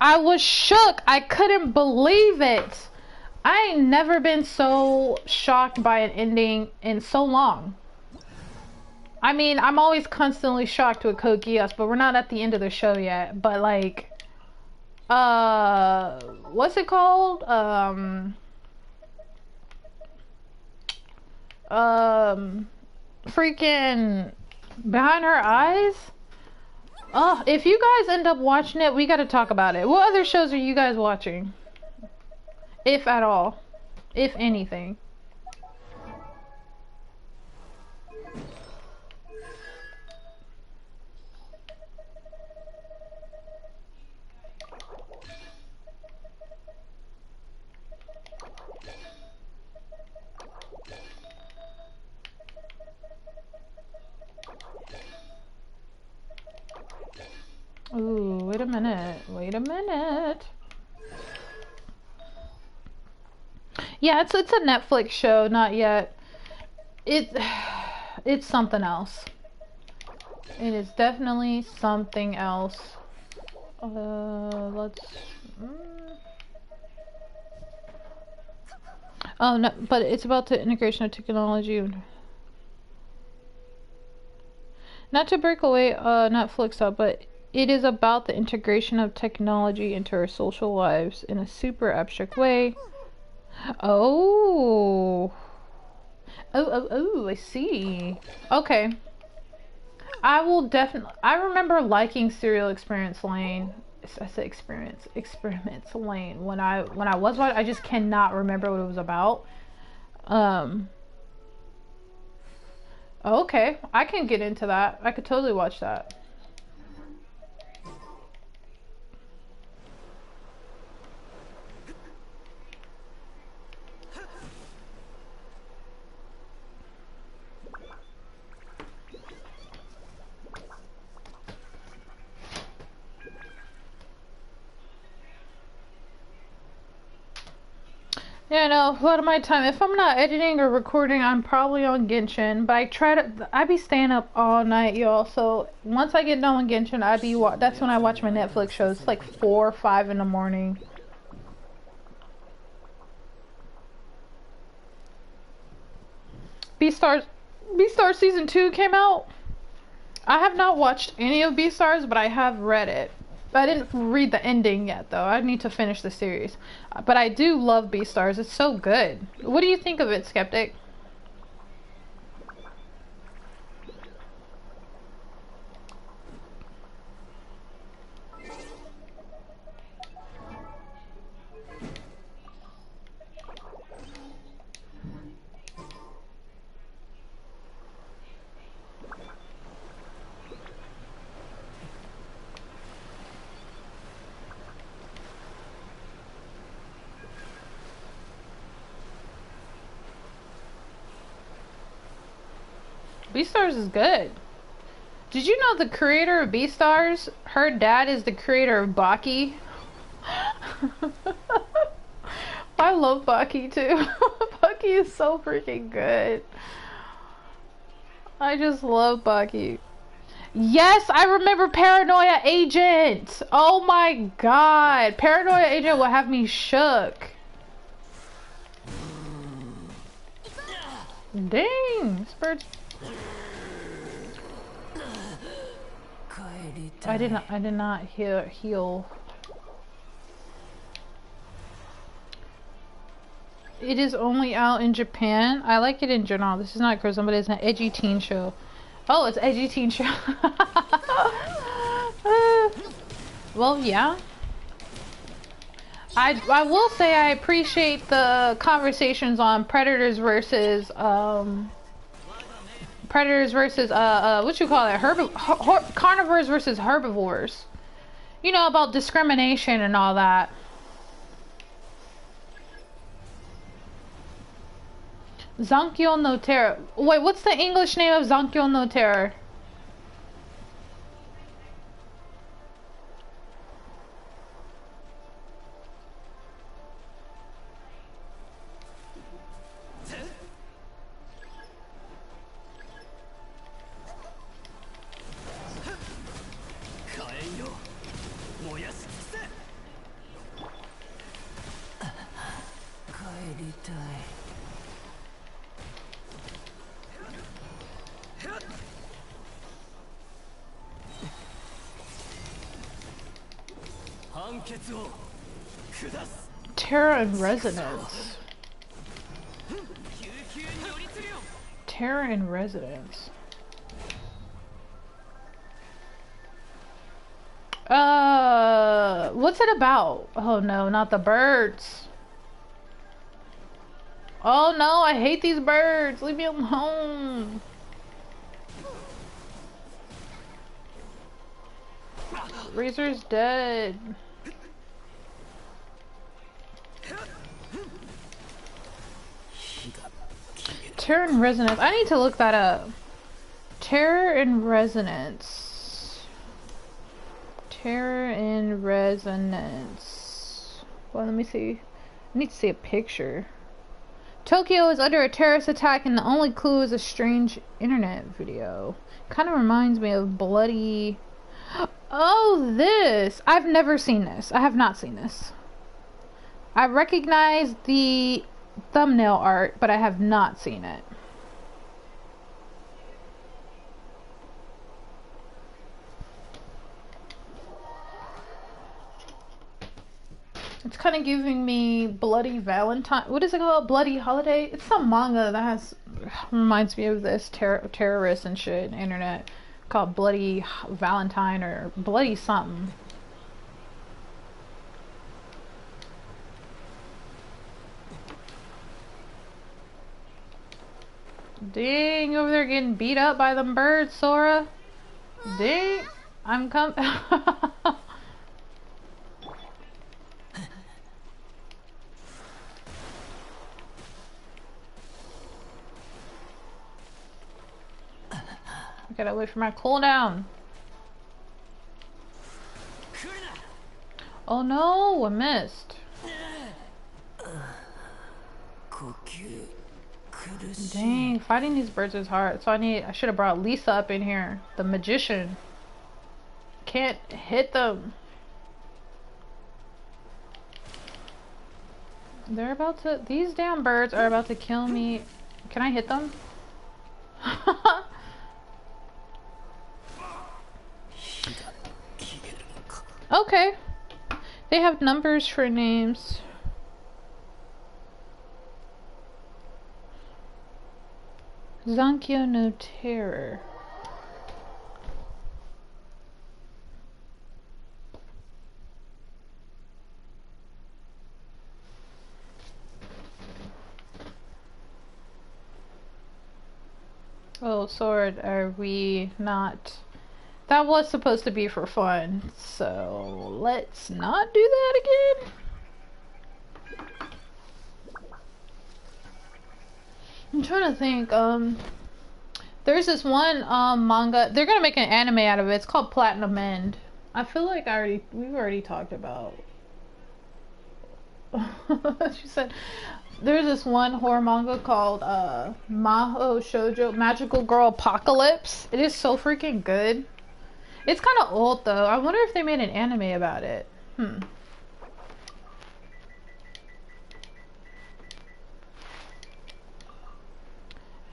I was shook. I couldn't believe it. I ain't never been so shocked by an ending in so long. I mean, I'm always constantly shocked with Code Geass, but we're not at the end of the show yet. But like, what's it called? Freaking Behind Her Eyes. Oh, if you guys end up watching it, we gotta talk about it. What other shows are you guys watching? If at all. If anything. Ooh, wait a minute. Wait a minute. Yeah, it's a Netflix show, not yet. It's something else. It is definitely something else. Let's Oh no, but it's about the integration of technology. Not to break away Netflix up, but it is about the integration of technology into our social lives in a super abstract way. Oh. Oh, I see. Okay. I will definitely. I remember liking Serial Experience Lane. I said Experiments Lane when I was watching. I just cannot remember what it was about. Okay, I can get into that. I could totally watch that. Yeah, no, a lot of my time, if I'm not editing or recording, I'm probably on Genshin, but I be staying up all night, y'all, so once I get done with Genshin, that's when I watch my Netflix shows. It's like 4 or 5 in the morning. Beastars Season 2 came out. I have not watched any of Beastars, but I have read it. I didn't read the ending yet, though. I need to finish the series. But I do love Beastars. It's so good. What do you think of it, Skeptic? Beastars is good. Did you know the creator of Beastars, her dad is the creator of Baki? I love Baki too. Baki is so freaking good. I just love Baki. Yes, I remember Paranoia Agent. Oh my god. Paranoia Agent will have me shook. Dang, this bird's... I did not heal. It is only out in Japan. I like it in general. This is not Christmas, but it's an edgy teen show. Oh, it's edgy teen show. Well, yeah. I will say I appreciate the conversations on predators versus what you call it, carnivores versus herbivores. You know, about discrimination and all that. Zankyo no Terror. Wait, what's the English name of Zankyo no Terror? Terror and Resonance. Terror and Resonance. What's it about? Oh no, not the birds. Oh no, I hate these birds. Leave me alone. Razor's dead. Terror and Resonance. I need to look that up. Terror and Resonance. Terror and Resonance. Well, let me see. I need to see a picture. Tokyo is under a terrorist attack and the only clue is a strange internet video. Kind of reminds me of Bloody... Oh, this! I've never seen this. I have not seen this. I recognize the thumbnail art, but I have not seen it. It's kind of giving me Bloody Valentine. What is it called? Bloody Holiday? It's some manga that has reminds me of this terrorists and shit on the internet called Bloody Valentine or Bloody something. Dang, over there getting beat up by them birds, Sora. Dang, I'm coming. I gotta wait for my cooldown. Oh no, I missed. Dang, fighting these birds is hard. So I should have brought Lisa up in here. The magician. Can't hit them. They're about to, these damn birds are about to kill me. Can I hit them? Okay. They have numbers for names. Zankyo no Terror. Oh, Sword, are we not... That was supposed to be for fun, so let's not do that again. I'm trying to think, there's this one, manga, they're gonna make an anime out of it, it's called Platinum End. I feel like we've already talked about. She said, there's this one horror manga called, Maho Shoujo, Magical Girl Apocalypse. It is so freaking good. It's kind of old though. I wonder if they made an anime about it.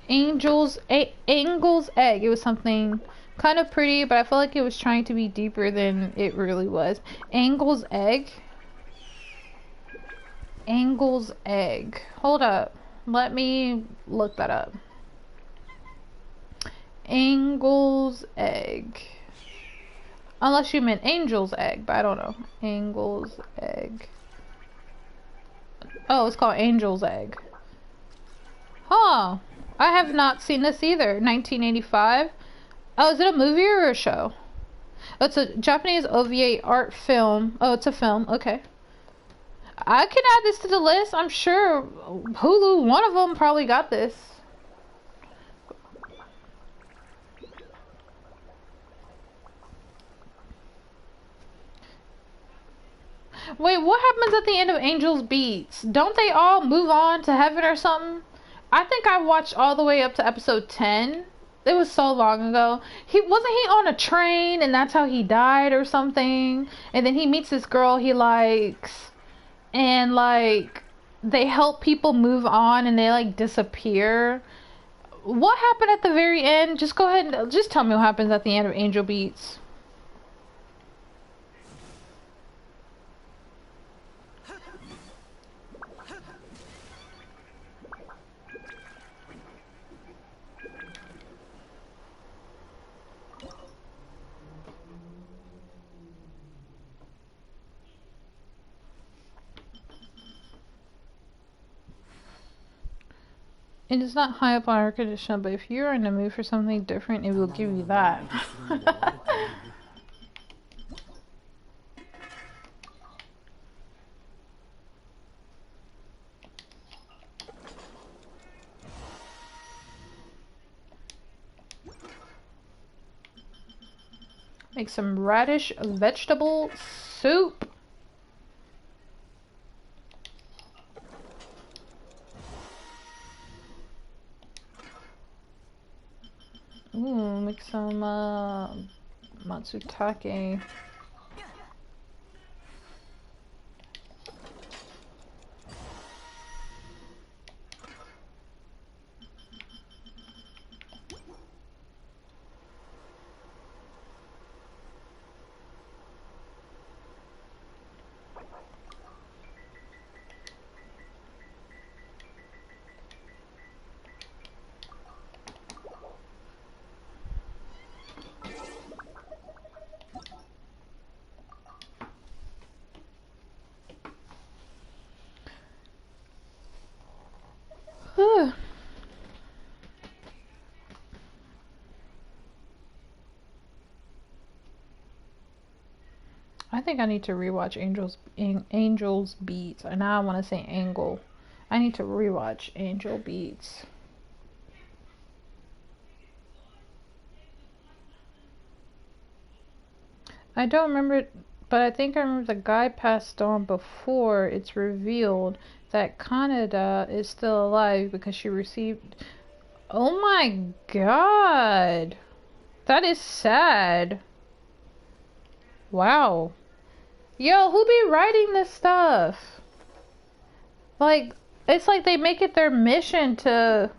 Angel's Egg. It was something kind of pretty, but I felt like it was trying to be deeper than it really was. Angel's Egg. Angel's Egg. Hold up. Let me look that up. Angel's Egg. Unless you meant Angel's Egg, but I don't know. Angel's Egg. Oh, it's called Angel's Egg. Huh. I have not seen this either. 1985. Oh, is it a movie or a show? Oh, it's a Japanese OVA art film. Oh, it's a film. Okay. I can add this to the list. I'm sure Hulu, one of them probably got this. Wait, what happens at the end of Angel's Beats? Don't they all move on to heaven or something? I think I watched all the way up to episode 10. It was so long ago. Wasn't he on a train and that's how he died or something? And then he meets this girl he likes. And like, they help people move on and they like disappear. What happened at the very end? Just go ahead and just tell me what happens at the end of Angel Beats. It is not high up on air conditioner, but if you're in the mood for something different, it will give you that. Make some radish vegetable soup. Ooh, make some matsutake. I think I need to rewatch Angel's Beats. And now I want to say Angle. I need to rewatch Angel Beats. I don't remember it, but I think I remember the guy passed on before it's revealed that Kaneda is still alive because she received. Oh my god! That is sad. Wow. Yo, who be writing this stuff? Like, it's like they make it their mission to...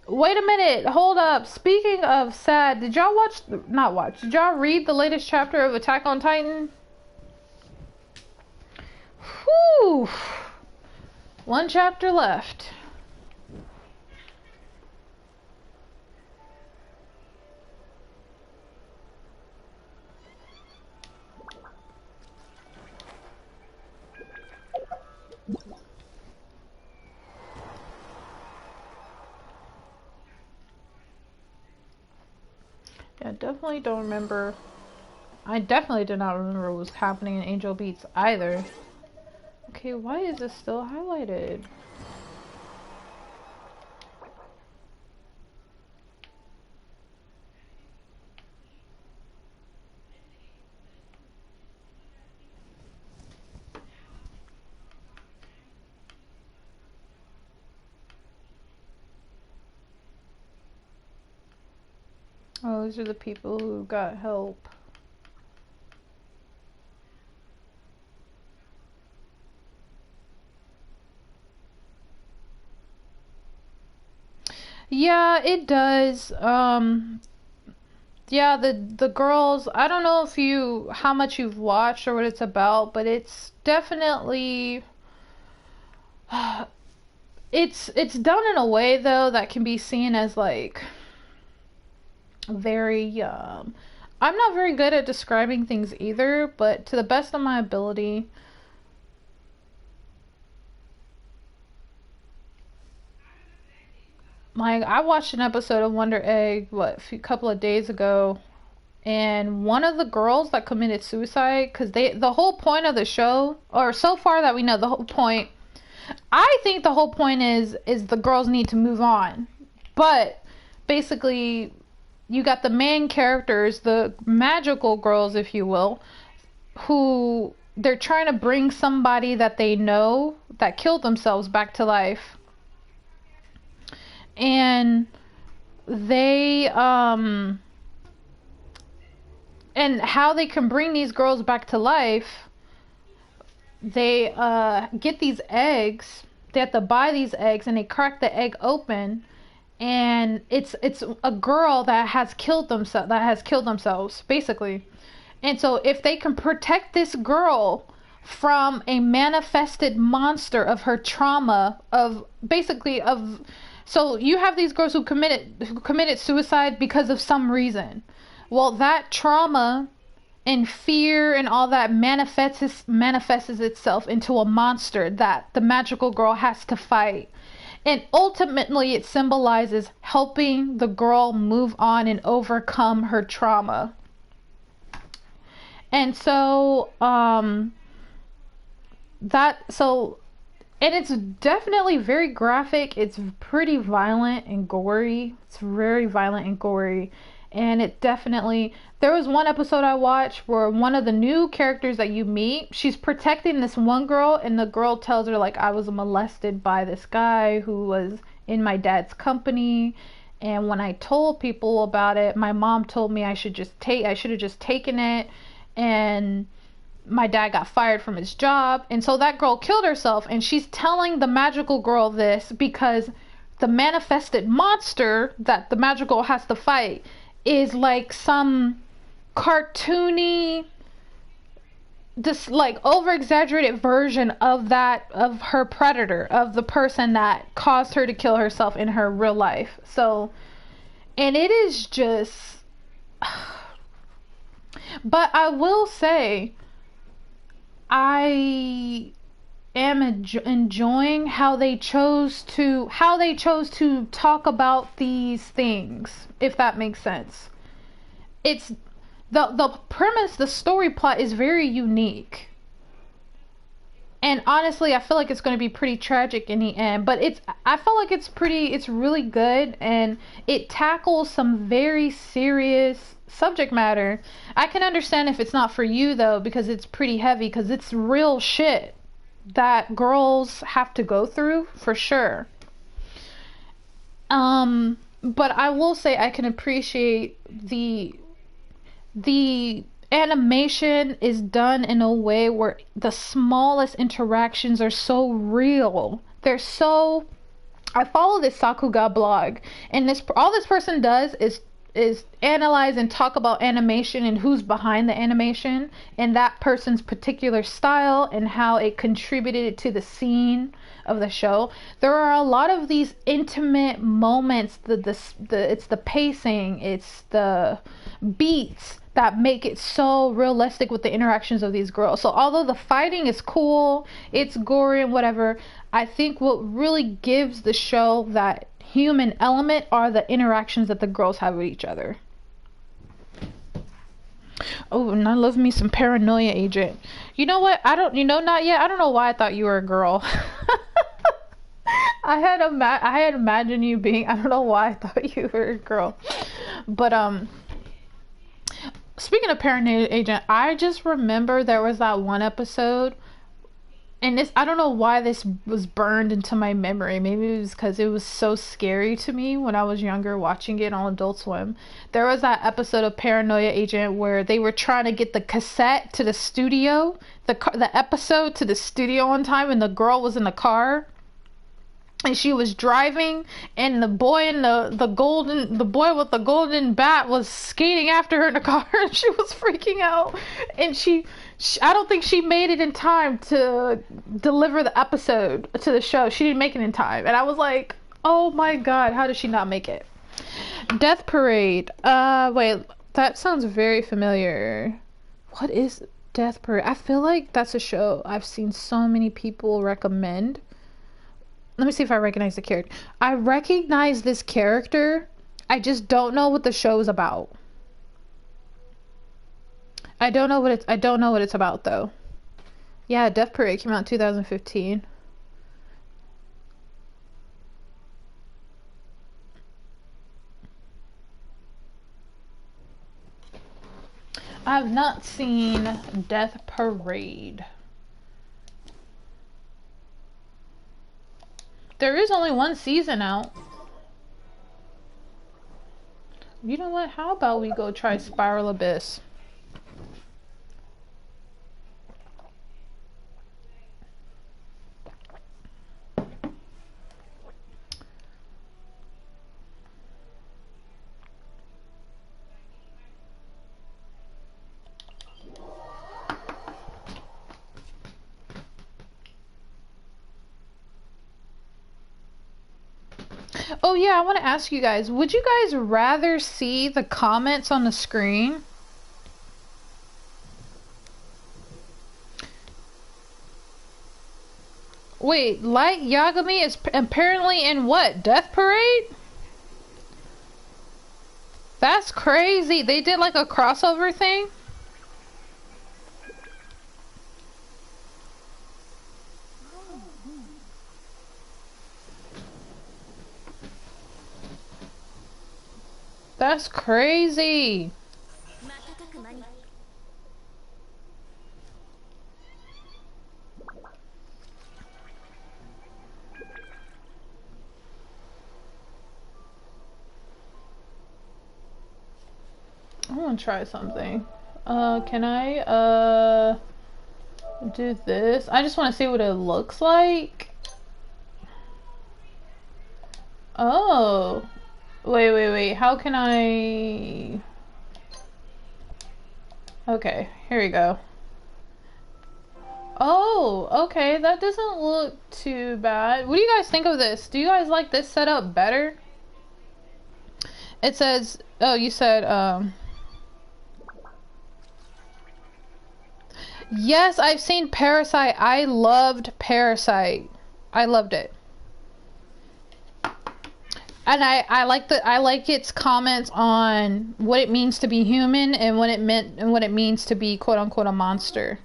Wait a minute, hold up. Speaking of sad, did y'all did y'all read the latest chapter of Attack on Titan? Whew. One chapter left. Yeah, definitely don't remember. I definitely did not remember what was happening in Angel Beats either. Okay, why is this still highlighted? Oh, these are the people who got help. Yeah, it does. Yeah, the girls, I don't know if how much you've watched or what it's about, but it's definitely it's done in a way though that can be seen as like very I'm not very good at describing things either, but to the best of my ability, like I watched an episode of Wonder Egg a couple of days ago, and one of the girls that committed suicide, because the whole point of the show, or so far that we know, the whole point, I think the whole point is the girls need to move on, but basically you got the main characters, the magical girls, if you will, who they're trying to bring somebody that they know that killed themselves back to life. And they and how they can bring these girls back to life, they get these eggs. They have to buy these eggs, and they crack the egg open, and it's a girl that has killed themselves basically. And so if they can protect this girl from a manifested monster of her trauma, of basically of, so you have these girls who committed suicide because of some reason. Well, that trauma and fear and all that manifests itself into a monster that the magical girl has to fight. And ultimately it symbolizes helping the girl move on and overcome her trauma. And so and it's definitely very graphic. It's pretty violent and gory. It's very violent and gory. And it definitely, there was one episode I watched where one of the new characters that you meet, she's protecting this one girl, and the girl tells her, like, I was molested by this guy who was in my dad's company, and when I told people about it, my mom told me I should have just taken it, and my dad got fired from his job. And so that girl killed herself, and she's telling the magical girl this because the manifested monster that the magical girl has to fight is like some cartoony, this like over exaggerated version of her predator, of the person that caused her to kill herself in her real life. So, and it is just, but I will say, I am enjoying how they chose to talk about these things, if that makes sense. It's The premise, the story plot is very unique. And honestly, I feel like it's going to be pretty tragic in the end, but I feel like it's really good, and it tackles some very serious subject matter. I can understand if it's not for you though, because it's pretty heavy, because it's real shit that girls have to go through for sure. But I will say I can appreciate the animation is done in a way where the smallest interactions are so real. They're so. I follow this Sakuga blog, and this all this person does is analyze and talk about animation and who's behind the animation and that person's particular style and how it contributed to the scene of the show. There are a lot of these intimate moments, it's the pacing, it's the beats that make it so realistic with the interactions of these girls. So although the fighting is cool, it's gory and whatever, I think what really gives the show that human element are the interactions that the girls have with each other. Oh, and I love me some Paranoia Agent. You know what? Not yet. I don't know why I thought you were a girl. I had imagined you being, I don't know why I thought you were a girl. But speaking of Paranoia Agent, I just remember there was that one episode, and this, I don't know why this was burned into my memory. Maybe it was because it was so scary to me when I was younger watching it on Adult Swim. There was that episode of Paranoia Agent where they were trying to get the cassette to the studio, the episode to the studio on time, and the girl was in the car. And she was driving, and the boy in the boy with the golden bat was skating after her in the car, and she was freaking out. And I don't think she made it in time to deliver the episode to the show. She didn't make it in time, and I was like, oh my god, how did she not make it? Death Parade. Wait, that sounds very familiar. What is Death Parade? I feel like that's a show I've seen so many people recommend. Let me see if I recognize the character. I recognize this character. I just don't know what the show is about. I don't know what it's about though. Yeah, Death Parade came out in 2015. I've not seen Death Parade. There is only one season out. You know what? How about we go try Spiral Abyss? Oh yeah, I want to ask you guys, would you guys rather see the comments on the screen? Wait, Light Yagami is apparently in what? Death Parade? That's crazy. They did like a crossover thing? That's crazy. I want to try something. Can I, do this? I just want to see what it looks like. Oh. Wait. How can I... Okay, here we go. Oh, okay, that doesn't look too bad. What do you guys think of this? Do you guys like this setup better? It says... Oh, you said, Yes, I've seen Parasite. I loved Parasite. I loved it. And I like its comments on what it means to be human and what it means to be quote unquote a monster.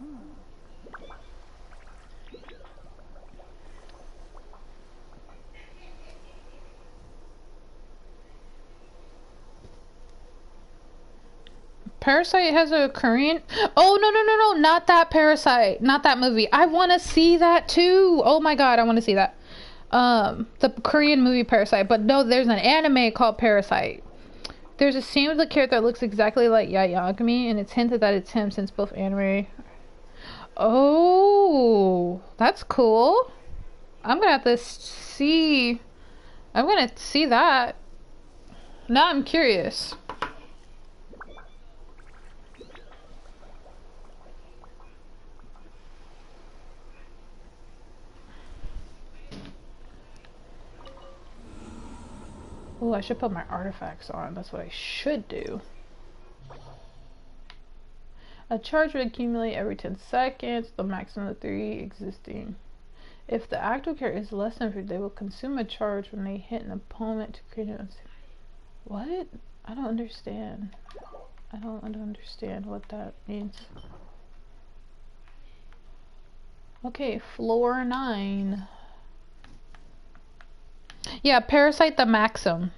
Parasite has a Korean. Oh no, not that Parasite, not that movie. I want to see that too. Oh my god, I want to see that. The Korean movie Parasite, but no, there's an anime called Parasite. There's a scene with a character that looks exactly like Yayagami, and it's hinted that it's him since both anime. Oh, that's cool. I'm gonna have to see. I'm gonna see that. Now I'm curious. Oh, I should put my artifacts on. That's what I should do. A charge will accumulate every 10 seconds, the maximum of 3 existing. If the active character is less than 3, they will consume a charge when they hit an opponent to create an... What? I don't understand. I don't understand what that means. Okay, floor 9. Yeah, Parasite the Maxim.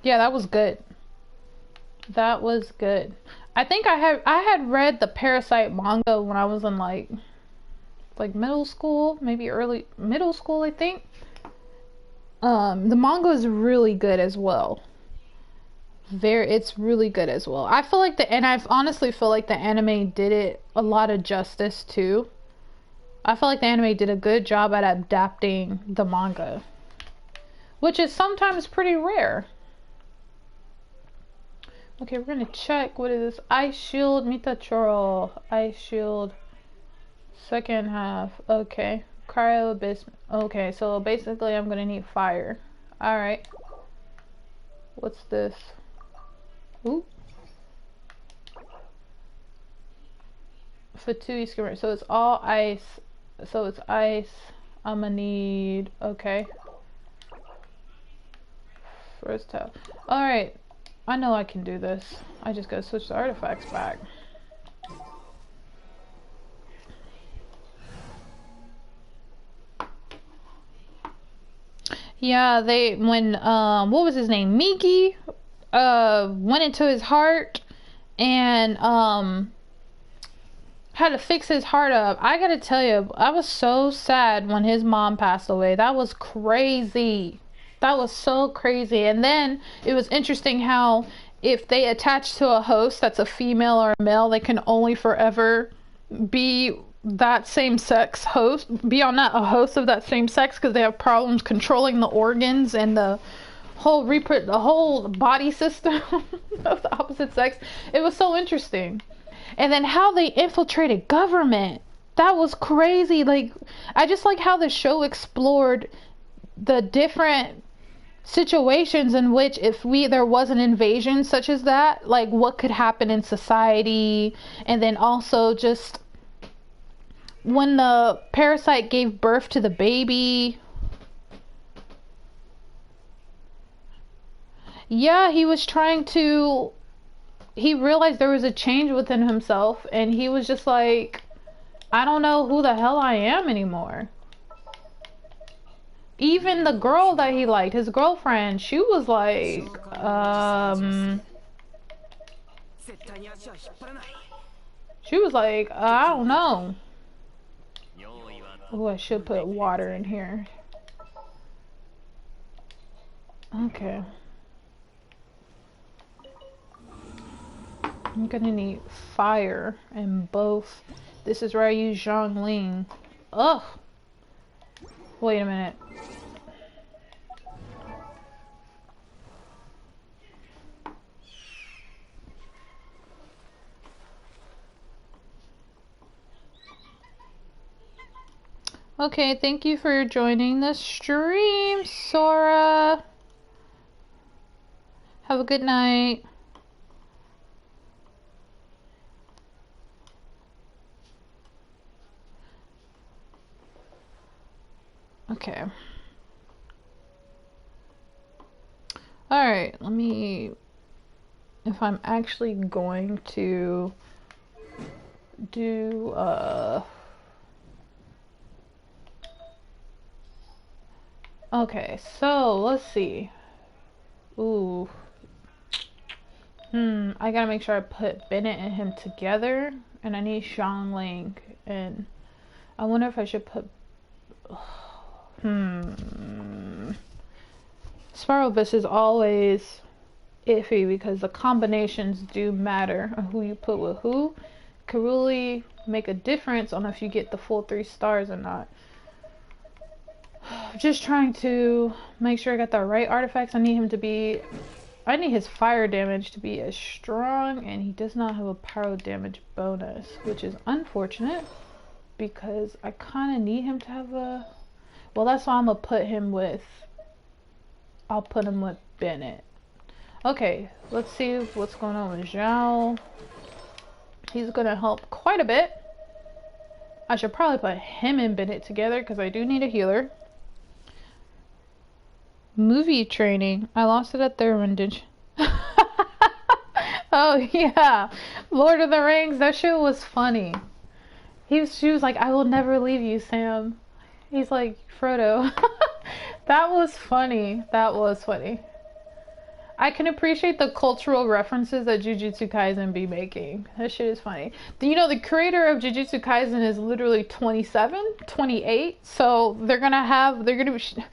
Yeah, that was good. That was good. I think I had read the Parasite manga when I was in like middle school, maybe early middle school, I think. The manga is really good as well. It's really good as well. I feel like and I honestly feel like the anime did it a lot of justice too. I feel like the anime did a good job at adapting the manga, which is sometimes pretty rare. Okay, we're gonna check. What is this? Ice shield, Mitachoro. Ice shield. Second half. Okay. Cryo abyss. Okay, so basically I'm gonna need fire. Alright. What's this? Ooh. Fatui skimmer. So it's all ice. So it's ice. I'm gonna need. Okay. First tell. Alright. I know I can do this. I just gotta switch the artifacts back. Yeah, when what was his name? Miki went into his heart and had to fix his heart up. I gotta tell you, I was so sad when his mom passed away. That was crazy. That was so crazy. And then it was interesting how if they attach to a host that's a female or a male, they can only forever be that same sex host, be on that a host of that same sex, because they have problems controlling the organs and the whole body system of the opposite sex. It was so interesting. And then how they infiltrated government, that was crazy. Like, I just like how the show explored the different situations in which if there was an invasion such as that, like what could happen in society. And then also just when the parasite gave birth to the baby, yeah, he realized there was a change within himself, and he was just like, I don't know who the hell I am anymore. Even the girl that he liked, his girlfriend, she was like, I don't know. Oh, I should put water in here. Okay. I'm gonna need fire and both. This is where I use Zhongling. Ugh. Wait a minute. Okay, thank you for joining the stream, Sora. Have a good night. Okay. Alright, let me... If I'm actually going to do, okay, so let's see. Ooh. I gotta make sure I put Bennett and him together. And I need Xiangling. And I wonder if I should put... Spiral Abyss is always iffy because the combinations do matter of who you put with who. Could really make a difference on if you get the full 3 stars or not. Just trying to make sure I got the right artifacts. I need his fire damage to be as strong, and he does not have a pyro damage bonus, which is unfortunate because I kind of need him to have a... Well, that's why I'm gonna put him with... I'll put him with Bennett. Okay, let's see what's going on with Zhao. He's gonna help quite a bit. I should probably put him and Bennett together because I do need a healer. Movie training. I lost it at their rendition. Oh yeah, Lord of the Rings. That shit was funny. She was like, "I will never leave you, Sam." He's like, "Frodo." That was funny. That was funny. I can appreciate the cultural references that Jujutsu Kaisen be making. That shit is funny. You know, the creator of Jujutsu Kaisen is literally 27, 28. So they're gonna be...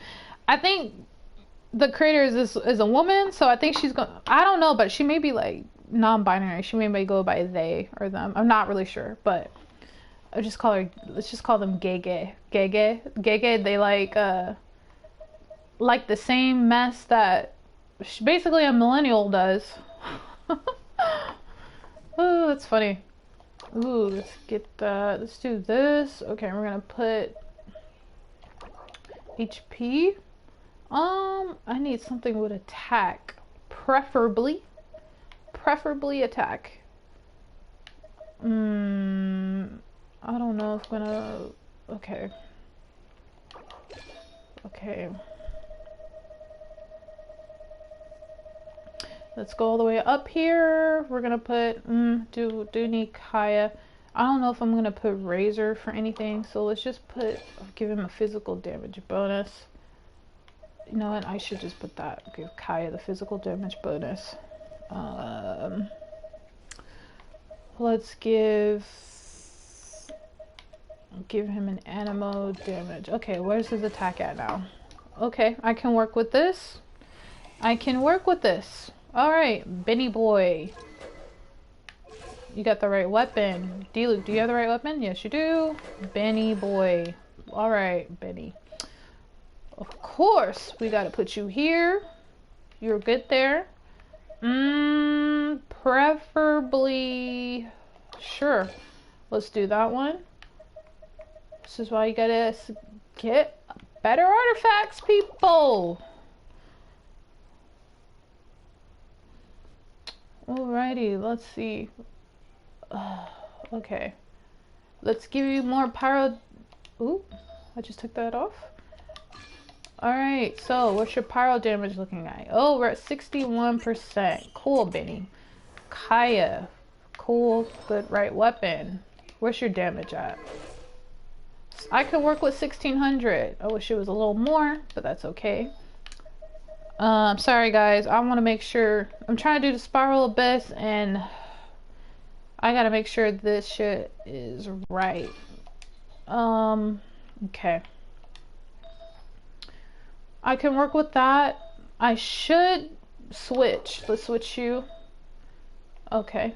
I think the creator is a woman. So I think she's gonna... I don't know, but she may be like non-binary. She may go by they or them. I'm not really sure, but I just call her... Let's just call them Gege. Gege, they like the same mess that basically a millennial does. Oh, that's funny. Ooh, let's get that. Let's do this. Okay, we're gonna put HP. I need something with attack, preferably attack. I don't know if I'm gonna... Okay. Let's go all the way up here. We're gonna put do need Kaya. I don't know if I'm gonna put Razor for anything, so let's just give him a physical damage bonus. You know what? I should just put that. Give Kaya the physical damage bonus. Let's give him an animo damage. Okay, where's his attack at now? Okay, I can work with this. Alright, Benny boy. You got the right weapon. D-Luke, do you have the right weapon? Yes, you do. Benny boy. Alright, Benny. Of course, we gotta put you here. You're good there. Preferably... Sure. Let's do that one. This is why you gotta get better artifacts, people. Alrighty, let's see. Okay. Let's give you more pyro... Ooh, I just took that off. Alright, so what's your pyro damage looking like? Oh, we're at 61%. Cool, Benny. Kaya. Cool, good, right weapon. Where's your damage at? I could work with 1600. I wish it was a little more, but that's okay. Sorry guys, I want to make sure. I'm trying to do the Spiral Abyss, and I gotta make sure this shit is right. Okay. I can work with that. I should switch. Let's switch you. Okay.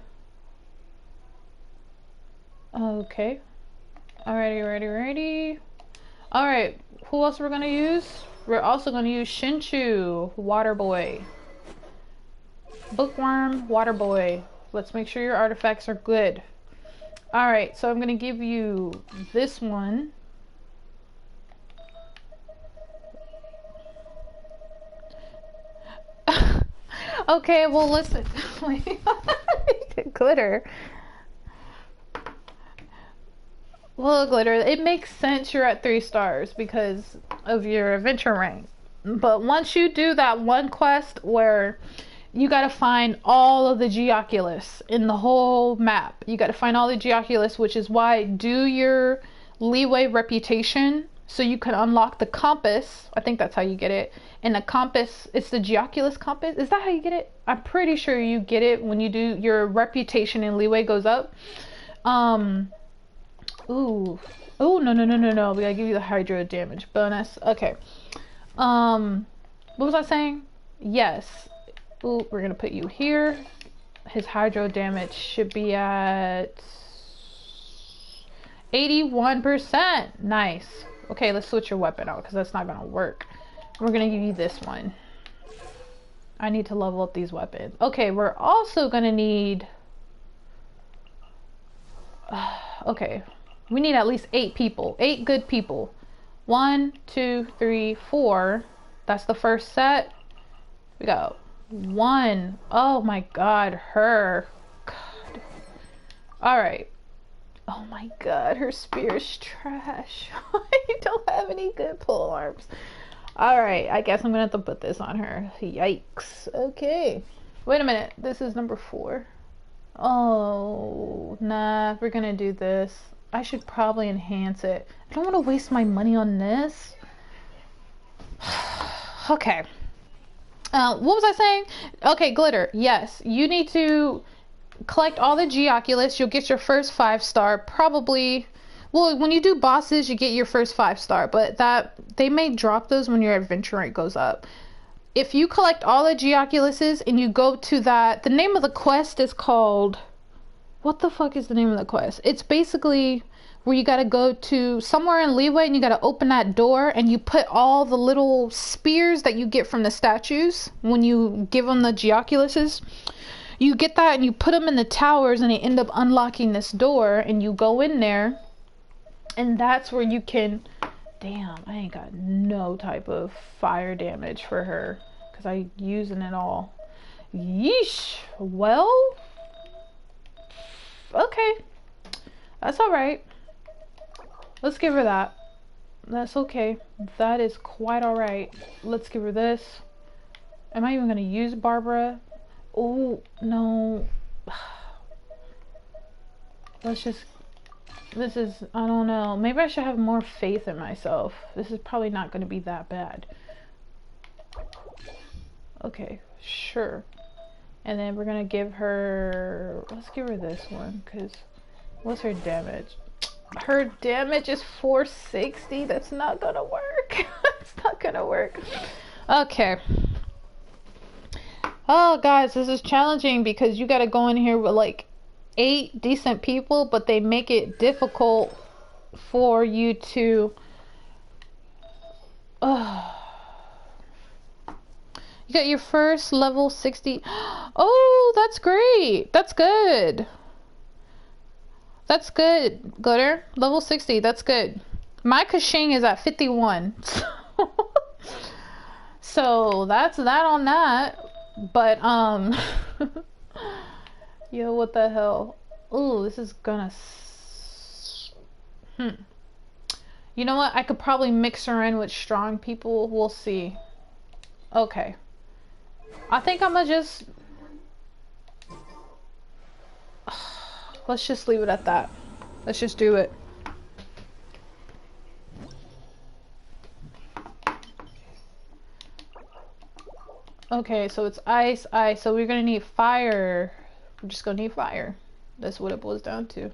Okay. Alrighty. Alright, who else we're gonna use? We're also gonna use Shinchu, Water Boy. Bookworm, Water Boy. Let's make sure your artifacts are good. Alright, so I'm gonna give you this one. Okay, well listen. Glitter. Well, Glitter, it makes sense you're at 3 stars because of your adventure rank. But once you do that one quest where you gotta find all of the Geoculus in the whole map. You gotta find all the Geoculus, which is why do your leeway reputation so you can unlock the compass. I think that's how you get it. And the compass, it's the Geoculus compass. Is that how you get it? I'm pretty sure you get it when you do your reputation and leeway goes up. Ooh. Oh, no. We gotta give you the hydro damage bonus. Okay. What was I saying? Yes. Ooh, we're gonna put you here. His hydro damage should be at 81%. Nice. Okay, let's switch your weapon out because that's not gonna work. We're gonna give you this one. I need to level up these weapons. Okay, we're also gonna need... okay. We need at least 8 people. 8 good people. 1, 2, 3, 4. That's the first set. We go. 1. Oh my god, her. God. Alright. Oh my god, her spear is trash. I don't have any good pole arms. Alright, I guess I'm gonna have to put this on her. Yikes. Okay. Wait a minute. This is number 4. Oh, nah. We're gonna do this. I should probably enhance it. I don't want to waste my money on this. Okay. What was I saying? Okay, Glitter. Yes, you need to collect all the Geoculus. You'll get your first 5-star. Probably. Well, when you do bosses, you get your first 5-star. But that they may drop those when your adventure rate goes up. If you collect all the Geoculuses and you go to that, the name of the quest is called... What the fuck is the name of the quest? It's basically where you gotta go to somewhere in Leeway and you gotta open that door and you put all the little spears that you get from the statues when you give them the Geoculuses. You get that and you put them in the towers and they end up unlocking this door and you go in there and that's where you can... Damn, I ain't got no type of fire damage for her because I'm using it all. Yeesh. Well... Okay, that's all right. Let's give her that. That's okay. That is quite all right. Let's give her this. Am I even gonna use Barbara? Oh no. Let's just... This is... I don't know. Maybe I should have more faith in myself. This is probably not gonna be that bad. Okay, sure. And then we're gonna give her... Let's give her this one, because... What's her damage? Her damage is 460. That's not gonna work. It's not gonna work. Okay. Oh, guys, this is challenging because you gotta go in here with like 8 decent people, but they make it difficult for you to... You got your first level 60. Oh, that's great. That's good. That's good, Glitter. Level 60. That's good. My Kashing is at 51. So that's that on that. But, yo, what the hell? Ooh, this is gonna... You know what? I could probably mix her in with strong people. We'll see. Okay. I think I'm gonna just... Let's just leave it at that. Let's just do it. Okay, so it's ice, ice. So we're gonna need fire. We're just gonna need fire. That's what it boils down to.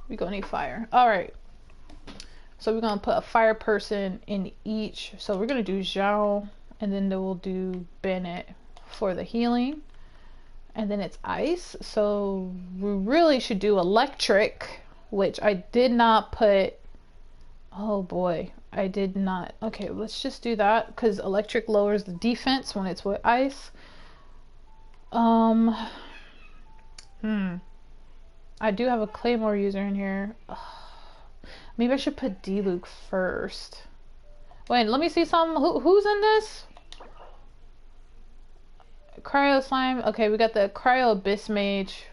We're gonna need fire. Alright. So we're gonna put a fire person in each. So we're gonna do Zhao. And then we'll do Bennett for the healing. And then it's ice. So we really should do electric, which I did not put. Oh boy, I did not. Okay, let's just do that because electric lowers the defense when it's with ice. I do have a Claymore user in here. Maybe I should put D-Luke first. Wait, let me see some. Who's in this? Cryo slime. Okay, we got the cryo abyss mage.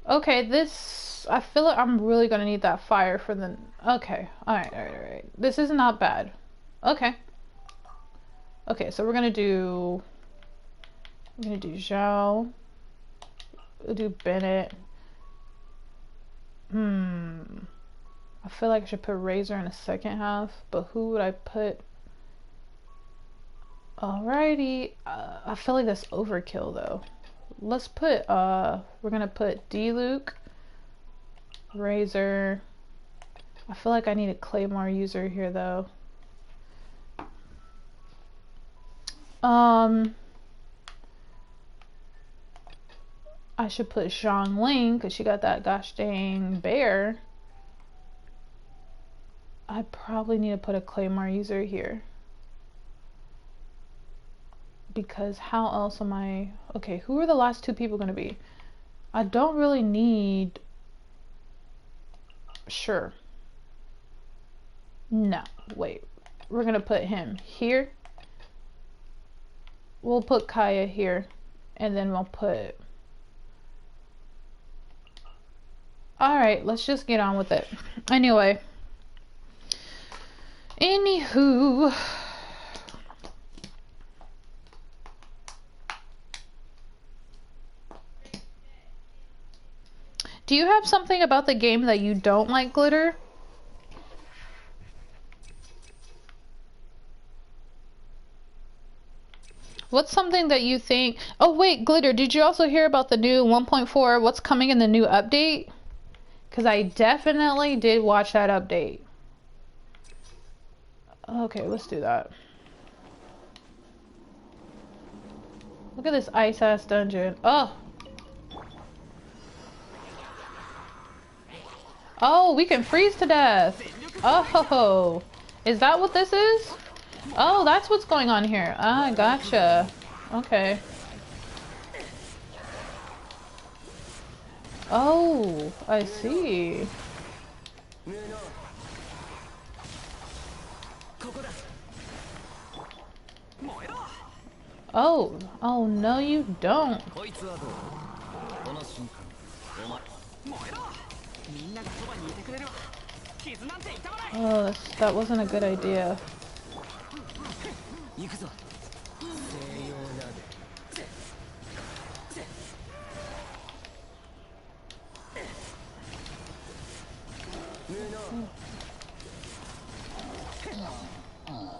Okay, this, I feel like I'm really gonna need that fire for the, okay. Alright. This is not bad. Okay. Okay, so we're gonna do Zhao. We'll do Bennett. I feel like I should put Razor in the second half, but who would I put? Alrighty. I feel like that's overkill though. Let's put, we're gonna put D-Luke, Razor. I feel like I need a Claymore user here though. I should put Xiangling because she got that gosh dang bear. I probably need to put a Claymore user here. Because how else am I... Okay, who are the last two people going to be? I don't really need... Sure. No, wait. We're going to put him here. We'll put Kaya here. And then we'll put... Alright, let's just get on with it. Anyway. Anywho... Do you have something about the game that you don't like, Glitter? What's something that you think... Oh wait, Glitter, did you also hear about the new 1.4, what's coming in the new update? Because I definitely did watch that update. Okay, let's do that. Look at this ice-ass dungeon. Oh! Oh, we can freeze to death. Oh, is that what this is? Oh, that's what's going on here. Ah, gotcha. Okay. Oh, I see. Oh no you don't. Oh, that wasn't a good idea.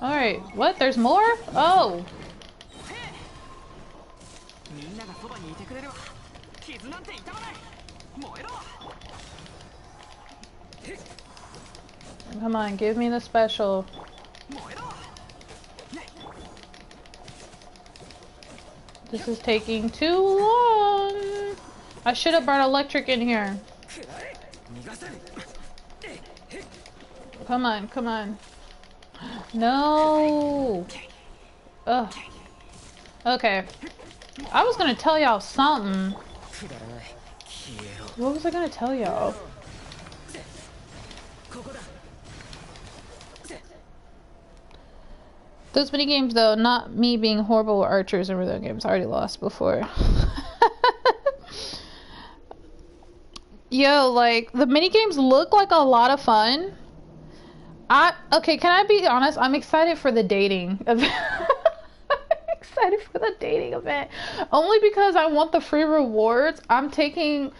Alright, what? There's more? Oh! Come on, give me the special. This is taking too long. I should have brought electric in here. Come on, come on. No. Ugh. Okay. I was gonna tell y'all something. What was I gonna tell y'all? Those mini games, though, not me being horrible with archers in rhythm games. I already lost before. Yo, like, the mini games look like a lot of fun. Okay, can I be honest? I'm excited for the dating event. I'm excited for the dating event. Only because I want the free rewards. I'm taking...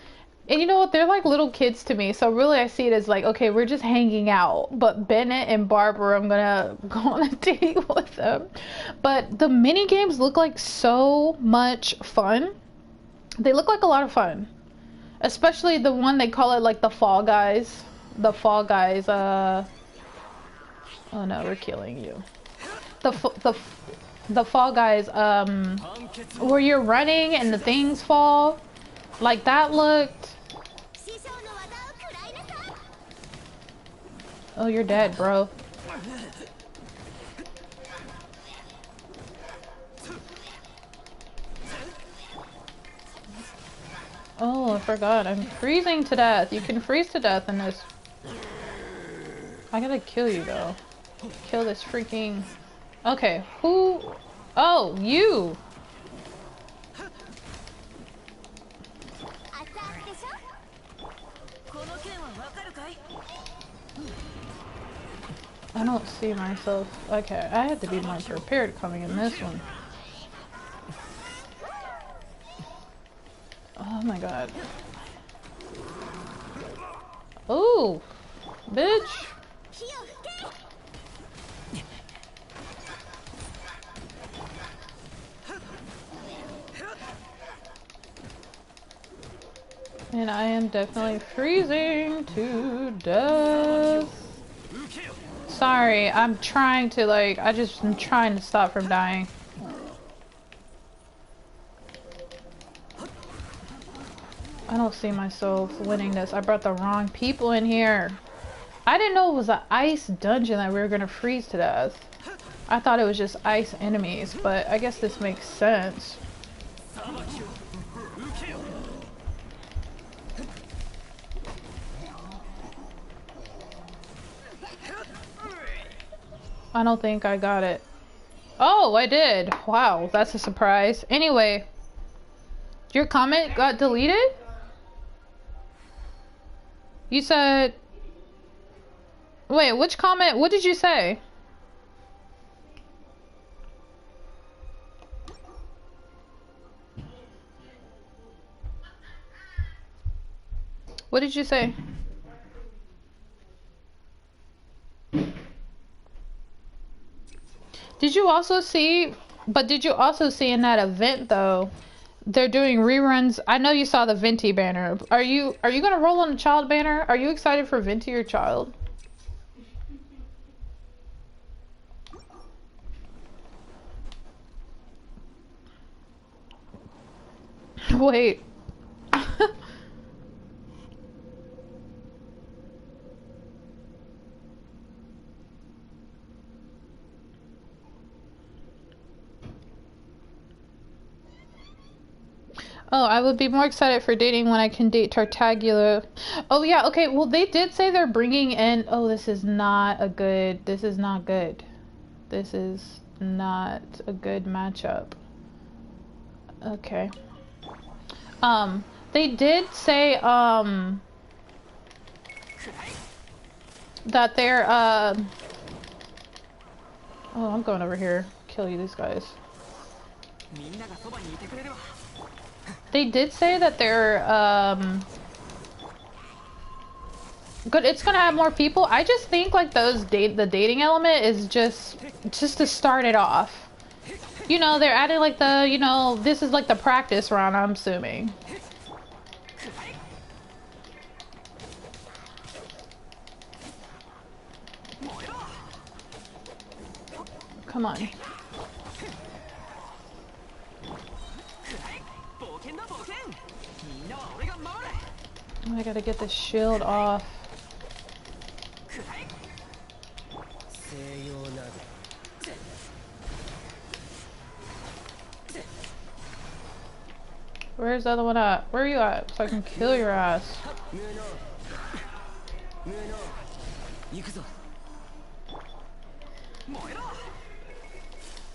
And you know what? They're like little kids to me. So really I see it as like, okay, we're just hanging out. But Bennett and Barbara, I'm gonna go on a date with them. But the mini games look like so much fun. They look like a lot of fun. Especially the one they call it like the Fall Guys. The Fall Guys, oh no, we're killing you. The Fall Guys, where you're running and the things fall. Like that looked... Oh, you're dead, bro. Oh, I forgot. I'm freezing to death. You can freeze to death in this. I gotta kill you, though. Kill this freaking... Okay, who... Oh, you! I don't see myself. Okay, I had to be more prepared coming in this one. Oh my god. Ooh, bitch. And I am definitely freezing to death. Sorry, I'm trying to I'm trying to stop from dying. I don't see myself winning this. I brought the wrong people in here. I didn't know it was an ice dungeon that we were gonna freeze to death. I thought it was just ice enemies, but I guess this makes sense. I don't think I got it. Oh, I did. Wow, that's a surprise. Anyway, your comment got deleted? You said... Wait, which comment? What did you say? What did you say? Did you also see... But did you also see in that event, though, they're doing reruns? I know you saw the Venti banner. Are you gonna roll on the child banner? Are you excited for Venti or child? Wait. Oh, I would be more excited for dating when I can date Tartaglia. Oh yeah, okay, well they did say they're bringing in... Oh, this is not a good... This is not good. This is not a good matchup. Okay. They did say, that they're, Oh, I'm going over here. Kill you, these guys. They did say that they're, good. It's gonna have more people. I just think, like, the dating element is just to start it off. You know, they're adding, like, this is, like, the practice round, I'm assuming. Come on. Oh, I gotta get this shield off. Where's the other one at? Where are you at? So I can kill your ass.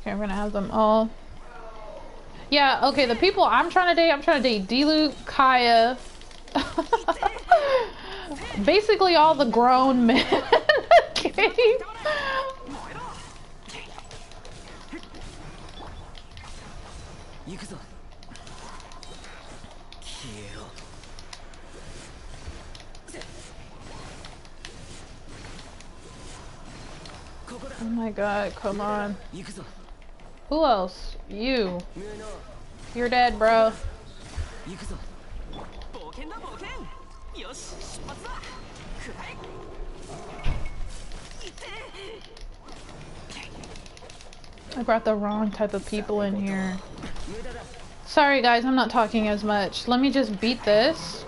Okay, I'm gonna have them all. Yeah, okay, the people I'm trying to date Diluc, Kaya. Basically all the grown men in the game. Oh my god, come on. Who else? You. You're dead, bro. I brought the wrong type of people in here. Sorry guys, I'm not talking as much. Let me just beat this.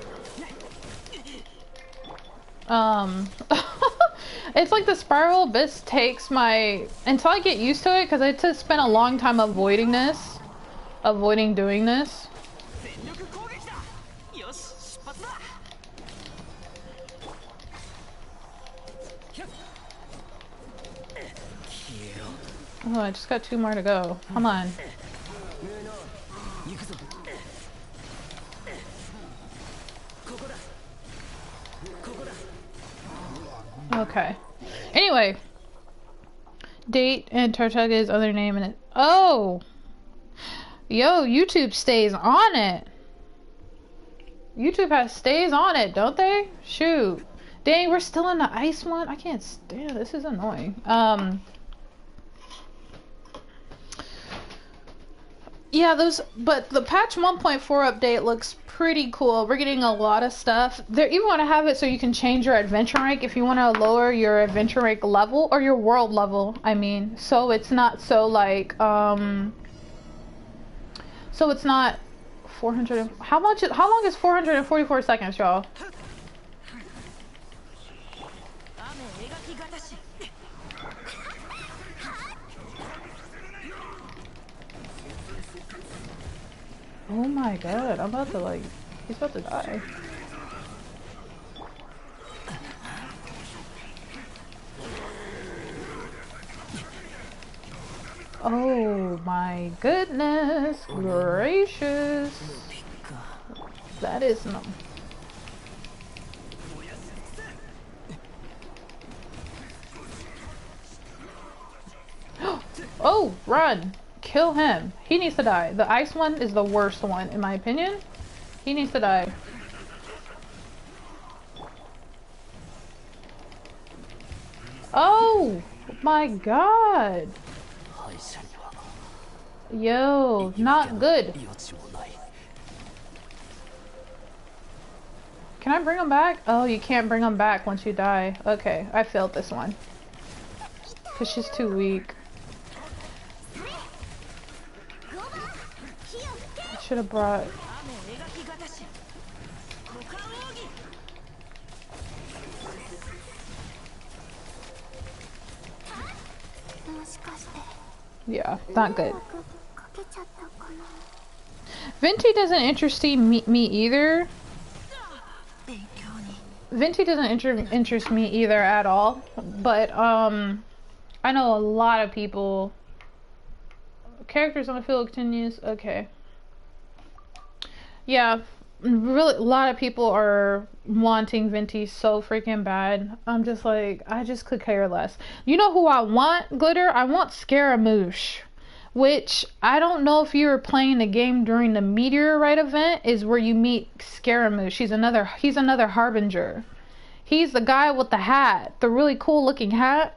It's like the Spiral Abyss takes my... Until I get used to it, because I just spent a long time avoiding this. Avoiding doing this. Oh, I just got 2 more to go. Come on. Okay. Anyway. Date and Tartuga's other name in it. Oh! Yo, YouTube stays on it. YouTube stays on it, don't they? Shoot. Dang, we're still in the ice one? I can't stand this. Is annoying. Yeah, but the patch 1.4 update looks pretty cool. We're getting a lot of stuff. They even want to have it so you can change your adventure rank if you want to lower your adventure rank level, or your world level, I mean. So it's not so like, so it's not 400, how long is 444 seconds, y'all? Oh my god, I'm about to like, he's about to die. Oh my goodness gracious. That is no. Oh, run. Kill him. He needs to die. The ice one is the worst one, in my opinion. He needs to die. Oh my god. Yo, not good. Can I bring him back? Oh, you can't bring him back once you die. Okay, I failed this one. Because she's too weak. I should have brought... Yeah, not good. Venti doesn't interest me either. Venti doesn't interest me either at all. But I know a lot of people. Characters on the field continues. Okay. Yeah, really, a lot of people are wanting Venti so freaking bad. I'm just like, I just could care less. You know who I want, Glitter? I want Scaramouche. Which, I don't know if you were playing the game during the Meteorite event, is where you meet Scaramouche. He's another Harbinger. He's the guy with the hat, the really cool looking hat.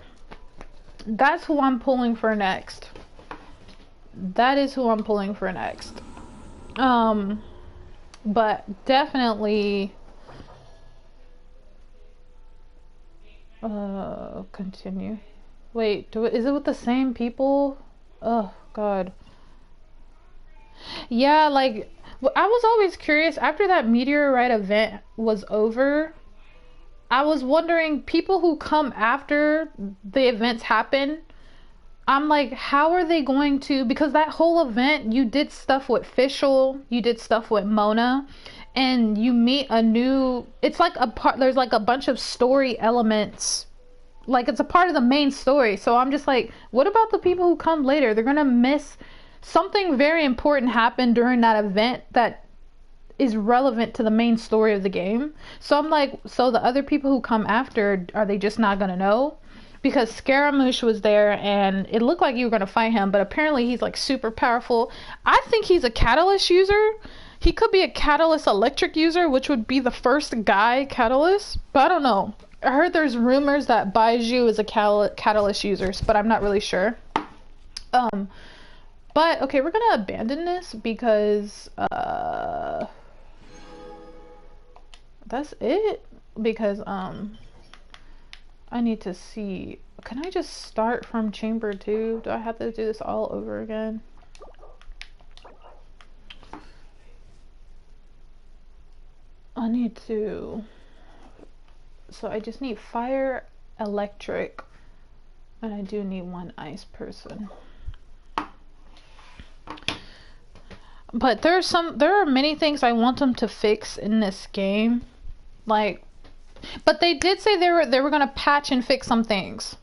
That's who I'm pulling for next. That is who I'm pulling for next. But definitely, continue. Wait, is it with the same people? Oh, God. Yeah, like, I was always curious, after that Meteorite event was over, I was wondering, people who come after the events happen, I'm like, how are they going to, because that whole event, you did stuff with Fischl, you did stuff with Mona, and you meet a new, it's like there's like a bunch of story elements, like it's a part of the main story. So I'm just like, what about the people who come later? They're gonna miss something very important happened during that event that is relevant to the main story of the game. So I'm like, so the other people who come after, are they just not gonna know? Because Scaramouche was there and it looked like you were gonna fight him, but apparently he's like super powerful. I think he's a catalyst user. He could be a catalyst electric user, which would be the first guy catalyst, but I don't know. I heard there's rumors that Baiju is a catalyst user, but I'm not really sure. But okay, we're gonna abandon this because that's it. Because I need to see. Can I just start from chamber 2? Do I have to do this all over again? I need to. So I just need fire, electric, and I do need one ice person. But there are many things I want them to fix in this game, like. But they did say they were gonna patch and fix some things.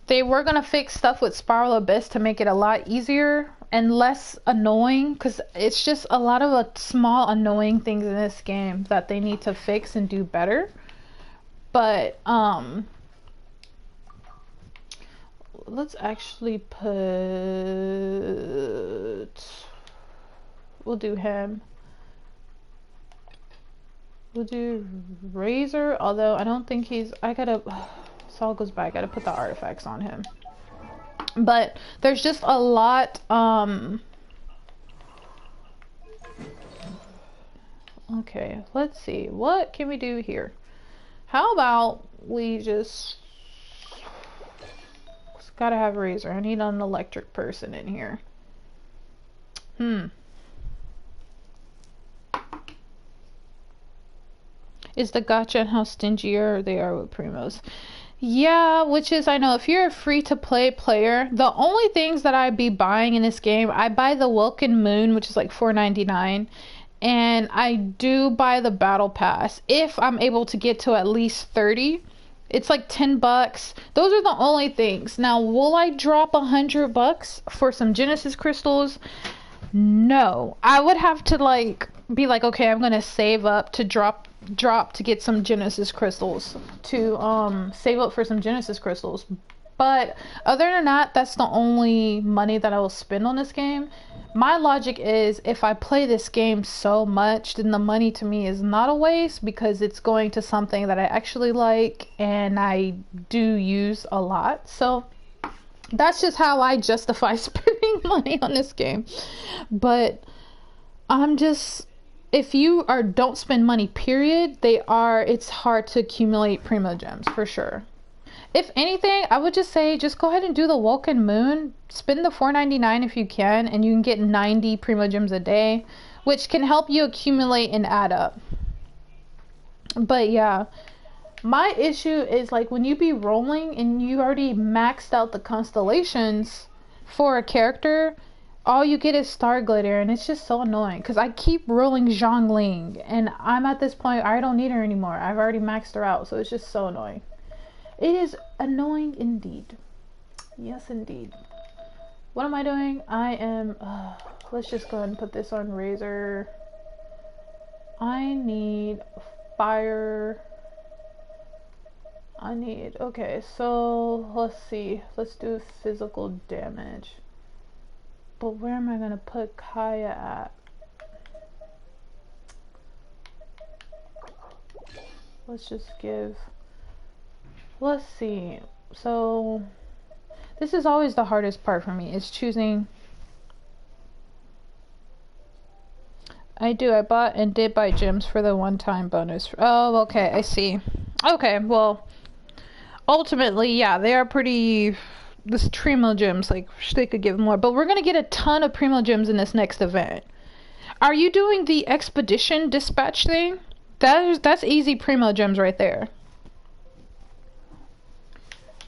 They were gonna fix stuff with Spiral Abyss to make it a lot easier and less annoying, because it's just a lot of small annoying things in this game that they need to fix and do better. But let's actually put, we'll do him. We'll do Razor, although I don't think he's, I gotta, Saul goes back, I gotta put the artifacts on him. But there's just a lot, okay, let's see, what can we do here? How about we just, gotta have Razor. I need an electric person in here. Is the gacha and how stingier they are with primos. Yeah, which is, I know, if you're a free-to-play player, the only things that I'd be buying in this game, I buy the Welkin Moon, which is like $4.99, and I do buy the Battle Pass, if I'm able to get to at least 30. It's like $10. Those are the only things. Now, will I drop $100 for some Genesis crystals? No. I would have to like be like, okay, I'm gonna save up to drop to get some Genesis crystals, to save up for some Genesis crystals. But other than that, that's the only money that I will spend on this game. My logic is, if I play this game so much, then the money to me is not a waste, because it's going to something that I actually like and I do use a lot. So that's just how I justify spending money on this game. But I'm just, if you don't spend money, period, it's hard to accumulate primo gems for sure. If anything, I would just say, just go ahead and do the Welkin Moon. Spend the $4.99 if you can, and you can get 90 primo gems a day, which can help you accumulate and add up. But yeah, my issue is like when you be rolling and you already maxed out the constellations for a character, all you get is star glitter, and it's just so annoying because I keep rolling Zhongling, and I'm at this point, I don't need her anymore. I've already maxed her out, so it's just so annoying. It is annoying indeed. Yes, indeed. What am I doing? I am, let's just go ahead and put this on Razor. I need fire. Okay, so let's see. Let's do physical damage. But where am I gonna put Kaya at? Let's just give, let's see. So this is always the hardest part for me, is choosing. I bought and did buy gems for the one-time bonus. Oh, okay, I see. Okay, well, ultimately, yeah, they are pretty, this primo gems, like, they could give more, but we're gonna get a ton of primo gems in this next event. Are you doing the expedition dispatch thing? That's easy primo gems right there.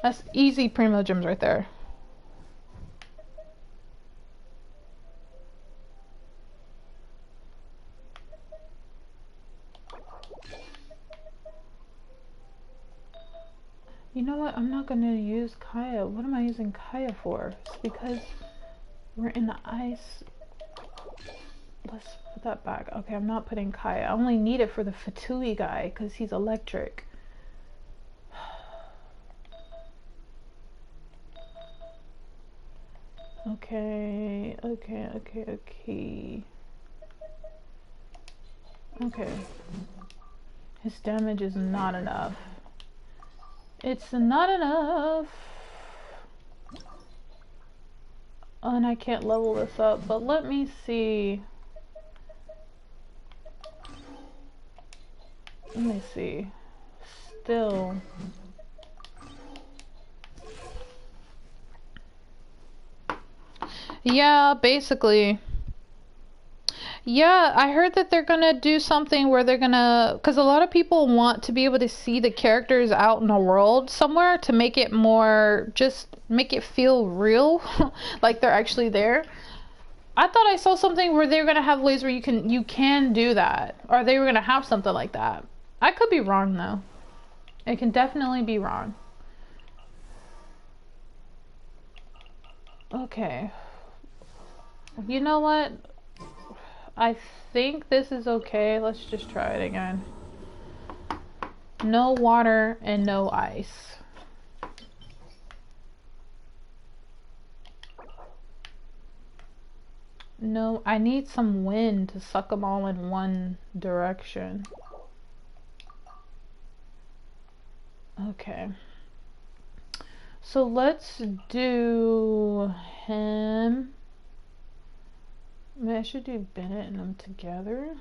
That's easy primo gems right there. You know what? I'm not gonna use Kaya. What am I using Kaya for? It's because we're in the ice. Let's put that back. Okay, I'm not putting Kaya. I only need it for the Fatui guy because he's electric. Okay. His damage is not enough. It's not enough. And I can't level this up, but let me see. Let me see. Still. Yeah, basically. Yeah, I heard that they're gonna do something where they're gonna, because a lot of people want to be able to see the characters out in the world somewhere to make it more, just make it feel real, like they're actually there. I thought I saw something where they were gonna have ways where you can do that, or they were gonna have something like that. I could be wrong though. It can definitely be wrong. Okay. You know what? I think this is okay. Let's just try it again. No water and no ice. No, I need some wind to suck them all in one direction. Okay. So let's do him. Maybe I should do Bennett and them together.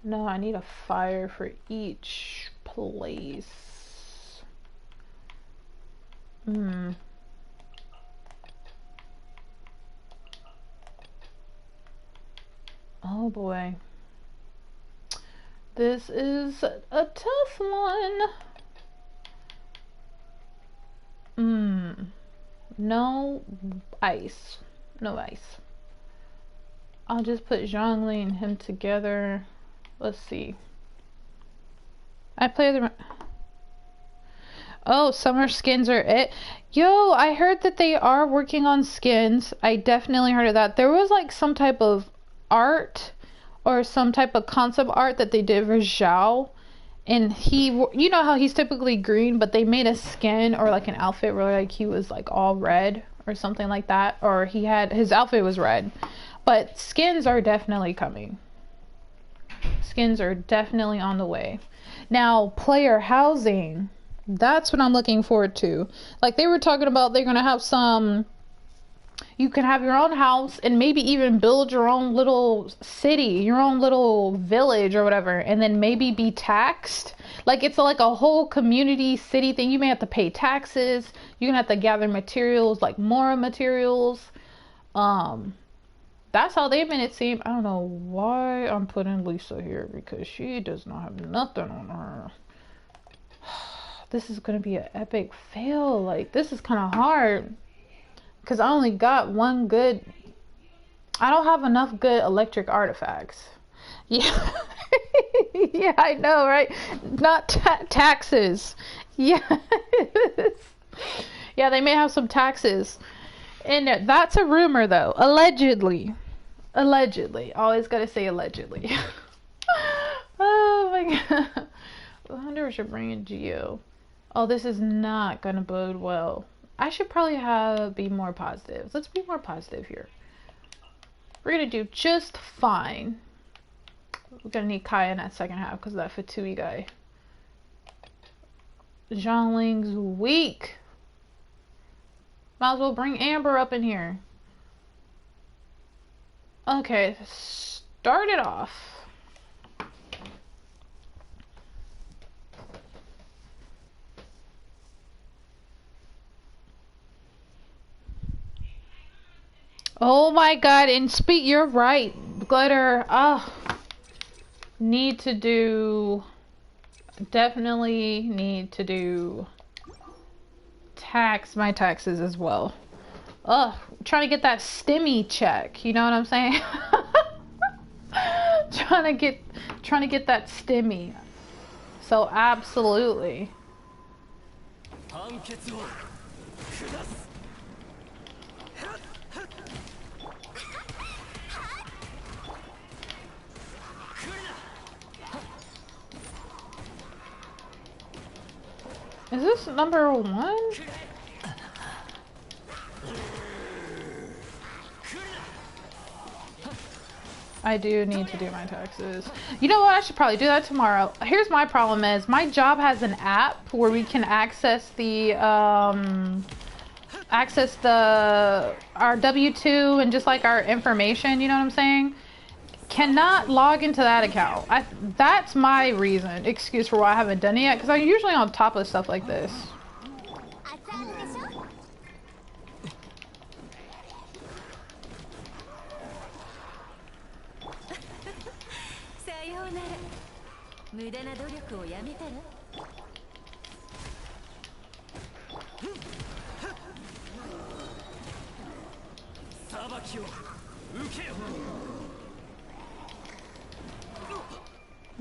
No, I need a fire for each place. Oh boy. This is a tough one. No ice. No ice. I'll just put Zhongli and him together. Let's see. I play the... Oh, summer skins are it. Yo, I heard that they are working on skins. I definitely heard of that. There was like some type of art or some type of concept art that they did for Zhao. And he, you know how he's typically green, but they made a skin or like an outfit where like he was like all red or something like that. Or he had, his outfit was red. But skins are definitely coming. Skins are definitely on the way. Now, player housing. That's what I'm looking forward to. Like they were talking about, they're going to have some, you can have your own house and maybe even build your own little city, your own little village or whatever, and then maybe be taxed. Like it's like a whole community city thing. You may have to pay taxes. You're gonna have to gather materials, like more materials. That's how they made it seem. I don't know why I'm putting Lisa here because she does not have nothing on her. This is gonna be an epic fail. Like this is kind of hard. Because I only got one good... I don't have enough good electric artifacts. Yeah. Yeah, I know, right? Not taxes. Yeah. Yeah, they may have some taxes. And that's a rumor, though. Allegedly. Allegedly. Always gotta say allegedly. Oh, my God. I wonder if I should bring in Geo. Oh, this is not gonna bode well. I should probably be more positive. Let's be more positive here. We're gonna do just fine. We're gonna need Kaya in that second half because of that Fatui guy. Zhongling's weak. Might as well bring Amber up in here. Okay, start it off. Oh my God, and you're right, Glitter. Definitely need to do my taxes as well. Trying to get that stimmy check, you know what I'm saying? trying to get that stimmy. So absolutely. Is this number 1? I do need to do my taxes. You know what? I should probably do that tomorrow. Here's my problem is my job has an app where we can access our W-2 and just like our information, you know what I'm saying? Cannot log into that account. That's my excuse for why I haven't done it yet, because I'm usually on top of stuff like this.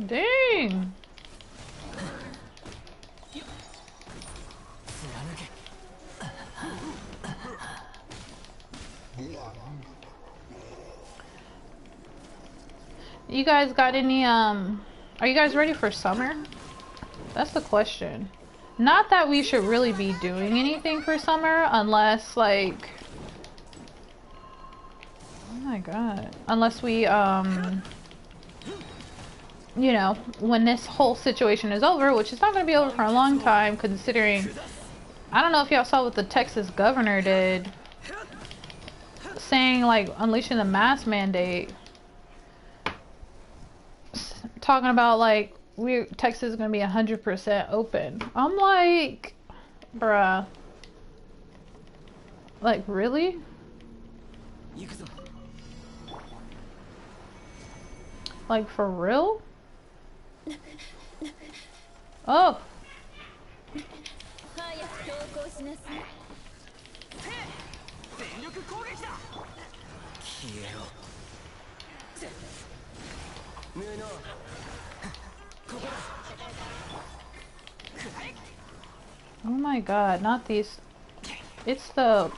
Dang. You guys got any, are you guys ready for summer? That's the question. Not that we should really be doing anything for summer unless, like... Oh my god. Unless we, you know, when this whole situation is over, which is not going to be over for a long time, considering, I don't know if y'all saw what the Texas governor did, saying, like, unleashing the mask mandate, talking about, like, Texas is going to be 100% open. I'm like, bruh. Like, really? Like, for real? Oh! Oh my god, not these. It's the...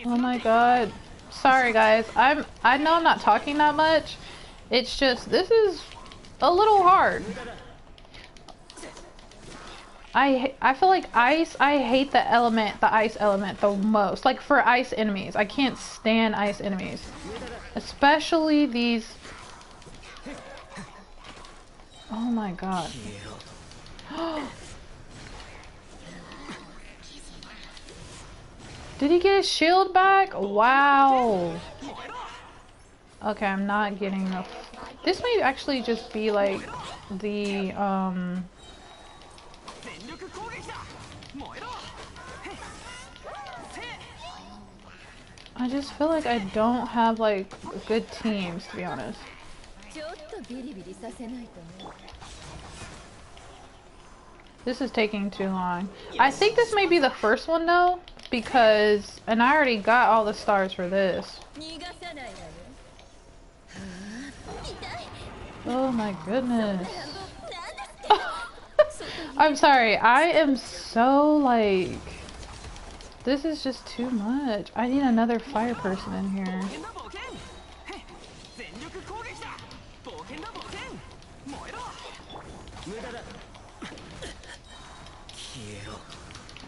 Oh my god. Sorry guys, I know I'm not talking that much. It's just, this is a little hard. I feel like ice, I hate the ice element the most. Like for ice enemies. I can't stand ice enemies. Especially these. Oh my god. Did he get his shield back? Wow. Okay, I'm not getting enough. This may actually just be like the, I just feel like I don't have like good teams, to be honest. This is taking too long. I think this may be the first one though, because, and I already got all the stars for this. Oh my goodness. I'm sorry, I am so like, this is just too much. I need another fire person in here.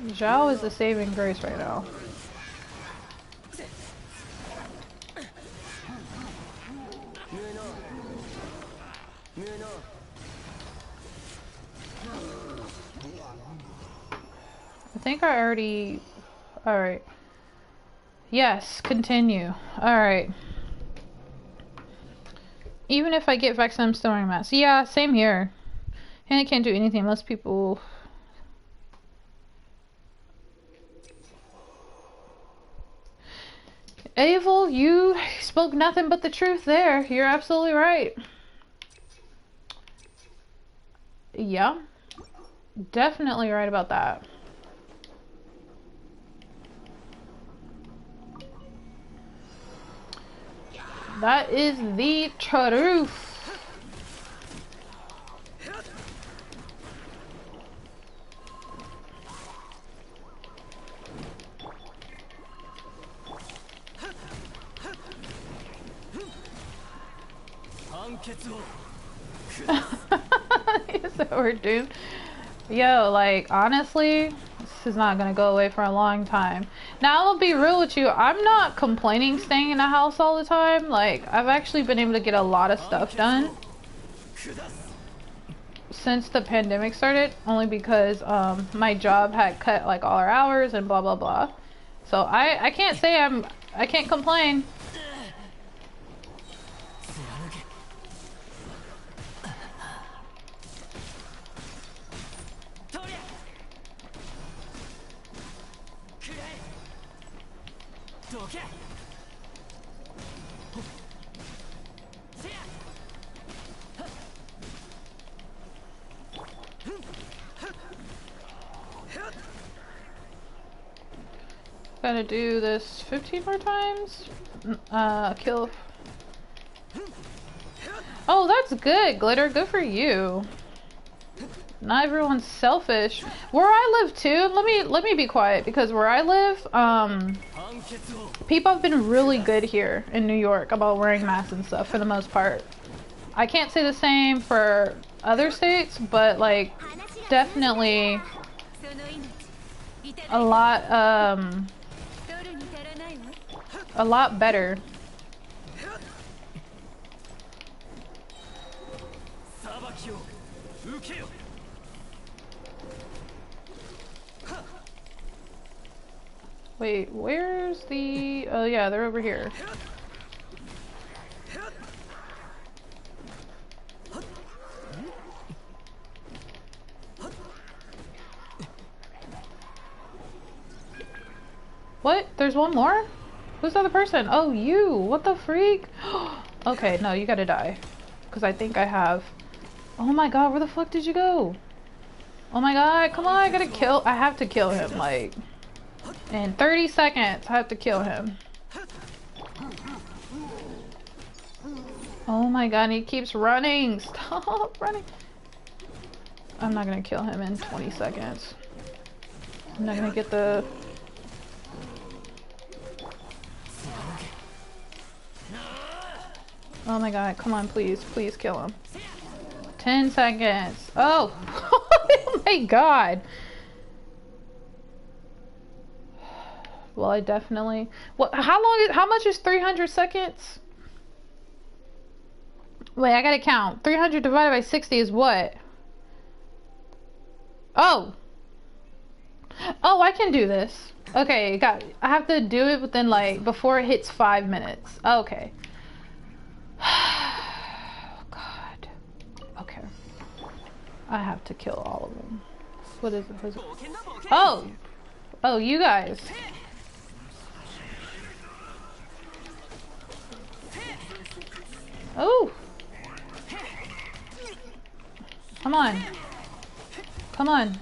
Zhao is the saving grace right now. I think I already... Alright. Yes, continue. Alright. Even if I get vexed, I'm still wearing a mask. Yeah, same here. And I can't do anything unless people... Abel, you spoke nothing but the truth there. You're absolutely right. Yeah. Definitely right about that. That is the truth. So we're doomed. Yo, like, honestly, this is not gonna go away for a long time. Now, I'll be real with you. I'm not complaining staying in the house all the time. Like, I've actually been able to get a lot of stuff done since the pandemic started, only because my job had cut like all our hours and blah blah blah. So I can't say I can't complain. Gotta do this 15 more times. Kill. Oh, that's good, Glitter. Good for you. Not everyone's selfish. Where I live too, let me be quiet, because where I live, people have been really good here in New York about wearing masks and stuff for the most part. I can't say the same for other states, but like definitely a lot better. Wait, where's the... Oh yeah, they're over here. What? There's one more? Who's the other person? Oh, you! What the freak? Okay, no, you gotta die. Because I think I have... Oh my god, where the fuck did you go? Oh my god, come on, I gotta kill... I have to kill him, like... In 30 seconds, I have to kill him. Oh my god, he keeps running! Stop running! I'm not gonna kill him in 20 seconds. I'm not gonna get the... Oh my god, come on, please, please kill him. 10 seconds. Oh! Oh my god! Well, I definitely... What? How much is 300 seconds? Wait, I gotta count. 300 divided by 60 is what? Oh! Oh, I can do this. Okay, I have to do it within, like, before it hits 5 minutes. Okay. Oh, God. Okay. I have to kill all of them. What is it? What is it? Oh! Oh, you guys. Oh! Come on. Come on.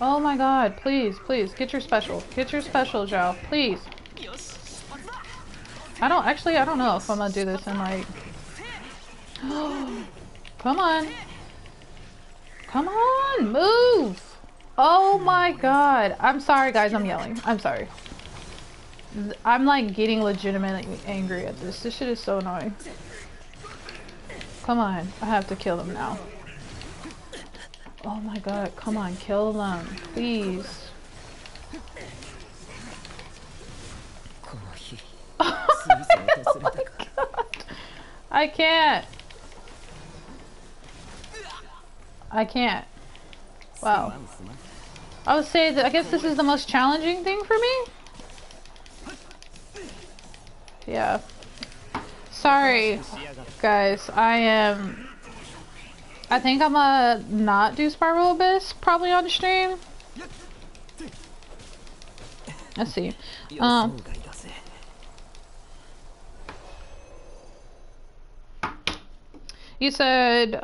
Oh my god, please, please, get your special. Get your special, Zhao, please. I don't know if I'm gonna do this in like... Come on. Come on, move! Oh my god. I'm sorry guys, I'm yelling. I'm sorry. I'm like getting legitimately angry at this. This shit is so annoying. Come on, I have to kill them now. Oh my god, come on, kill them, please. Oh my god. I can't. I can't. Wow. I would say that I guess this is the most challenging thing for me. Yeah. Sorry, guys. I think I'm gonna not do Spiral Abyss probably on stream. Let's see. You said,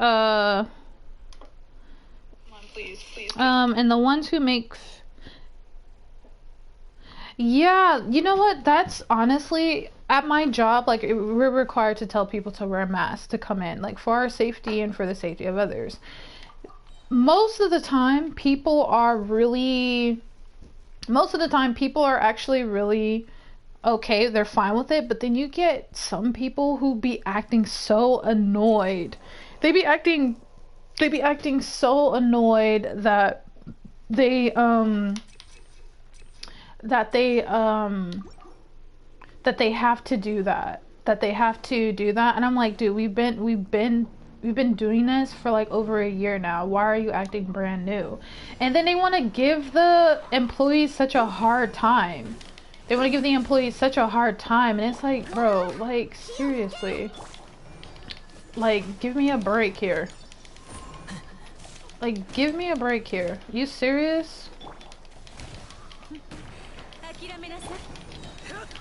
and the ones who make... Yeah, you know what? That's honestly... At my job, like, we're required to tell people to wear masks to come in, like, for our safety and for the safety of others. Most of the time, people are actually really okay. They're fine with it, but then you get some people who be acting so annoyed. They be acting so annoyed that they have to do that. And I'm like, dude, we've been doing this for like over a year now. Why are you acting brand new? And then they want to give the employees such a hard time. And it's like, bro, like, seriously. Like, give me a break here. You serious?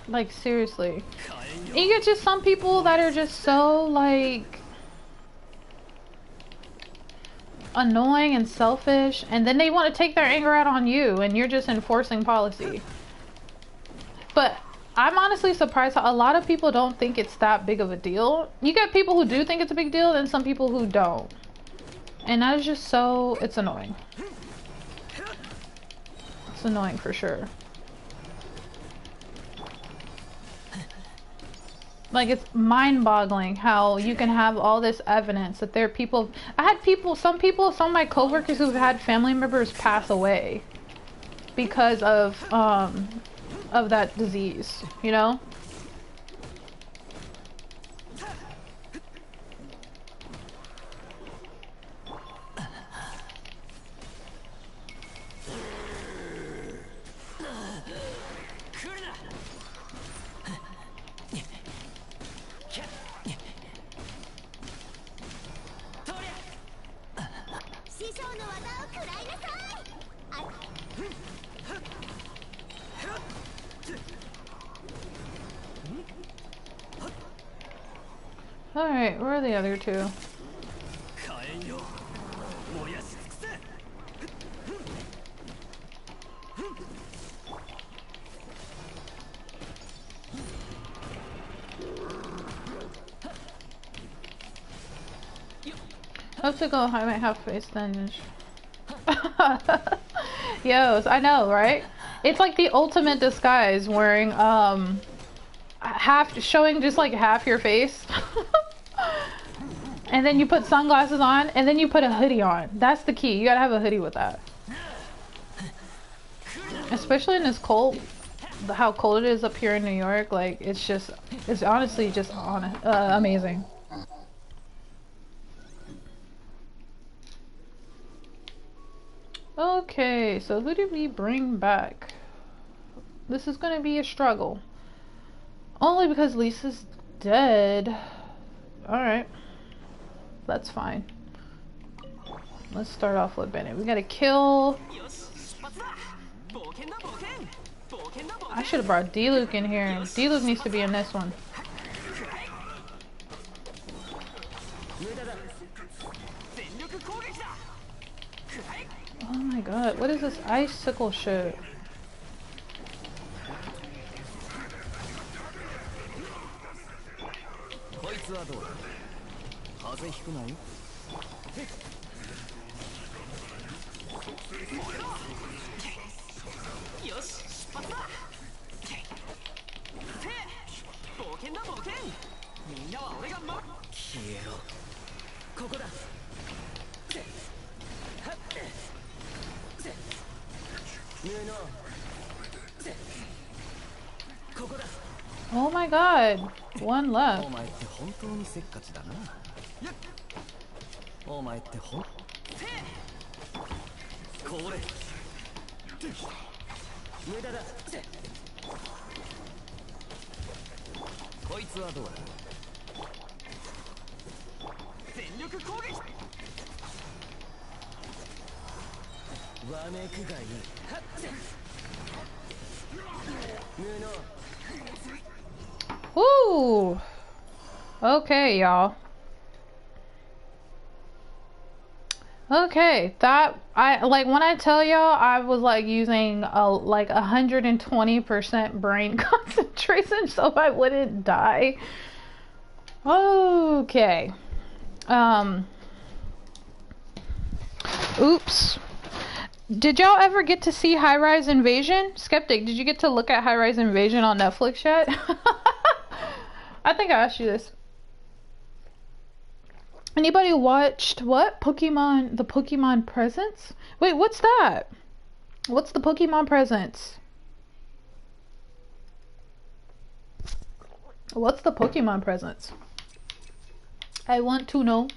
Like, seriously. And you get just some people that are just so, like, annoying and selfish, and then they want to take their anger out on you, and you're just enforcing policy. But I'm honestly surprised how a lot of people don't think it's that big of a deal. You get people who do think it's a big deal and some people who don't. And that is just so, it's annoying. It's annoying for sure. Like, it's mind-boggling how you can have all this evidence that there are people. I had some of my coworkers who've had family members pass away because of that disease, you know? Alright, where are the other two? Hope to go high, might have face then. Yos, I know, right? It's like the ultimate disguise, wearing showing just like half your face. And then you put sunglasses on, and then you put a hoodie on. That's the key. You gotta have a hoodie with that. Especially in this cold, how cold it is up here in New York. Like, it's honestly just amazing. Okay, so who did we bring back? This is gonna be a struggle. Only because Lisa's dead. Alright. That's fine. Let's start off with Bennett. We gotta kill... I should have brought D-Luke in here. D-Luke needs to be in this one. Oh my god, what is this icicle shit? Oh my god, one left. Woo! Okay, y'all. Okay, that I like when I tell y'all I was like using like 120% brain concentration so I wouldn't die. Okay. Oops. Did y'all ever get to see High Rise Invasion? Skeptic, did you get to look at High Rise Invasion on Netflix yet? I think I asked you this. Anybody watched what? Pokemon, the Pokemon Presents? Wait, what's that? What's the Pokemon Presents? What's the Pokemon Presents? I want to know.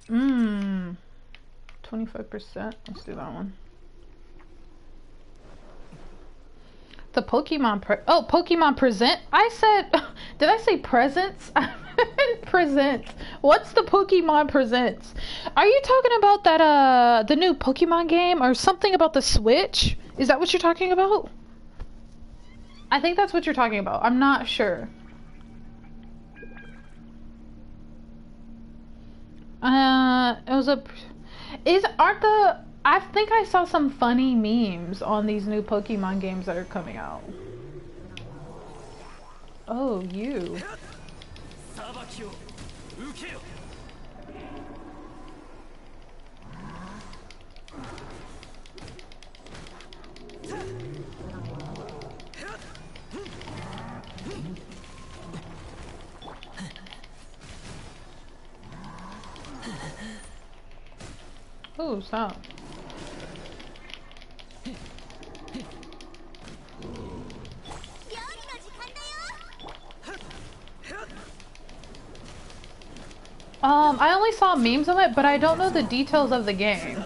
25%. Let's do that one. The Pokemon Pokemon Present? I said, did I say presents? Presents. What's the Pokemon Presents? Are you talking about that, the new Pokemon game or something about the Switch? Is that what you're talking about? I think that's what you're talking about. I'm not sure. It was aren't the I think I saw some funny memes on these new Pokemon games that are coming out. Oh, you. Oh, stop. I only saw memes of it, but I don't know the details of the game.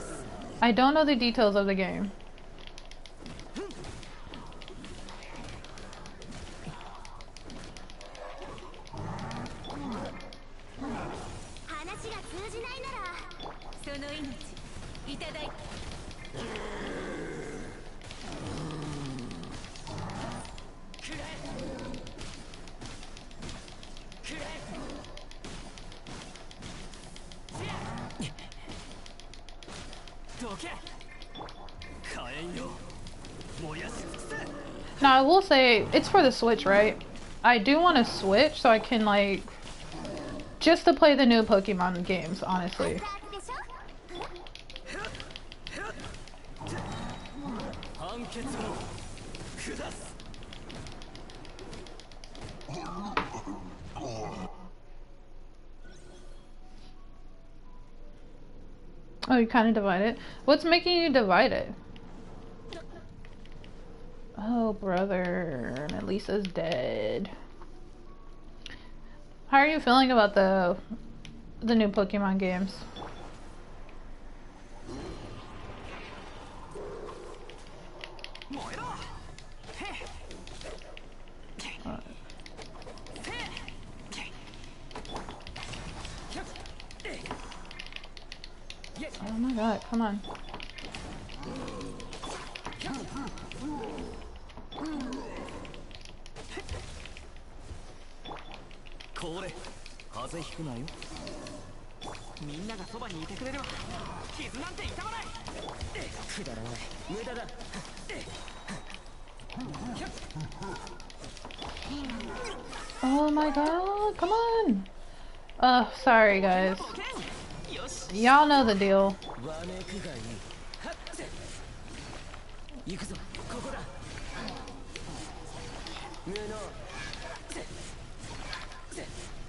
I don't know the details of the game. Now I will say, it's for the Switch, right? I do want to switch so I can, like, just to play the new Pokemon games, honestly. Oh, you kind of divide it? What's making you divide it? Oh, brother. And Lisa's dead. How are you feeling about the new Pokemon games? Oh my god, come on. Oh my god, come on! Sorry guys. Y'all know the deal.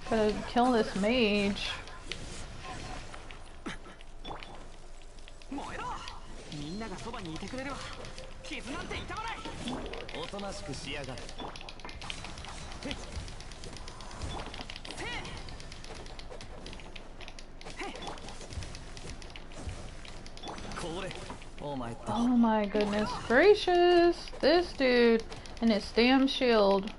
Gotta kill this mage. Oh my goodness gracious. This dude and his damn shield.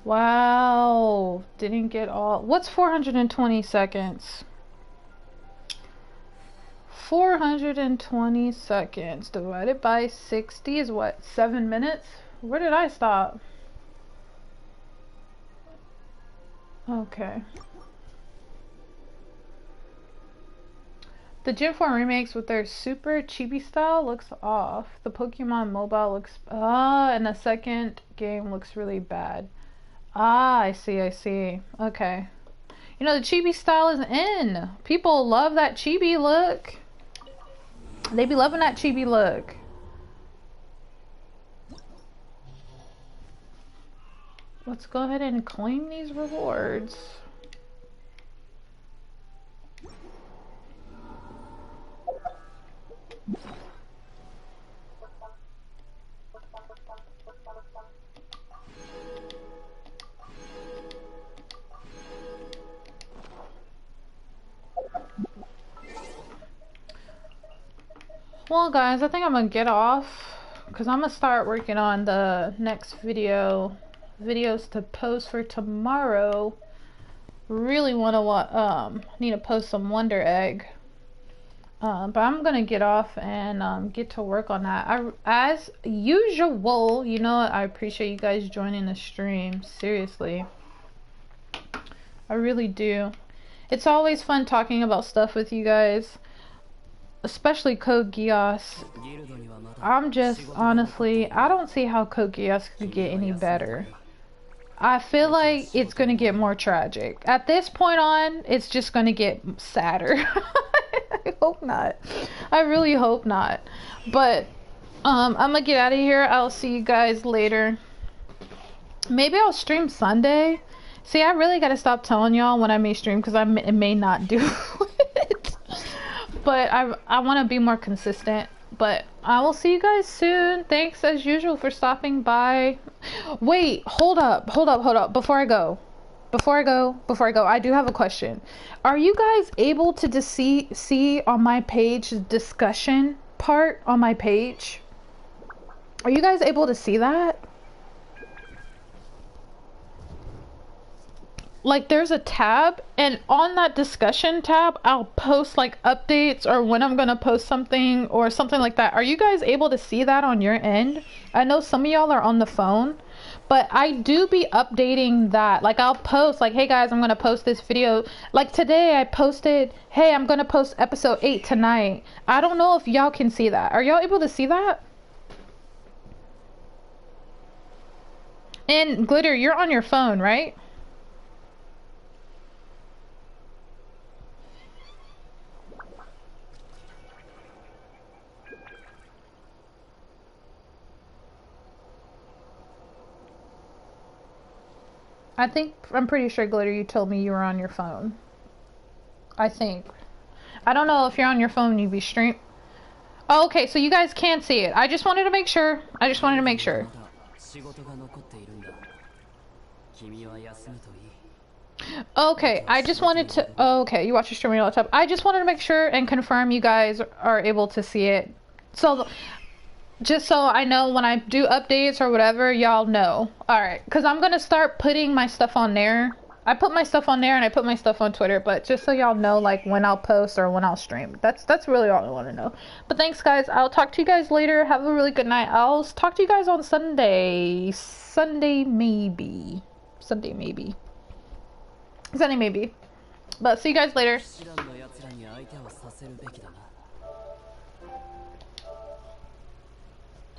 Wow, didn't get all. What's 420 seconds? 420 seconds divided by 60 is what? 7 minutes? Where did I stop? Okay. The Gen 4 remakes with their super chibi style looks off. The Pokemon mobile looks... and the second game looks really bad. Ah, I see, I see. Okay. You know, the chibi style is in. People love that chibi look. They be loving that chibi look. Let's go ahead and claim these rewards. Well guys, I think I'm gonna get off because I'm gonna start working on the next videos to post for tomorrow. Really want to need to post some Wonder Egg. But I'm gonna get off and get to work on that. As usual, you know, I appreciate you guys joining the stream. Seriously, I really do. It's always fun talking about stuff with you guys, especially Code Geass. I'm just honestly, I don't see how Code Geass could get any better. I feel like it's gonna get more tragic. At this point on, it's just gonna get sadder. I hope not. I really hope not. But I'm gonna get out of here. I'll see you guys later. Maybe I'll stream Sunday. See, I really gotta stop telling y'all when I may stream because I may not do it. But I want to be more consistent. But I will see you guys soon. Thanks as usual for stopping by. Wait, hold up. Before I go, I do have a question. Are you guys able to see on my page the discussion part on my page? Are you guys able to see that? Like, there's a tab, and on that discussion tab, I'll post like updates or when I'm gonna post something or something like that. Are you guys able to see that on your end? I know some of y'all are on the phone, but I do be updating that. Like, I'll post like, hey guys, I'm gonna post this video. Like today I posted, hey, I'm gonna post episode 8 tonight. I don't know if y'all can see that. Are y'all able to see that? And Glitter, you're on your phone, right? I'm pretty sure, Glitter, you told me you were on your phone. I think. I don't know if you're on your phone, you'd be stream. Oh, okay, so you guys can see it. I just wanted to make sure. Okay, I just wanted to. Oh, okay, you watch your stream on your laptop. I just wanted to make sure and confirm you guys are able to see it. So, just so I know when I do updates or whatever, y'all know. Alright, because I'm going to start putting my stuff on there. I put my stuff on there and I put my stuff on Twitter, but just so y'all know, like, when I'll post or when I'll stream. That's really all I want to know. But thanks, guys. I'll talk to you guys later. Have a really good night. I'll talk to you guys on Sunday. Sunday maybe. But see you guys later.